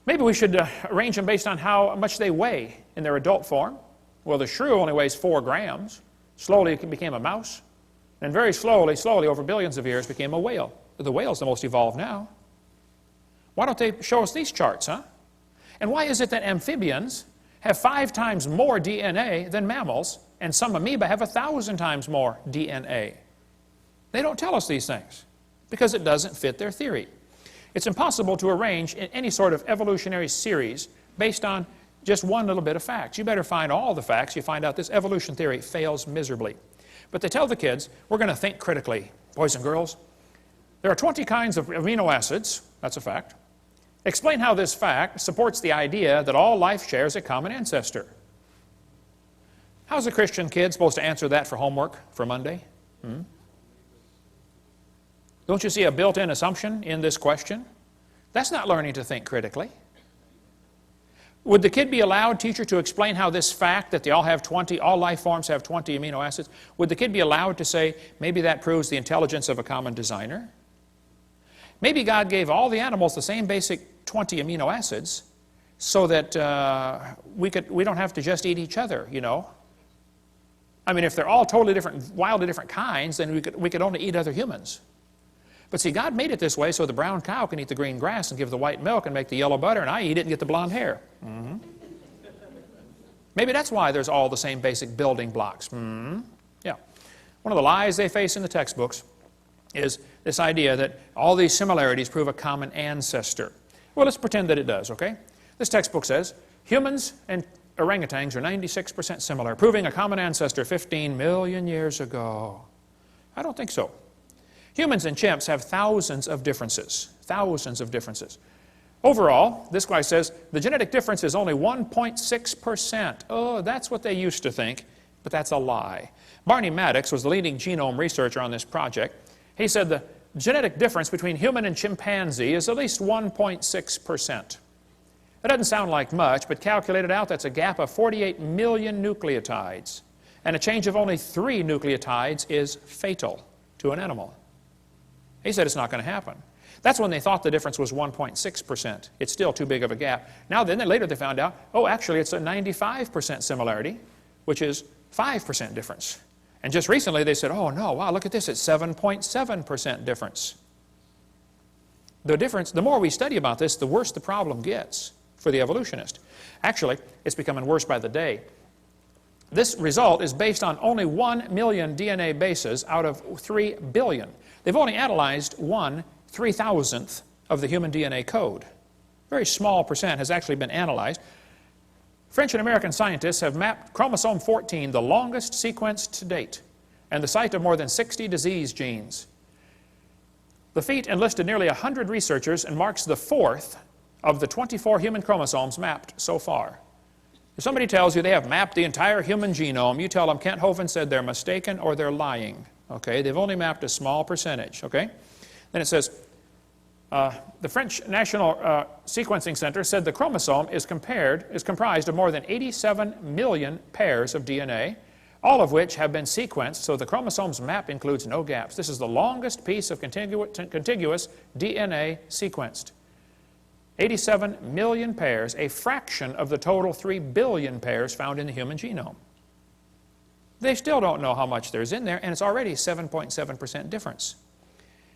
Maybe we should arrange them based on how much they weigh in their adult form. Well, the shrew only weighs 4 grams. Slowly it became a mouse. And very slowly, over billions of years, became a whale. The whale's the most evolved now. Why don't they show us these charts, huh? And why is it that amphibians have 5 times more DNA than mammals, and some amoeba have 1,000 times more DNA? They don't tell us these things because it doesn't fit their theory. It's impossible to arrange in any sort of evolutionary series based on just one little bit of facts. You better find all the facts. You find out this evolution theory fails miserably. But they tell the kids, we're going to think critically. Boys and girls, there are 20 kinds of amino acids. That's a fact. Explain how this fact supports the idea that all life shares a common ancestor. How's a Christian kid supposed to answer that for homework for Monday? Don't you see a built-in assumption in this question? That's not learning to think critically. Would the kid be allowed, teacher, to explain how this fact that all life forms have 20 amino acids, would the kid be allowed to say, maybe that proves the intelligence of a common designer? Maybe God gave all the animals the same basic 20 amino acids so that we don't have to just eat each other, you know. I mean, if they're all totally different, wildly different kinds, then we could only eat other humans. But see, God made it this way so the brown cow can eat the green grass and give the white milk and make the yellow butter, and I eat it and get the blonde hair. Maybe that's why there's all the same basic building blocks. Yeah. One of the lies they face in the textbooks is this idea that all these similarities prove a common ancestor. Well, let's pretend that it does, okay? This textbook says humans and orangutans are 96% similar, proving a common ancestor 15 million years ago. I don't think so. Humans and chimps have thousands of differences. Thousands of differences. Overall, this guy says, the genetic difference is only 1.6%. Oh, that's what they used to think, but that's a lie. Barney Maddox was the leading genome researcher on this project. He said the genetic difference between human and chimpanzee is at least 1.6%. That doesn't sound like much, but calculated out, that's a gap of 48 million nucleotides. And a change of only 3 nucleotides is fatal to an animal. He said it's not going to happen. That's when they thought the difference was 1.6%. It's still too big of a gap. Now then, later they found out, oh, actually it's a 95% similarity, which is 5% difference. And just recently they said, oh no, wow, look at this, it's 7.7% difference. The more we study about this, the worse the problem gets for the evolutionist. Actually, it's becoming worse by the day. This result is based on only 1 million DNA bases out of 3 billion. They've only analyzed 1/3000th of the human DNA code. A very small percent has actually been analyzed. French and American scientists have mapped chromosome 14, the longest sequence to date, and the site of more than 60 disease genes. The feat enlisted nearly 100 researchers and marks the 4th of the 24 human chromosomes mapped so far. If somebody tells you they have mapped the entire human genome, you tell them Kent Hovind said they're mistaken or they're lying. Okay, they've only mapped a small percentage. Okay, then it says the French National Sequencing Center said the chromosome is comprised of more than 87 million pairs of DNA, all of which have been sequenced, so the chromosome's map includes no gaps. This is the longest piece of contiguous DNA sequenced. 87 million pairs, a fraction of the total 3 billion pairs found in the human genome. They still don't know how much there's in there, and it's already 7.7% difference.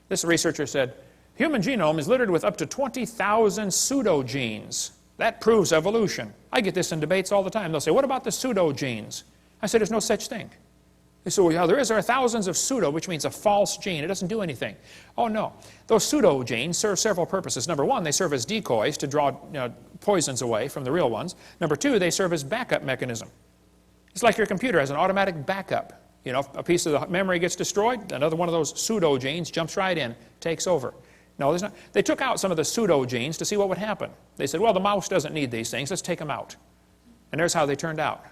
This researcher said, human genome is littered with up to 20,000 pseudogenes. That proves evolution. I get this in debates all the time. They'll say, what about the pseudogenes? I said, there's no such thing. They say, well, yeah, there are thousands of pseudo, which means a false gene. It doesn't do anything. Oh, no. Those pseudogenes serve several purposes. Number one, they serve as decoys to draw poisons away from the real ones. Number two, they serve as backup mechanism. It's like your computer has an automatic backup. You know, if a piece of the memory gets destroyed, another one of those pseudogenes jumps right in, takes over. No, there's not. They took out some of the pseudogenes to see what would happen. They said, well, the mouse doesn't need these things. Let's take them out. And there's how they turned out.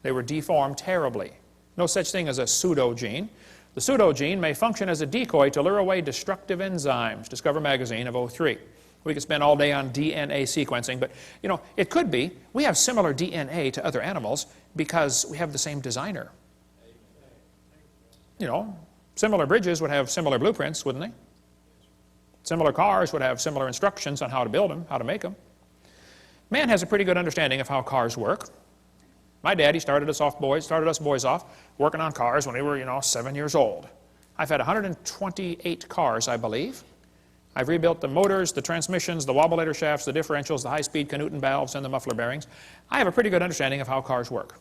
They were deformed terribly. No such thing as a pseudogene. The pseudogene may function as a decoy to lure away destructive enzymes. Discover Magazine of '03. We could spend all day on DNA sequencing, but you know, it could be. We have similar DNA to other animals because we have the same designer. You know, similar bridges would have similar blueprints, wouldn't they? Similar cars would have similar instructions on how to build them, how to make them. Man has a pretty good understanding of how cars work. My daddy started us boys off working on cars when we were, you know, 7 years old. I've had 128 cars, I believe. I've rebuilt the motors, the transmissions, the wobbleator shafts, the differentials, the high-speed Canuten valves, and the muffler bearings. I have a pretty good understanding of how cars work.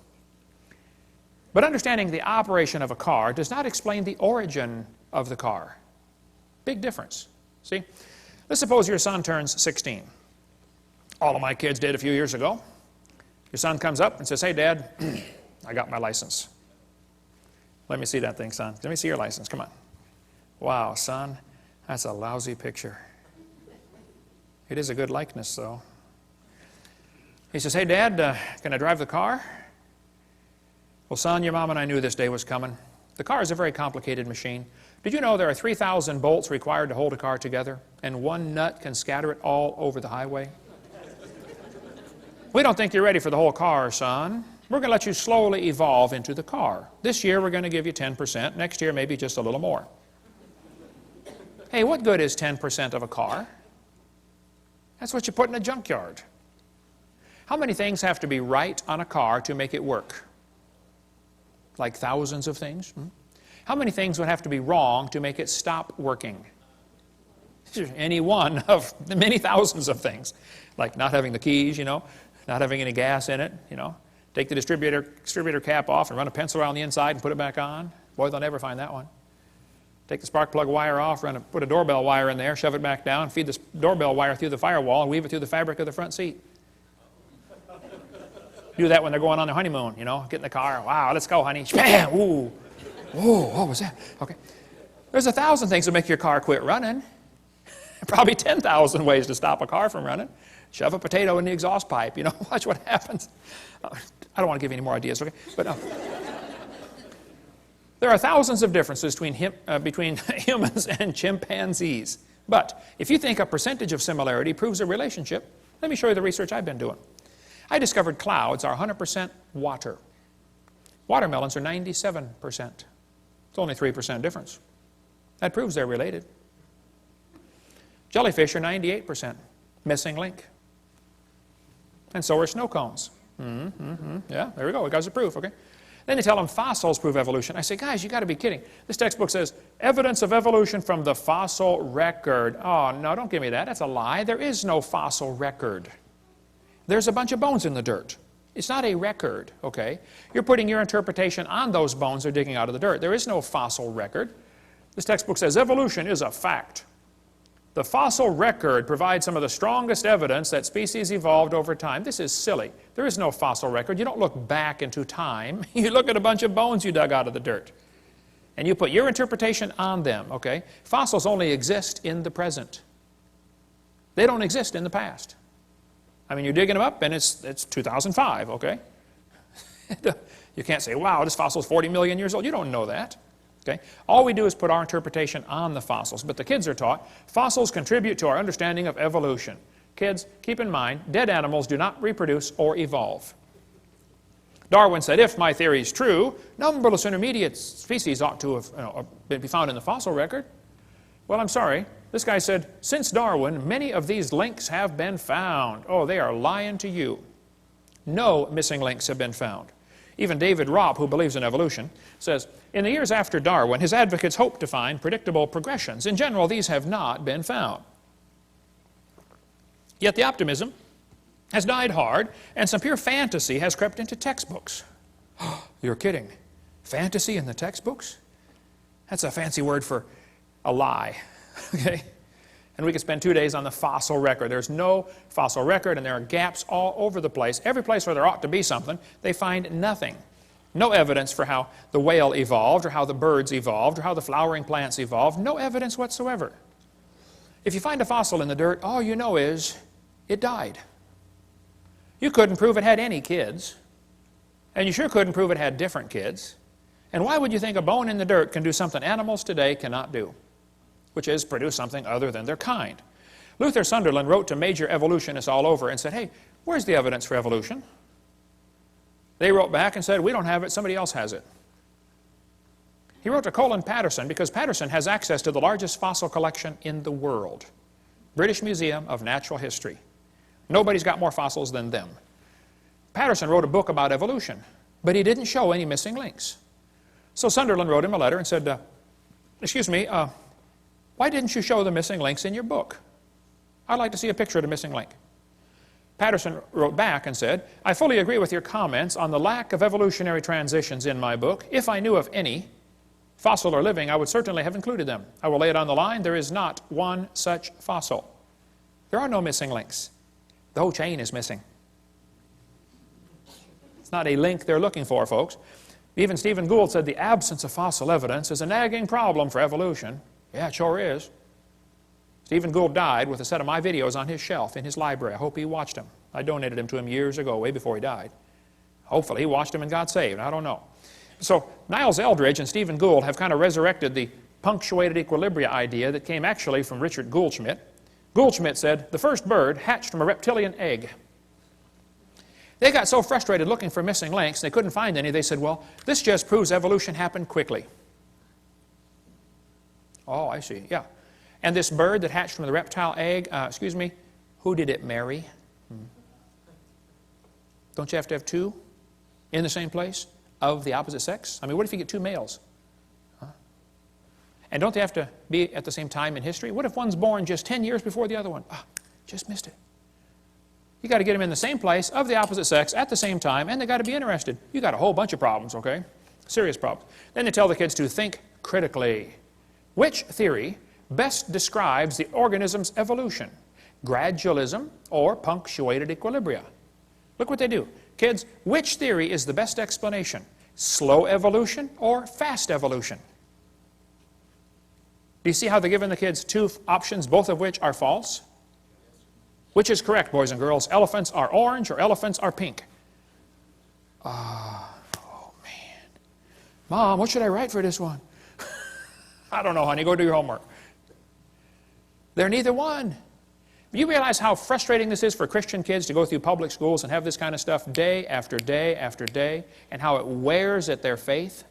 But understanding the operation of a car does not explain the origin of the car. Big difference. See? Let's suppose your son turns 16. All of my kids did a few years ago. Your son comes up and says, hey, Dad, I got my license. Let me see that thing, son. Let me see your license. Come on. Wow, son, that's a lousy picture. It is a good likeness, though. He says, hey, Dad, can I drive the car? Well, son, your mom and I knew this day was coming. The car is a very complicated machine. Did you know there are 3,000 bolts required to hold a car together, and one nut can scatter it all over the highway? We don't think you're ready for the whole car, son. We're going to let you slowly evolve into the car. This year, we're going to give you 10%. Next year, maybe just a little more. Hey, what good is 10% of a car? That's what you put in a junkyard. How many things have to be right on a car to make it work? Like thousands of things? How many things would have to be wrong to make it stop working? Any one of the many thousands of things. Like not having the keys, you know, not having any gas in it, you know. Take the distributor cap off and run a pencil around the inside and put it back on. Boy, they'll never find that one. Take the spark plug wire off, put a doorbell wire in there, shove it back down, feed the doorbell wire through the firewall, and weave it through the fabric of the front seat. Do that when they're going on their honeymoon, you know, get in the car. Wow, let's go, honey. Bam! Ooh. Ooh, what was that? Okay. There's 1,000 things that make your car quit running. Probably 10,000 ways to stop a car from running. Shove a potato in the exhaust pipe, you know, watch what happens. I don't want to give you any more ideas, okay? But there are thousands of differences between humans and chimpanzees. But if you think a percentage of similarity proves a relationship, let me show you the research I've been doing. I discovered clouds are 100% water. Watermelons are 97%. It's only 3% difference. That proves they're related. Jellyfish are 98%. Missing link. And so are snow cones. Yeah, there we go. We got the proof, okay? Then they tell them fossils prove evolution. I say, guys, you got to be kidding. This textbook says, evidence of evolution from the fossil record. Oh, no, don't give me that. That's a lie. There is no fossil record. There's a bunch of bones in the dirt. It's not a record, okay? You're putting your interpretation on those bones they're digging out of the dirt. There is no fossil record. This textbook says evolution is a fact. The fossil record provides some of the strongest evidence that species evolved over time. This is silly. There is no fossil record. You don't look back into time. You look at a bunch of bones you dug out of the dirt. And you put your interpretation on them, okay? Fossils only exist in the present. They don't exist in the past. I mean, you're digging them up and it's 2005, okay? You can't say, wow, this fossil is 40 million years old. You don't know that. Okay? All we do is put our interpretation on the fossils. But the kids are taught fossils contribute to our understanding of evolution. Kids, keep in mind, dead animals do not reproduce or evolve. Darwin said, if my theory is true, numberless intermediate species ought to have be found in the fossil record. Well, I'm sorry. This guy said, since Darwin, many of these links have been found. Oh, they are lying to you. No missing links have been found. Even David Ropp, who believes in evolution, says, in the years after Darwin, his advocates hoped to find predictable progressions. In general, these have not been found. Yet the optimism has died hard, and some pure fantasy has crept into textbooks. You're kidding. Fantasy in the textbooks? That's a fancy word for a lie. Okay? And we could spend 2 days on the fossil record. There's no fossil record, and there are gaps all over the place. Every place where there ought to be something, they find nothing. No evidence for how the whale evolved, or how the birds evolved, or how the flowering plants evolved. No evidence whatsoever. If you find a fossil in the dirt, all you know is it died. You couldn't prove it had any kids. And you sure couldn't prove it had different kids. And why would you think a bone in the dirt can do something animals today cannot do? Which is produce something other than their kind. Luther Sunderland wrote to major evolutionists all over and said, hey, where's the evidence for evolution? They wrote back and said, we don't have it, somebody else has it. He wrote to Colin Patterson because Patterson has access to the largest fossil collection in the world. British Museum of Natural History. Nobody's got more fossils than them. Patterson wrote a book about evolution, but he didn't show any missing links. So Sunderland wrote him a letter and said, excuse me, why didn't you show the missing links in your book? I'd like to see a picture of the missing link. Patterson wrote back and said, I fully agree with your comments on the lack of evolutionary transitions in my book. If I knew of any, fossil or living, I would certainly have included them. I will lay it on the line. There is not one such fossil. There are no missing links. The whole chain is missing. It's not a link they're looking for, folks. Even Stephen Gould said the absence of fossil evidence is a nagging problem for evolution. Yeah, it sure is. Stephen Gould died with a set of my videos on his shelf in his library. I hope he watched them. I donated them to him years ago, way before he died. Hopefully he watched them and got saved. I don't know. So Niles Eldridge and Stephen Gould have kind of resurrected the punctuated equilibria idea that came actually from Richard Goldschmidt. Goldschmidt said, the first bird hatched from a reptilian egg. They got so frustrated looking for missing links, they couldn't find any. They said, well, this just proves evolution happened quickly. Oh, I see, yeah. And this bird that hatched from the reptile egg, excuse me, who did it marry? Don't you have to have two in the same place of the opposite sex? I mean, what if you get two males? Huh? And don't they have to be at the same time in history? What if one's born just 10 years before the other one? Ah, just missed it. You got to get them in the same place of the opposite sex at the same time, and they got to be interested. You got a whole bunch of problems, okay? Serious problems. Then they tell the kids to think critically. Which theory best describes the organism's evolution? Gradualism or punctuated equilibria? Look what they do. Kids, which theory is the best explanation? Slow evolution or fast evolution? Do you see how they're giving the kids two options, both of which are false? Which is correct, boys and girls? Elephants are orange or elephants are pink? Oh, man. Mom, what should I write for this one? I don't know, honey. Go do your homework. They're neither one. You realize how frustrating this is for Christian kids to go through public schools and have this kind of stuff day after day after day, and how it wears at their faith?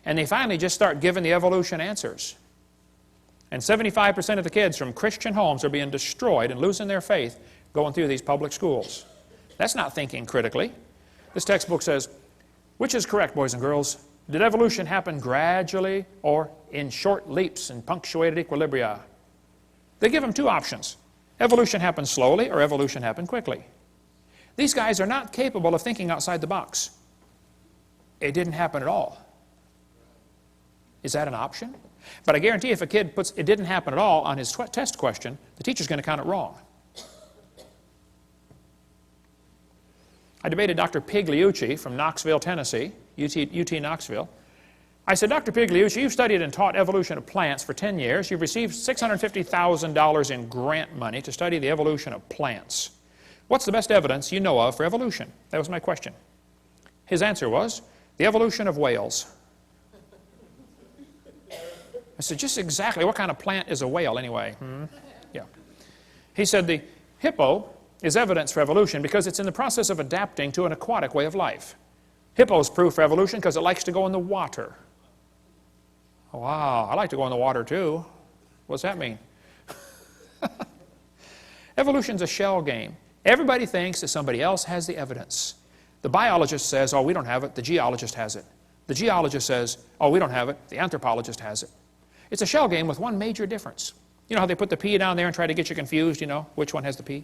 And they finally just start giving the evolution answers. And 75% of the kids from Christian homes are being destroyed and losing their faith going through these public schools. That's not thinking critically. This textbook says, which is correct, boys and girls? Did evolution happen gradually or in short leaps and punctuated equilibria? They give them two options. Evolution happened slowly or evolution happened quickly. These guys are not capable of thinking outside the box. It didn't happen at all. Is that an option? But I guarantee if a kid puts it didn't happen at all on his test question, the teacher's going to count it wrong. I debated Dr. Pigliucci from Knoxville, Tennessee, UT Knoxville. I said, Dr. Pigliucci, you've studied and taught evolution of plants for 10 years. You've received $650,000 in grant money to study the evolution of plants. What's the best evidence you know of for evolution? That was my question. His answer was, the evolution of whales. I said, just exactly what kind of plant is a whale anyway? Yeah. He said the hippo is evidence for evolution because it's in the process of adapting to an aquatic way of life. Hippo's proof for evolution because it likes to go in the water. Oh, wow, I like to go in the water too. What's that mean? Evolution's a shell game. Everybody thinks that somebody else has the evidence. The biologist says, oh, we don't have it. The geologist has it. The geologist says, oh, we don't have it. The anthropologist has it. It's a shell game with one major difference. You know how they put the P down there and try to get you confused, you know, which one has the P?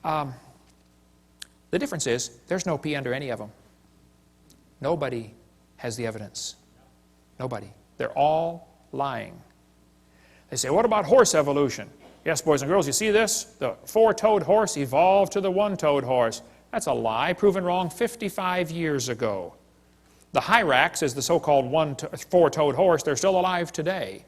The difference is there's no P under any of them. Nobody has the evidence. Nobody. They're all lying. They say, what about horse evolution? Yes, boys and girls, you see this? The four-toed horse evolved to the one-toed horse. That's a lie, proven wrong 55 years ago. The hyrax is the so-called four-toed horse. They're still alive today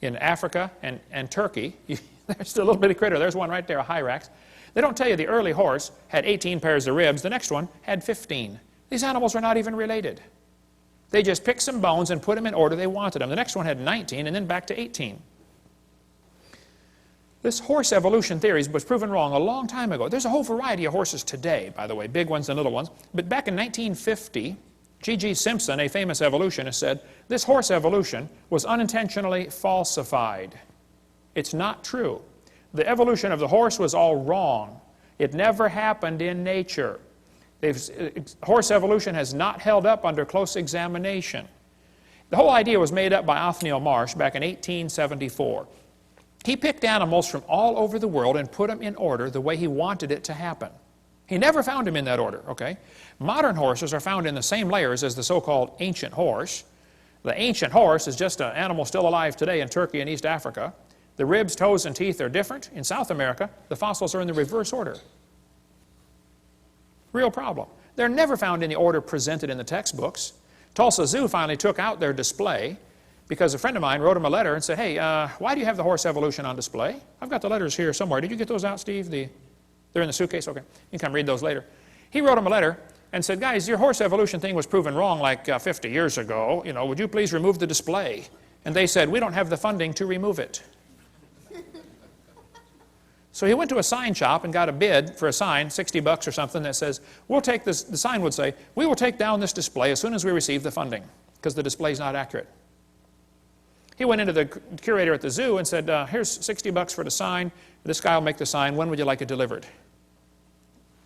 in Africa and Turkey. There's still a little bitty critter. There's one right there, a hyrax. They don't tell you the early horse had 18 pairs of ribs. The next one had 15. These animals are not even related. They just picked some bones and put them in order they wanted them. The next one had 19 and then back to 18. This horse evolution theory was proven wrong a long time ago. There's a whole variety of horses today, by the way, big ones and little ones. But back in 1950, G.G. Simpson, a famous evolutionist, said this horse evolution was unintentionally falsified. It's not true. The evolution of the horse was all wrong. It never happened in nature. Horse evolution has not held up under close examination. The whole idea was made up by Othniel Marsh back in 1874. He picked animals from all over the world and put them in order the way he wanted it to happen. He never found them in that order, okay? Modern horses are found in the same layers as the so-called ancient horse. The ancient horse is just an animal still alive today in Turkey and East Africa. The ribs, toes, and teeth are different. In South America, the fossils are in the reverse order. Real problem. They're never found in the order presented in the textbooks. Tulsa Zoo finally took out their display because a friend of mine wrote him a letter and said, hey, why do you have the horse evolution on display? I've got the letters here somewhere. Did you get those out, Steve? They're in the suitcase? Okay. You can come read those later. He wrote him a letter and said, guys, your horse evolution thing was proven wrong like 50 years ago. You know, would you please remove the display? And they said, we don't have the funding to remove it. So he went to a sign shop and got a bid for a sign, $60 or something, that says, we'll take this, the sign would say, we will take down this display as soon as we receive the funding, because the display is not accurate. He went into the curator at the zoo and said, here's $60 for the sign. This guy will make the sign. When would you like it delivered?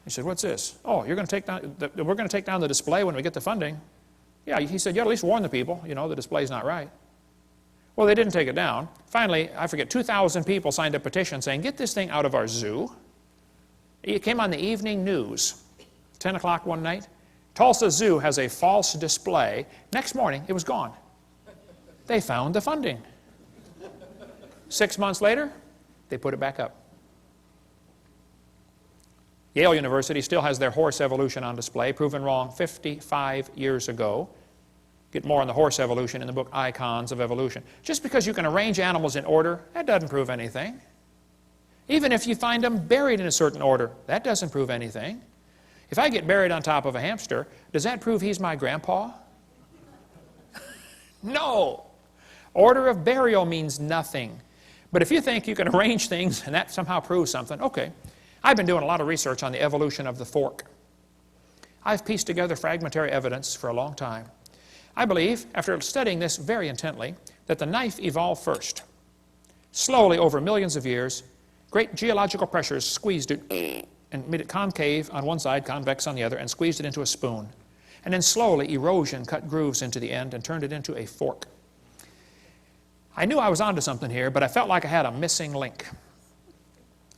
He said, what's this? Oh, you're going to take down, we're going to take down the display when we get the funding. Yeah, he said, you ought to at least warn the people, you know, the display's not right. Well, they didn't take it down. Finally, I forget, 2,000 people signed a petition saying, get this thing out of our zoo. It came on the evening news, 10 o'clock one night. Tulsa Zoo has a false display. Next morning, it was gone. They found the funding. 6 months later, they put it back up. Yale University still has their horse evolution on display, proven wrong 55 years ago. Get more on the horse evolution in the book Icons of Evolution. Just because you can arrange animals in order, that doesn't prove anything. Even if you find them buried in a certain order, that doesn't prove anything. If I get buried on top of a hamster, does that prove he's my grandpa? No. Order of burial means nothing. But if you think you can arrange things and that somehow proves something, okay. I've been doing a lot of research on the evolution of the fork. I've pieced together fragmentary evidence for a long time. I believe, after studying this very intently, that the knife evolved first. Slowly, over millions of years, great geological pressures squeezed it and made it concave on one side, convex on the other, and squeezed it into a spoon. And then slowly, erosion cut grooves into the end and turned it into a fork. I knew I was onto something here, but I felt like I had a missing link,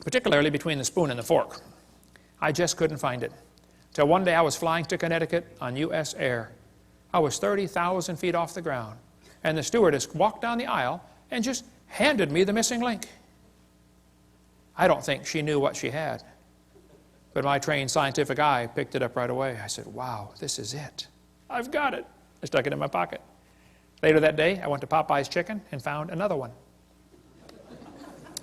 particularly between the spoon and the fork. I just couldn't find it. Till one day I was flying to Connecticut on U.S. Air. I was 30,000 feet off the ground, and the stewardess walked down the aisle and just handed me the missing link. I don't think she knew what she had, but my trained scientific eye picked it up right away. I said, wow, this is it. I've got it. I stuck it in my pocket. Later that day, I went to Popeye's Chicken and found another one.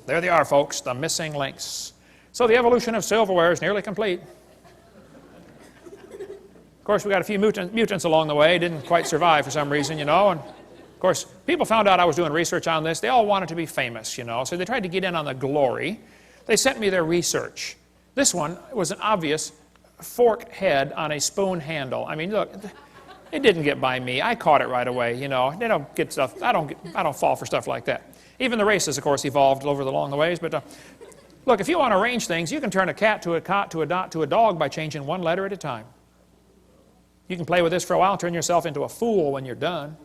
There they are, folks, the missing links. So the evolution of silverware is nearly complete. Of course, we got a few mutants along the way. Didn't quite survive for some reason, you know. And of course, people found out I was doing research on this. They all wanted to be famous, you know. So they tried to get in on the glory. They sent me their research. This one was an obvious fork head on a spoon handle. I mean, look, it didn't get by me. I caught it right away, you know. They don't get stuff. I don't fall for stuff like that. Even the races, of course, evolved over along the ways. But look, if you want to arrange things, you can turn a cat to a cot to a dot to a dog by changing one letter at a time. You can play with this for a while and turn yourself into a fool when you're done.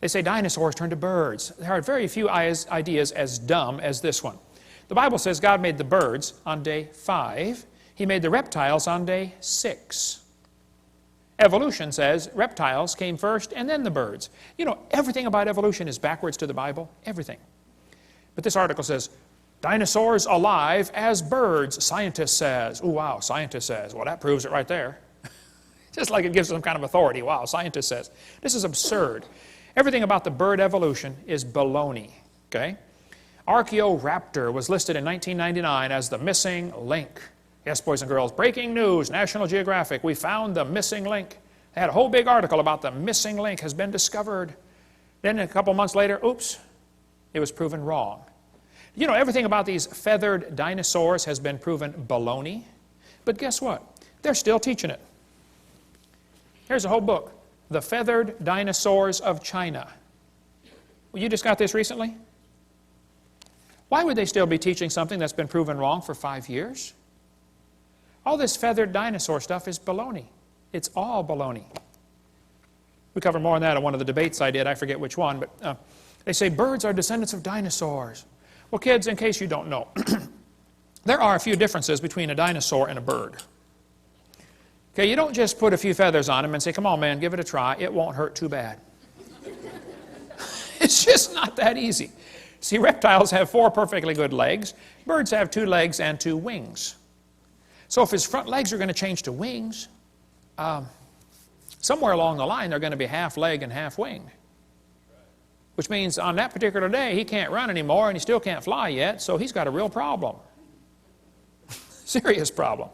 They say dinosaurs turned to birds. There are very few ideas as dumb as this one. The Bible says God made the birds on day 5. He made the reptiles on day 6. Evolution says reptiles came first and then the birds. You know, everything about evolution is backwards to the Bible. Everything. But this article says, dinosaurs alive as birds, scientist says. Oh, wow, scientist says. Well, that proves it right there. Just like it gives some kind of authority. Wow, scientist says. This is absurd. Everything about the bird evolution is baloney, okay? Archaeoraptor was listed in 1999 as the missing link. Yes, boys and girls, breaking news, National Geographic, we found the missing link. They had a whole big article about the missing link has been discovered. Then a couple months later, oops, it was proven wrong. You know, everything about these feathered dinosaurs has been proven baloney. But guess what? They're still teaching it. Here's a whole book, The Feathered Dinosaurs of China. Well, you just got this recently? Why would they still be teaching something that's been proven wrong for 5 years? All this feathered dinosaur stuff is baloney. It's all baloney. We covered more on that in one of the debates I did. I forget which one, but they say birds are descendants of dinosaurs. Well, kids, in case you don't know, there are a few differences between a dinosaur and a bird. Okay, you don't just put a few feathers on them and say, come on, man, give it a try. It won't hurt too bad. It's just not that easy. See, reptiles have 4 perfectly good legs. Birds have 2 legs and 2 wings. So if his front legs are going to change to wings, somewhere along the line they're going to be half leg and half wing. Which means on that particular day he can't run anymore and he still can't fly yet, so he's got a real problem. Serious problem.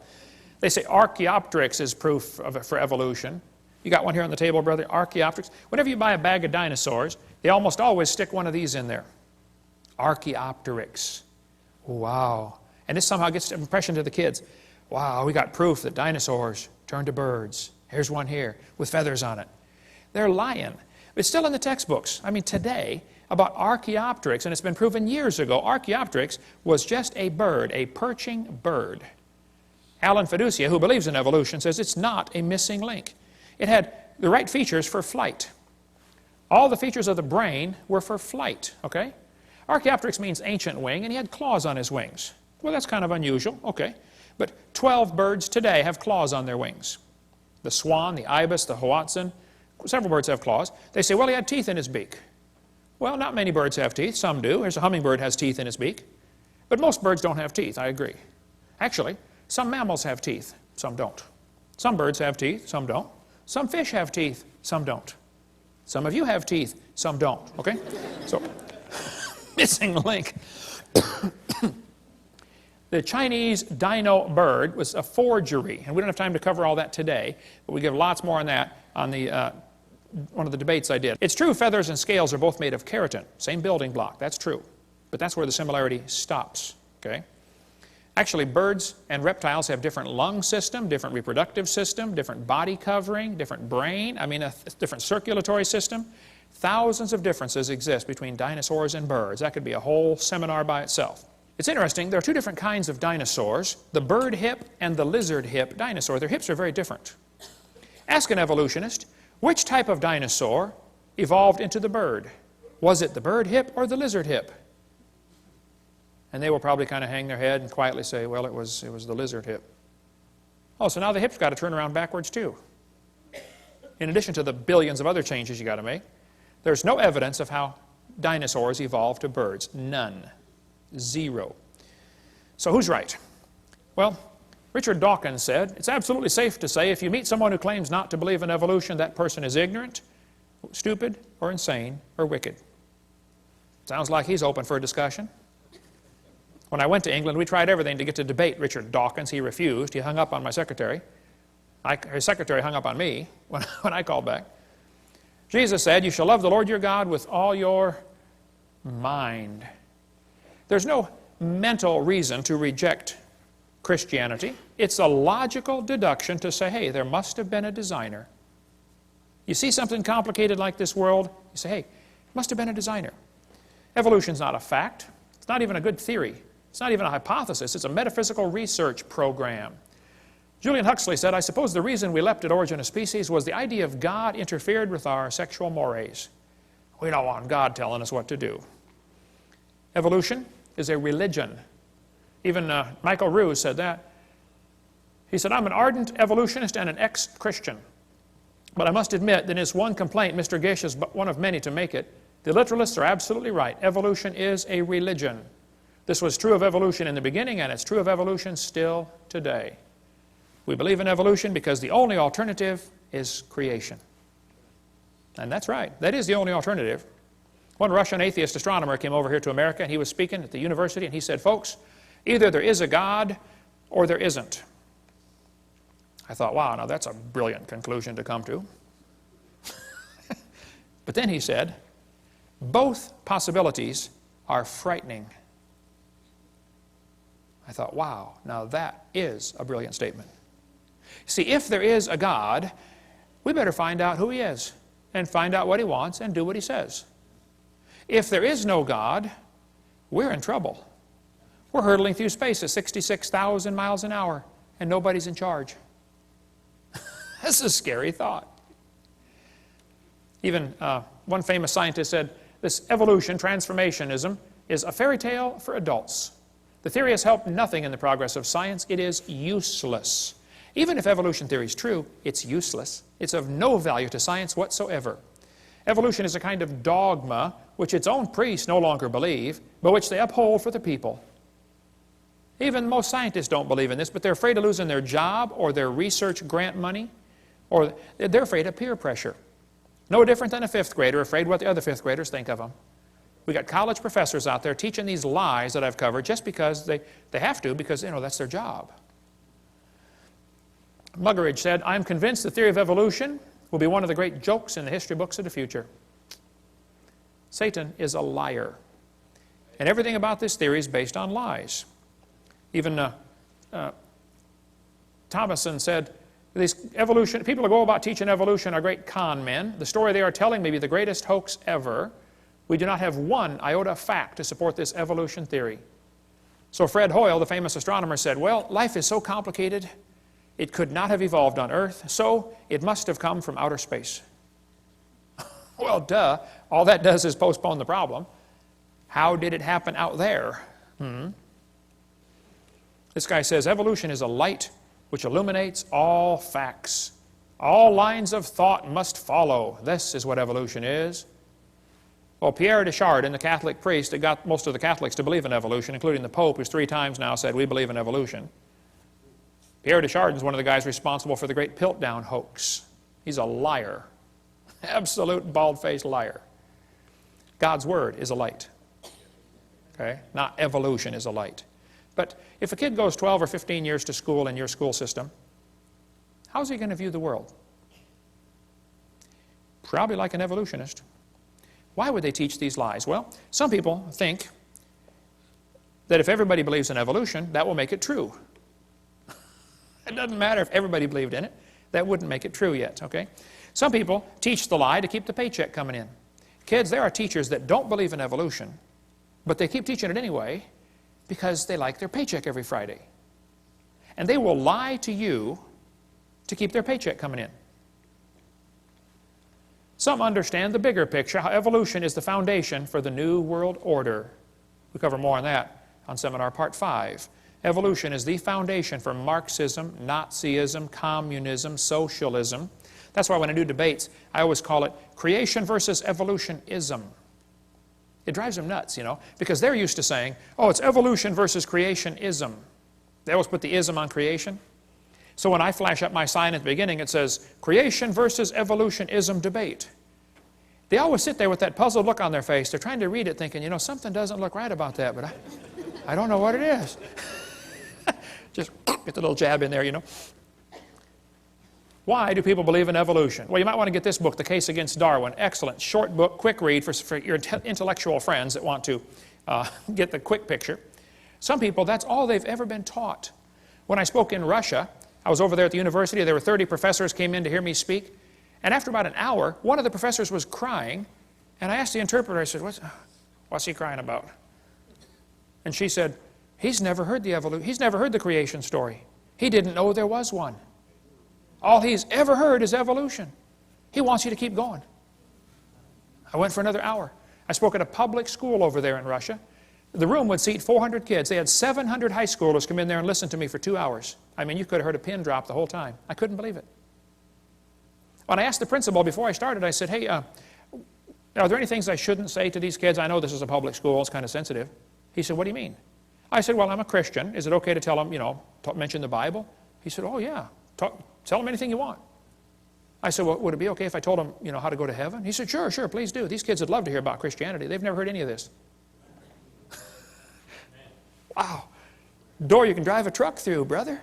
They say Archaeopteryx is proof of it for evolution. You got one here on the table, brother? Archaeopteryx. Whenever you buy a bag of dinosaurs, they almost always stick one of these in there. Archaeopteryx. Wow. And this somehow gets an impression to the kids. Wow, we got proof that dinosaurs turned to birds. Here's one here with feathers on it. They're lying. It's still in the textbooks. I mean, today, about Archaeopteryx, and it's been proven years ago, Archaeopteryx was just a bird, a perching bird. Alan Fiducia, who believes in evolution, says it's not a missing link. It had the right features for flight. All the features of the brain were for flight, okay? Archaeopteryx means ancient wing, and he had claws on his wings. Well, that's kind of unusual, okay. But 12 birds today have claws on their wings. The swan, the ibis, the hoatzin, several birds have claws. They say, well, he had teeth in his beak. Well, not many birds have teeth. Some do. There's a hummingbird has teeth in his beak. But most birds don't have teeth, I agree. Actually, some mammals have teeth, some don't. Some birds have teeth, some don't. Some fish have teeth, some don't. Some of you have teeth, some don't, okay? So, missing link. The Chinese dino bird was a forgery, and we don't have time to cover all that today, but we give lots more on that on the, one of the debates I did. It's true feathers and scales are both made of keratin, same building block, that's true. But that's where the similarity stops, okay? Actually, birds and reptiles have different lung system, different reproductive system, different body covering, different brain, I mean a different circulatory system. Thousands of differences exist between dinosaurs and birds. That could be a whole seminar by itself. It's interesting, there are 2 different kinds of dinosaurs, the bird hip and the lizard hip dinosaur. Their hips are very different. Ask an evolutionist, which type of dinosaur evolved into the bird? Was it the bird hip or the lizard hip? And they will probably kind of hang their head and quietly say, well, it was the lizard hip. Oh, so now the hip's got to turn around backwards too. In addition to the billions of other changes you got to make, there's no evidence of how dinosaurs evolved to birds. None. 0. So who's right? Well, Richard Dawkins said, it's absolutely safe to say if you meet someone who claims not to believe in evolution, that person is ignorant, stupid, or insane, or wicked. Sounds like he's open for a discussion. When I went to England, we tried everything to get to debate Richard Dawkins. He refused. He hung up on my secretary. His secretary hung up on me when I called back. Jesus said, you shall love the Lord your God with all your mind. There's no mental reason to reject Christianity. It's a logical deduction to say, hey, there must have been a designer. You see something complicated like this world, you say, hey, must have been a designer. Evolution's not a fact. It's not even a good theory. It's not even a hypothesis. It's a metaphysical research program. Julian Huxley said, I suppose the reason we leapt at origin of species was the idea of God interfered with our sexual mores. We don't want God telling us what to do. Evolution is a religion. Even Michael Ruse said that. He said, I'm an ardent evolutionist and an ex-Christian. But I must admit that it's one complaint, Mr. Gish is but one of many to make it. The literalists are absolutely right. Evolution is a religion. This was true of evolution in the beginning, and it's true of evolution still today. We believe in evolution because the only alternative is creation. And that's right. That is the only alternative. One Russian atheist astronomer came over here to America, and he was speaking at the university, and he said, folks, either there is a God or there isn't. I thought, wow, now that's a brilliant conclusion to come to. But then he said, both possibilities are frightening. I thought, wow, now that is a brilliant statement. See, if there is a God, we better find out who He is and find out what He wants and do what He says. If there is no God, we're in trouble. We're hurtling through space at 66,000 miles an hour and nobody's in charge. That's a scary thought. Even one famous scientist said, this evolution, transformationism, is a fairy tale for adults. The theory has helped nothing in the progress of science. It is useless. Even if evolution theory is true, it's useless. It's of no value to science whatsoever. Evolution is a kind of dogma which its own priests no longer believe, but which they uphold for the people. Even most scientists don't believe in this, but they're afraid of losing their job or their research grant money, or they're afraid of peer pressure. No different than a fifth grader afraid what the other fifth graders think of them. We got college professors out there teaching these lies that I've covered just because they have to, because that's their job. Muggeridge said, I'm convinced the theory of evolution will be one of the great jokes in the history books of the future. Satan is a liar. And everything about this theory is based on lies. Even Thomason said, these people who go about teaching evolution are great con men. The story they are telling may be the greatest hoax ever. We do not have one iota of fact to support this evolution theory. So Fred Hoyle, the famous astronomer, said, well, life is so complicated, it could not have evolved on Earth, so it must have come from outer space. Well, duh. All that does is postpone the problem. How did it happen out there? This guy says, evolution is a light which illuminates all facts. All lines of thought must follow. This is what evolution is. Well, Pierre de Chardin, the Catholic priest that got most of the Catholics to believe in evolution, including the Pope, who's 3 times now said, we believe in evolution. Pierre de Chardin is one of the guys responsible for the great Piltdown hoax. He's a liar. Absolute bald-faced liar. God's Word is a light. Okay? Not evolution is a light. But if a kid goes 12 or 15 years to school in your school system, how's he going to view the world? Probably like an evolutionist. Why would they teach these lies? Well, some people think that if everybody believes in evolution, that will make it true. It doesn't matter if everybody believed in it. That wouldn't make it true yet, okay? Some people teach the lie to keep the paycheck coming in. Kids, there are teachers that don't believe in evolution, but they keep teaching it anyway because they like their paycheck every Friday. And they will lie to you to keep their paycheck coming in. Some understand the bigger picture, how evolution is the foundation for the New World Order. We'll cover more on that on Seminar Part 5. Evolution is the foundation for Marxism, Nazism, communism, socialism. That's why when I do debates, I always call it creation versus evolutionism. It drives them nuts, because they're used to saying, oh, it's evolution versus creationism. They always put the ism on creation. So when I flash up my sign at the beginning, it says, creation versus evolutionism debate. They always sit there with that puzzled look on their face. They're trying to read it thinking, something doesn't look right about that, but I don't know what it is. Just get the little jab in there, Why do people believe in evolution? Well, you might want to get this book, The Case Against Darwin. Excellent, short book, quick read for your intellectual friends that want to get the quick picture. Some people, that's all they've ever been taught. When I spoke in Russia, I was over there at the university. There were 30 professors came in to hear me speak. And after about an hour, one of the professors was crying. And I asked the interpreter, I said, what's he crying about? And she said, he's never heard the creation story. He didn't know there was one. All he's ever heard is evolution. He wants you to keep going. I went for another hour. I spoke at a public school over there in Russia. The room would seat 400 kids. They had 700 high schoolers come in there and listen to me for 2 hours. I mean, you could have heard a pin drop the whole time. I couldn't believe it. When I asked the principal before I started, I said, hey, are there any things I shouldn't say to these kids? I know this is a public school. It's kind of sensitive. He said, what do you mean? I said, well, I'm a Christian. Is it okay to tell them, mention the Bible? He said, oh yeah, tell them anything you want. I said, well, would it be okay if I told them, how to go to heaven? He said, sure, please do. These kids would love to hear about Christianity. They've never heard any of this. Wow. Door you can drive a truck through, brother.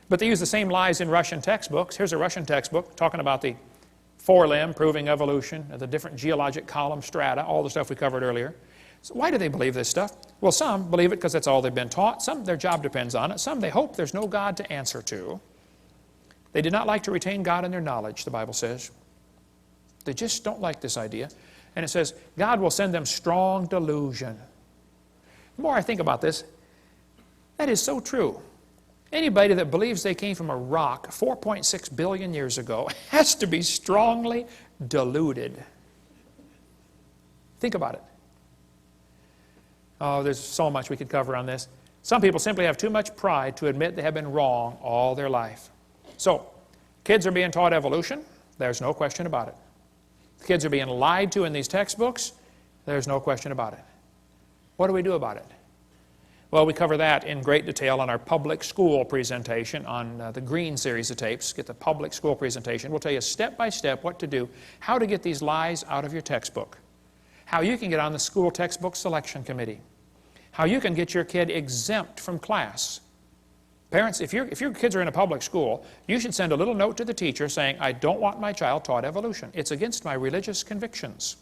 But they use the same lies in Russian textbooks. Here's a Russian textbook talking about the forelimb, proving evolution, the different geologic column strata, all the stuff we covered earlier. So why do they believe this stuff? Well, some believe it because that's all they've been taught. Some, their job depends on it. Some, they hope there's no God to answer to. They did not like to retain God in their knowledge, the Bible says. They just don't like this idea. And it says, God will send them strong delusion. The more I think about this, that is so true. Anybody that believes they came from a rock 4.6 billion years ago has to be strongly deluded. Think about it. Oh, there's so much we could cover on this. Some people simply have too much pride to admit they have been wrong all their life. So, kids are being taught evolution. There's no question about it. Kids are being lied to in these textbooks. There's no question about it. What do we do about it? Well, we cover that in great detail on our public school presentation on the Green series of tapes. Get the public school presentation. We'll tell you step by step what to do, how to get these lies out of your textbook, how you can get on the school textbook selection committee, how you can get your kid exempt from class. Parents, if your kids are in a public school, you should send a little note to the teacher saying, I don't want my child taught evolution. It's against my religious convictions.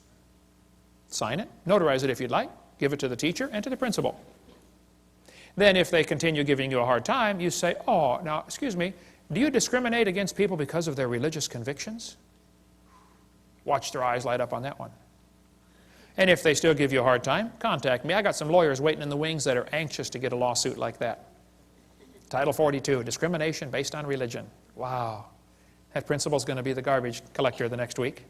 Sign it, notarize it if you'd like, give it to the teacher and to the principal. Then if they continue giving you a hard time, you say, oh, now, excuse me, do you discriminate against people because of their religious convictions? Watch their eyes light up on that one. And if they still give you a hard time, contact me. I got some lawyers waiting in the wings that are anxious to get a lawsuit like that. Title 42, discrimination based on religion. Wow. That principal's going to be the garbage collector the next week.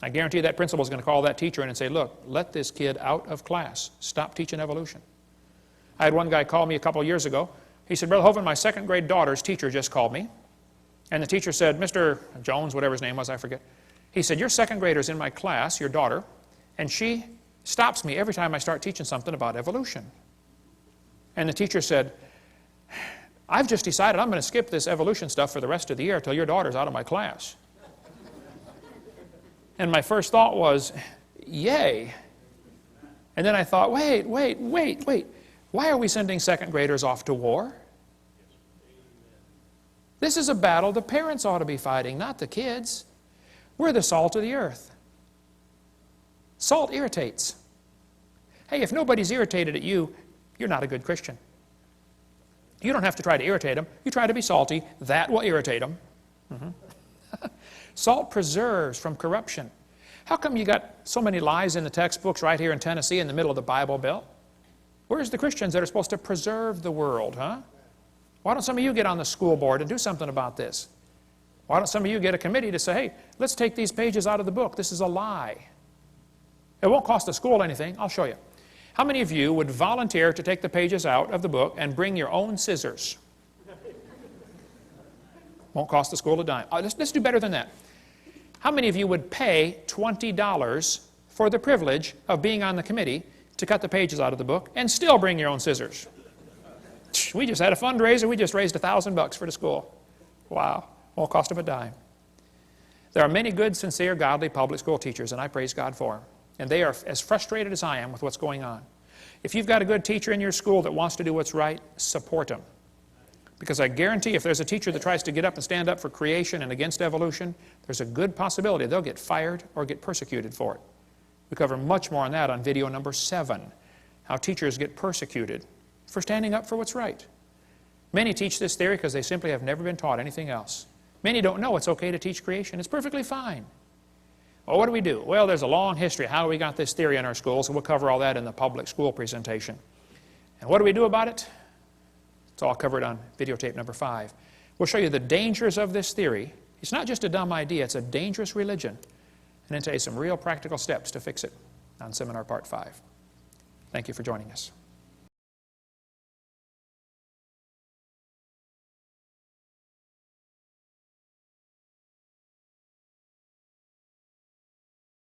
I guarantee that principal's going to call that teacher in and say, look, let this kid out of class. Stop teaching evolution. I had one guy call me a couple years ago. He said, Brother Hovind, my second grade daughter's teacher just called me. And the teacher said, Mr. Jones, whatever his name was, I forget. He said, your second grader's in my class, your daughter, and she stops me every time I start teaching something about evolution. And the teacher said, I've just decided I'm going to skip this evolution stuff for the rest of the year until your daughter's out of my class. And my first thought was, yay. And then I thought, wait. Why are we sending second graders off to war? This is a battle the parents ought to be fighting, not the kids. We're the salt of the earth. Salt irritates. Hey, if nobody's irritated at you, you're not a good Christian. You don't have to try to irritate them. You try to be salty. That will irritate them. Salt preserves from corruption. How come you got so many lies in the textbooks right here in Tennessee in the middle of the Bible Belt? Where's the Christians that are supposed to preserve the world, huh? Why don't some of you get on the school board and do something about this? Why don't some of you get a committee to say, hey, let's take these pages out of the book. This is a lie. It won't cost the school anything. I'll show you. How many of you would volunteer to take the pages out of the book and bring your own scissors? Won't cost the school a dime. Let's do better than that. How many of you would pay $20 for the privilege of being on the committee to cut the pages out of the book and still bring your own scissors? We just had a fundraiser. We just raised $1,000 for the school. Wow. Won't cost them a dime. There are many good, sincere, godly public school teachers, and I praise God for them. And they are as frustrated as I am with what's going on. If you've got a good teacher in your school that wants to do what's right, support them. Because I guarantee if there's a teacher that tries to get up and stand up for creation and against evolution, there's a good possibility they'll get fired or get persecuted for it. We cover much more on that on video number 7, how teachers get persecuted for standing up for what's right. Many teach this theory because they simply have never been taught anything else. Many don't know it's okay to teach creation. It's perfectly fine. Well, what do we do? Well, there's a long history of how we got this theory in our schools, and we'll cover all that in the public school presentation. And what do we do about it? It's all covered on videotape number 5. We'll show you the dangers of this theory. It's not just a dumb idea, it's a dangerous religion. And then tell you some real practical steps to fix it on seminar part 5. Thank you for joining us.